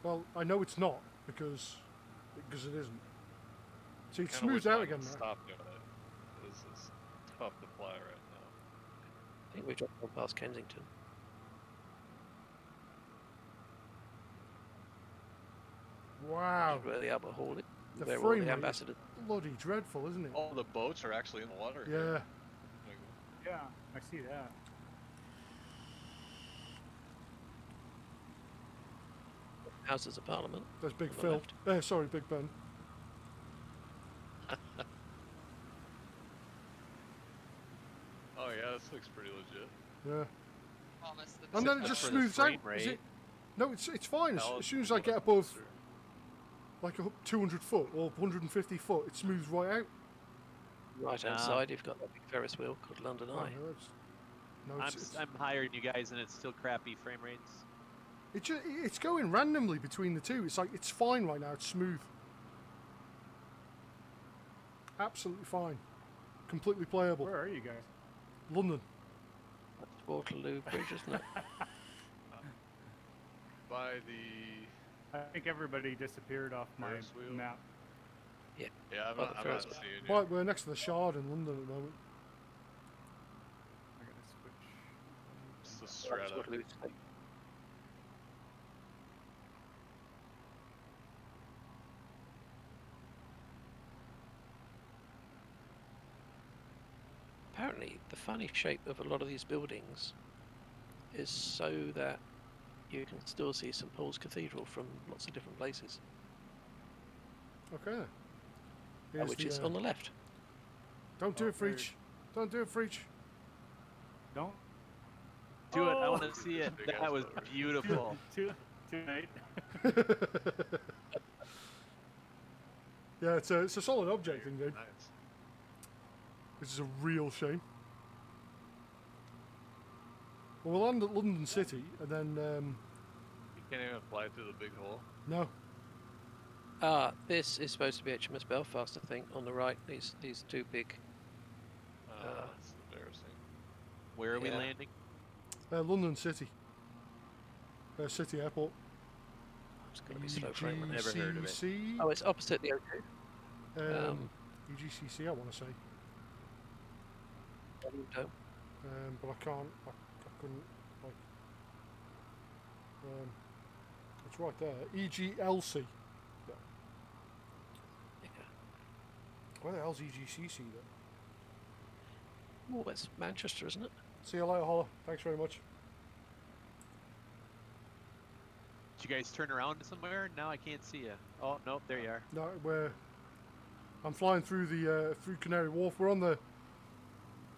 Speaker 1: Well, I know it's not because it isn't. See, it's
Speaker 3: Kinda wish
Speaker 1: smoothed out
Speaker 3: mine
Speaker 1: again
Speaker 3: would
Speaker 1: now.
Speaker 3: Stop doing it. This is tough to fly right now.
Speaker 10: I think we dropped one past Kensington.
Speaker 1: Wow.
Speaker 10: Which is where the Albert Hall is.
Speaker 1: The
Speaker 10: Where all
Speaker 1: frame
Speaker 10: the
Speaker 1: rate
Speaker 10: ambassadors.
Speaker 1: is bloody dreadful, isn't it?
Speaker 3: All the boats are actually in the water.
Speaker 1: Yeah.
Speaker 3: Here. Like,
Speaker 8: Yeah, I see that.
Speaker 10: Houses of Parliament.
Speaker 1: There's Big
Speaker 10: on the
Speaker 1: Phil.
Speaker 10: left.
Speaker 1: Sorry, Big Ben.
Speaker 3: oh yeah, this looks pretty legit.
Speaker 1: Yeah.
Speaker 7: Promise that
Speaker 1: And
Speaker 7: this
Speaker 1: then it
Speaker 7: is
Speaker 1: just
Speaker 5: for the
Speaker 1: smooths
Speaker 5: frame
Speaker 1: out.
Speaker 5: rate.
Speaker 1: Is it? No, it's fine.
Speaker 3: Hell,
Speaker 1: As soon as I get above like 200 foot or 150 foot, it smooths right out.
Speaker 10: Right hand
Speaker 5: Ah.
Speaker 10: side, you've got that big Ferris wheel called London
Speaker 1: Oh,
Speaker 10: Eye.
Speaker 1: no,
Speaker 5: I'm higher than you guys, and it's still crappy frame rates.
Speaker 1: it's going randomly between the two. It's like it's fine right now. It's smooth. Absolutely fine. Completely playable.
Speaker 8: Where are you guys?
Speaker 1: London.
Speaker 10: That's Waterloo Bridge, isn't it?
Speaker 3: By the
Speaker 8: I think everybody disappeared off my
Speaker 3: Ferris wheel.
Speaker 8: map.
Speaker 3: yeah, I'm
Speaker 10: By
Speaker 3: not,
Speaker 10: the
Speaker 3: I'm
Speaker 10: Ferris
Speaker 3: not
Speaker 10: wheel.
Speaker 3: seeing you.
Speaker 1: Right, we're next to the Shard in London at the moment.
Speaker 8: I gotta switch.
Speaker 3: It's the
Speaker 10: That's
Speaker 3: strata.
Speaker 10: Waterloo State. Apparently, the funny shape of a lot of these buildings is so that you can still see St Paul's Cathedral from lots of different places,
Speaker 1: Okay. Here's
Speaker 10: which
Speaker 1: the,
Speaker 10: is on the left.
Speaker 1: Don't do
Speaker 8: Oh,
Speaker 1: it for
Speaker 8: there
Speaker 1: each. Don't do it for each.
Speaker 8: Don't.
Speaker 5: Do it. I
Speaker 8: Oh!
Speaker 5: want to see it.
Speaker 3: Big
Speaker 5: That
Speaker 3: ass
Speaker 5: was
Speaker 3: boat.
Speaker 5: beautiful.
Speaker 8: Too late.
Speaker 1: Yeah, it's a solid object indeed.
Speaker 3: Nice.
Speaker 1: Which is a real shame. Well, we'll land at London City, and then
Speaker 3: You can't even fly through the big hole.
Speaker 1: no,
Speaker 10: This is supposed to be HMS Belfast, I think, on the right. These two big.
Speaker 3: That's embarrassing.
Speaker 5: Where are we
Speaker 10: Yeah.
Speaker 5: landing?
Speaker 1: London City. City Airport.
Speaker 10: It's going to be slow frame.
Speaker 5: Never heard of it.
Speaker 1: EGCC.
Speaker 10: Oh, it's opposite the O2.
Speaker 1: EGCC, I want to say.
Speaker 10: Dome.
Speaker 1: But I can't. I couldn't. Like. It's right there. EGLC.
Speaker 10: Yeah.
Speaker 1: Where the hell's EGCC then?
Speaker 10: Oh, it's Manchester, isn't it?
Speaker 1: See you later, Holler. Thanks very much.
Speaker 5: Did you guys turn around somewhere? Now I can't see you. Oh, nope, there you are.
Speaker 1: No, I'm flying through the through Canary Wharf. We're on the.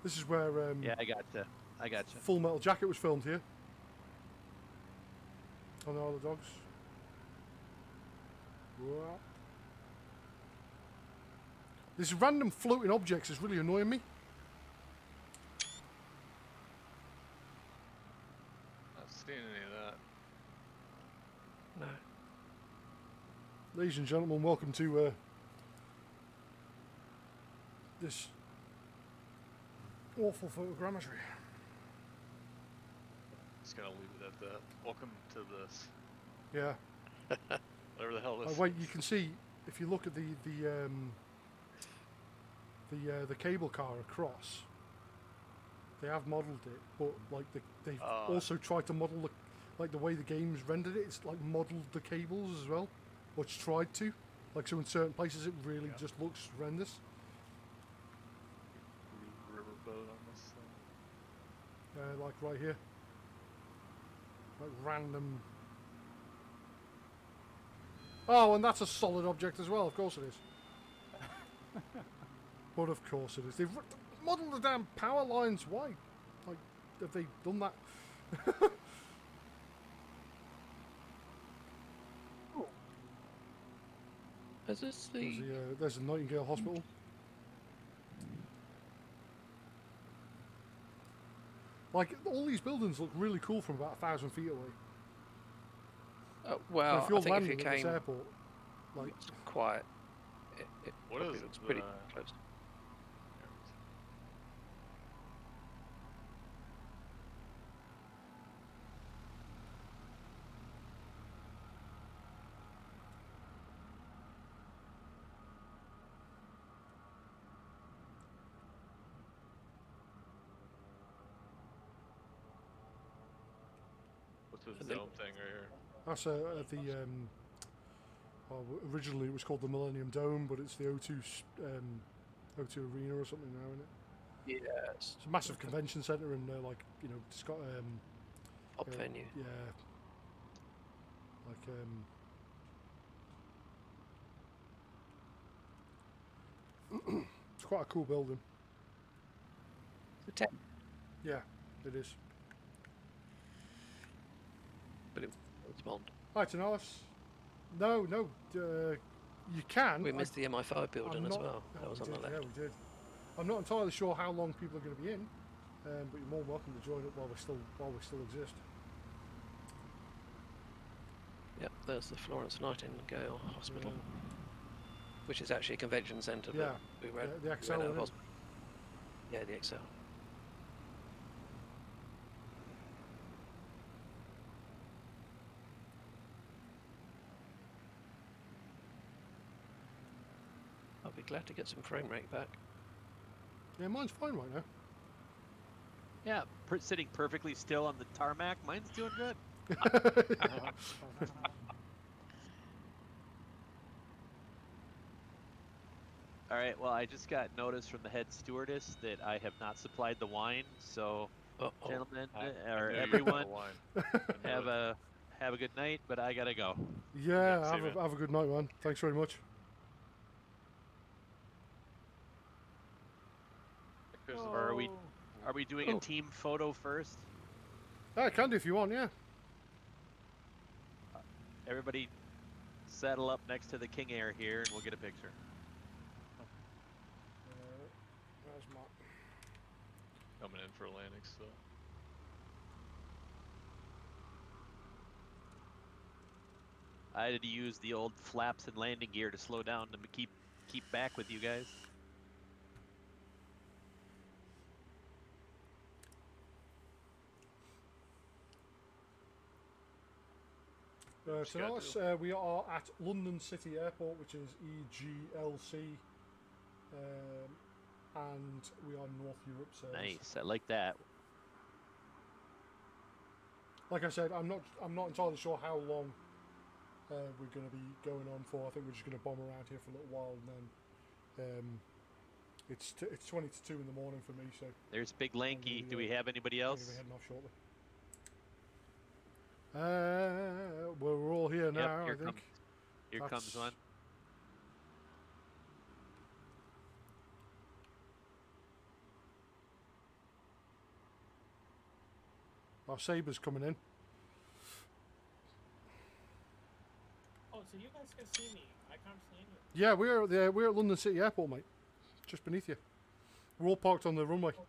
Speaker 1: This is where
Speaker 5: Yeah, I gotcha. I gotcha.
Speaker 1: Full Metal Jacket was filmed here. On all the dogs. Whoa. This random floating objects is really annoying me.
Speaker 3: Not seeing any of that.
Speaker 10: No.
Speaker 1: Ladies and gentlemen, welcome to this awful photogrammetry.
Speaker 3: Just gonna leave it at that. Welcome to this.
Speaker 1: Yeah.
Speaker 3: Whatever the hell this.
Speaker 1: Wait, you can see if you look at the cable car across. They have modelled it, but like they've also tried to model the way the game's rendered it. It's like modelled the cables as well, or it's tried to. Like so, in certain places, it really just looks horrendous.
Speaker 3: Riverboat on this thing.
Speaker 1: Like right here, like random. Oh, and that's a solid object as well. Of course it is. But of course it is. They've modelled the damn power lines. Why? Like, have they done that?
Speaker 10: Is this the?
Speaker 1: There's the Nightingale Hospital. Like, all these buildings look really cool from about 1,000 feet away.
Speaker 10: Well,
Speaker 1: if you're
Speaker 10: I think if
Speaker 1: landing
Speaker 10: you
Speaker 1: at this
Speaker 10: came
Speaker 1: airport, like,
Speaker 10: it's quiet, it
Speaker 3: What
Speaker 10: probably
Speaker 3: is
Speaker 10: looks pretty
Speaker 3: the-
Speaker 10: close.
Speaker 3: What's this
Speaker 10: I think-
Speaker 3: dome thing right here?
Speaker 1: that's the Well, originally it was called the Millennium Dome, but it's the O2 O2 Arena or something now, isn't it?
Speaker 10: Yes.
Speaker 1: It's a massive convention centre, and it's got
Speaker 10: Pop venue.
Speaker 1: Yeah. Like it's quite a cool building.
Speaker 10: The tech.
Speaker 1: Yeah, it is.
Speaker 10: But it's Bond.
Speaker 1: Hi, Tanalis. No, you can.
Speaker 10: We missed the MI5 building
Speaker 1: I'm
Speaker 10: as
Speaker 1: not-
Speaker 10: well. That was
Speaker 1: we
Speaker 10: on the
Speaker 1: did,
Speaker 10: left.
Speaker 1: Yeah, we did. I'm not entirely sure how long people are going to be in, but you're more than welcome to join it while we still exist.
Speaker 10: Yep, there's the Florence Nightingale Hospital, which is actually a convention centre.
Speaker 1: Yeah,
Speaker 10: but we ran,
Speaker 1: the
Speaker 10: we
Speaker 1: XL
Speaker 10: ran out of
Speaker 1: one.
Speaker 10: hospital. Yeah, the XL. I'll be glad to get some frame rate back.
Speaker 1: Yeah, mine's fine right now.
Speaker 5: Yeah, sitting perfectly still on the tarmac. Mine's doing good. All right. Well, I just got notice from the head stewardess that I have not supplied the wine. So, gentlemen or
Speaker 3: knew you had
Speaker 5: everyone,
Speaker 3: the wine. I knew it.
Speaker 5: have a good night. But I gotta go.
Speaker 1: Yeah,
Speaker 3: see you, man.
Speaker 1: have a good night, man. Thanks very much.
Speaker 5: Or are we doing a team photo first?
Speaker 1: I can do if you want, yeah.
Speaker 5: Everybody, saddle up next to the King Air here, and we'll get a picture.
Speaker 1: Where's Mark?
Speaker 3: Coming in for landing still.
Speaker 5: I had to use the old flaps and landing gear to slow down to keep back with you guys.
Speaker 1: Tonight, we are at London City Airport, which is EGLC, and we are North Europe service.
Speaker 5: Nice, I like that.
Speaker 1: Like I said, I'm not entirely sure how long we're going to be going on for. I think we're just going to bomb around here for a little while, and then it's 20 to 2 in the morning for me. So
Speaker 5: There's Big Lanky. Do we have anybody
Speaker 1: I'm
Speaker 5: else?
Speaker 1: going to be heading off shortly. Well, we're all here now.
Speaker 5: Here
Speaker 1: I think.
Speaker 5: Here comes
Speaker 1: That's-
Speaker 5: one.
Speaker 1: Our Saber's coming in.
Speaker 6: Oh, so you guys can see me. I can't see you.
Speaker 1: Yeah, we're at London City Airport, mate. Just beneath you. We're all parked on the runway.
Speaker 6: Alright.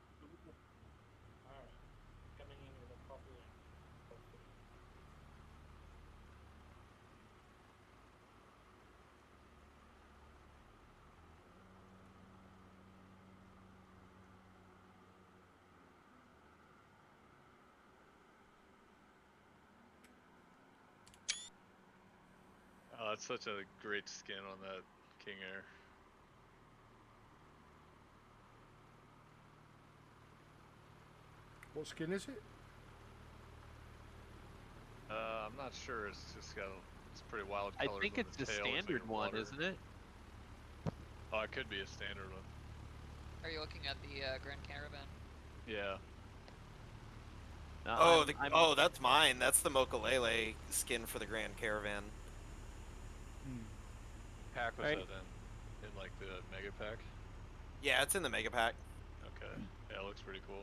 Speaker 6: Coming in with a coffee and hopefully.
Speaker 3: Oh, that's such a great skin on that King Air.
Speaker 1: What skin is it?
Speaker 3: I'm not sure. It's just got it's pretty wild
Speaker 5: I
Speaker 3: colors.
Speaker 5: think
Speaker 3: on
Speaker 5: it's
Speaker 3: the
Speaker 5: the
Speaker 3: tail. Looks
Speaker 5: standard
Speaker 3: like a
Speaker 5: one,
Speaker 3: water.
Speaker 5: isn't it?
Speaker 3: Oh, it could be a standard one.
Speaker 7: Are you looking at the Grand Caravan?
Speaker 3: Yeah.
Speaker 5: No,
Speaker 4: Oh, that's mine. That's the Mokulele skin for the Grand Caravan.
Speaker 3: Pack was
Speaker 5: Right.
Speaker 3: that in like the mega pack?
Speaker 4: Yeah, it's in the Mega Pack.
Speaker 3: Okay. Yeah, it looks pretty cool.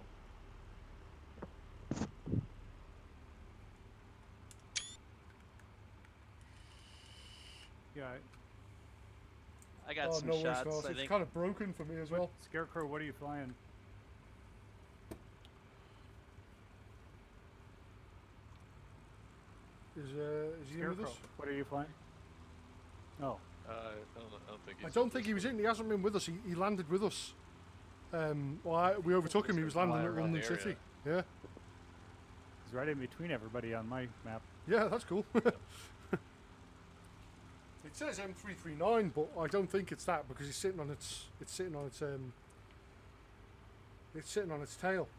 Speaker 8: Yeah,
Speaker 5: I got
Speaker 1: Oh,
Speaker 5: some
Speaker 1: no worries,
Speaker 5: shots.
Speaker 1: fellas.
Speaker 5: I
Speaker 1: It's
Speaker 5: think.
Speaker 1: kind of broken for me as well.
Speaker 8: Scarecrow, what are you flying?
Speaker 1: Is he in with
Speaker 8: Scarecrow,
Speaker 1: us?
Speaker 8: what are you flying? Oh,
Speaker 3: I don't think he's
Speaker 1: I don't think he was in. He hasn't been with us. He landed with us. We overtook him. He was landing
Speaker 3: fly
Speaker 1: at
Speaker 3: around
Speaker 1: London
Speaker 3: the area.
Speaker 1: City. Yeah.
Speaker 8: he's right in between everybody on my map.
Speaker 1: Yeah, that's cool. It says M339, but I don't think it's that because it's sitting on its tail.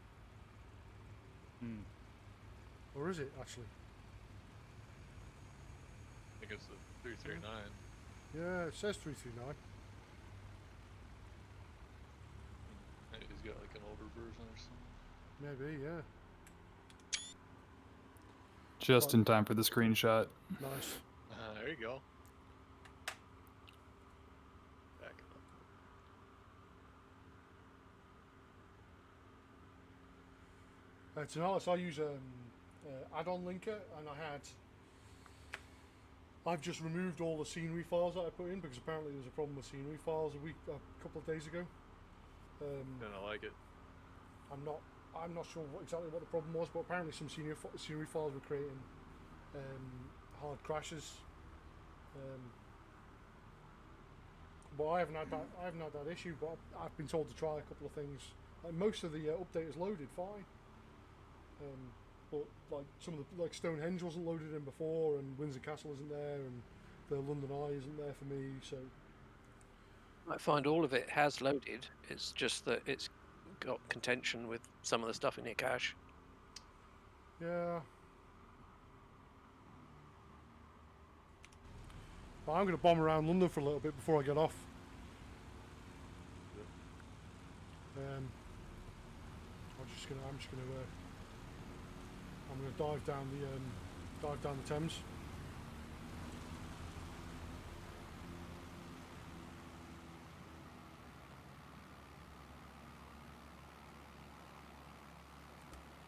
Speaker 8: Hmm.
Speaker 1: Or is it actually?
Speaker 3: I think it's the 339.
Speaker 1: Yeah, it says 339.
Speaker 3: Maybe he's got like an older version or something.
Speaker 1: Maybe, yeah.
Speaker 12: Just in time for the screenshot.
Speaker 1: Nice.
Speaker 3: There you go. Back up.
Speaker 1: To be honest, I use add-on linker, and I've just removed all the scenery files that I put in because apparently there's a problem with scenery files a couple of days ago.
Speaker 3: Didn't like it.
Speaker 1: I'm not sure exactly what the problem was, but apparently some scenery files were creating hard crashes. But I haven't had that issue. But I've been told to try a couple of things. Like most of the update is loaded fine. But like some of the Stonehenge wasn't loaded in before, and Windsor Castle isn't there, and the London Eye isn't there for me. So
Speaker 10: I find all of it has loaded. It's just that it's got contention with some of the stuff in your cache.
Speaker 1: yeah. But I'm going to bomb around London for a little bit before I get off. I'm going to dive down the Thames.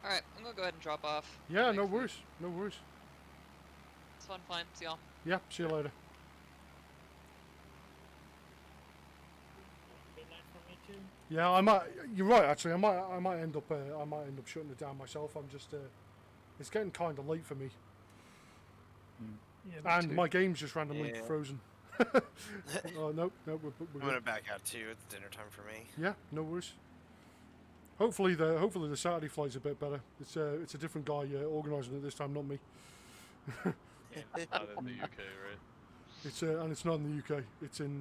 Speaker 7: Alright, I'm gonna go ahead and drop off.
Speaker 1: Yeah, no
Speaker 7: Thanks.
Speaker 1: worries, no worries.
Speaker 7: It's fun flying. See y'all.
Speaker 1: Yeah, see you later.
Speaker 6: Good night from me too.
Speaker 1: Yeah, I might. You're right. Actually, I might end up shutting it down myself. I'm just. It's getting kind of late for me,
Speaker 10: Yeah,
Speaker 1: and my game's just randomly
Speaker 4: Yeah.
Speaker 1: frozen. Oh no, we're
Speaker 4: I'm
Speaker 1: good.
Speaker 4: gonna back out too. It's dinner time for me.
Speaker 1: Yeah, no worries. Hopefully the Saturday flight's a bit better. It's a different guy organising it this time, not me.
Speaker 3: Not in the UK, right?
Speaker 1: It's and it's not in the UK. It's in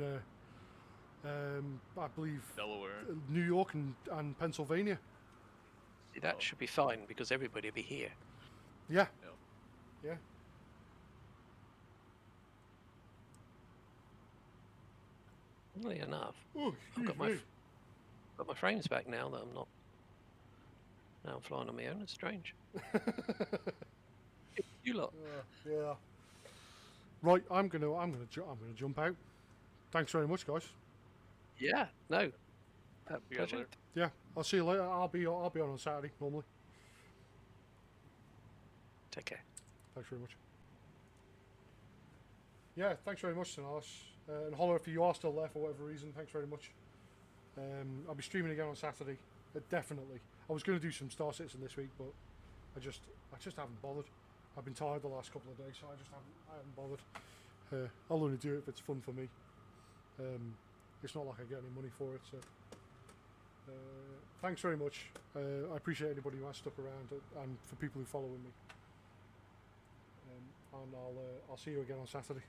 Speaker 1: I believe
Speaker 3: Delaware.
Speaker 1: New York and Pennsylvania.
Speaker 10: See, that should be fine because everybody will be here.
Speaker 1: Yeah.
Speaker 3: Yep.
Speaker 1: Yeah.
Speaker 10: Funnily enough,
Speaker 1: Oh,
Speaker 10: I've got
Speaker 1: excuse
Speaker 10: got my frames back now that I'm not. Now I'm flying on my own. It's strange. You lot.
Speaker 1: yeah. Right, I'm gonna jump out. Thanks very much, guys.
Speaker 10: Yeah. No.
Speaker 3: You guys
Speaker 10: Pleasure.
Speaker 3: later.
Speaker 1: Yeah, I'll see you later. I'll be on Saturday normally.
Speaker 10: Take care.
Speaker 1: Thanks very much. Yeah, thanks very much, Sonalis. And holler if you are still there for whatever reason. Thanks very much. I'll be streaming again on Saturday. Definitely. I was going to do some Star Citizen this week, but I just haven't bothered. I've been tired the last couple of days, so I haven't bothered. I'll only do it if it's fun for me. It's not like I get any money for it, so. Thanks very much. I appreciate anybody who has stuck around, and for people who follow me. And I'll see you again on Saturday.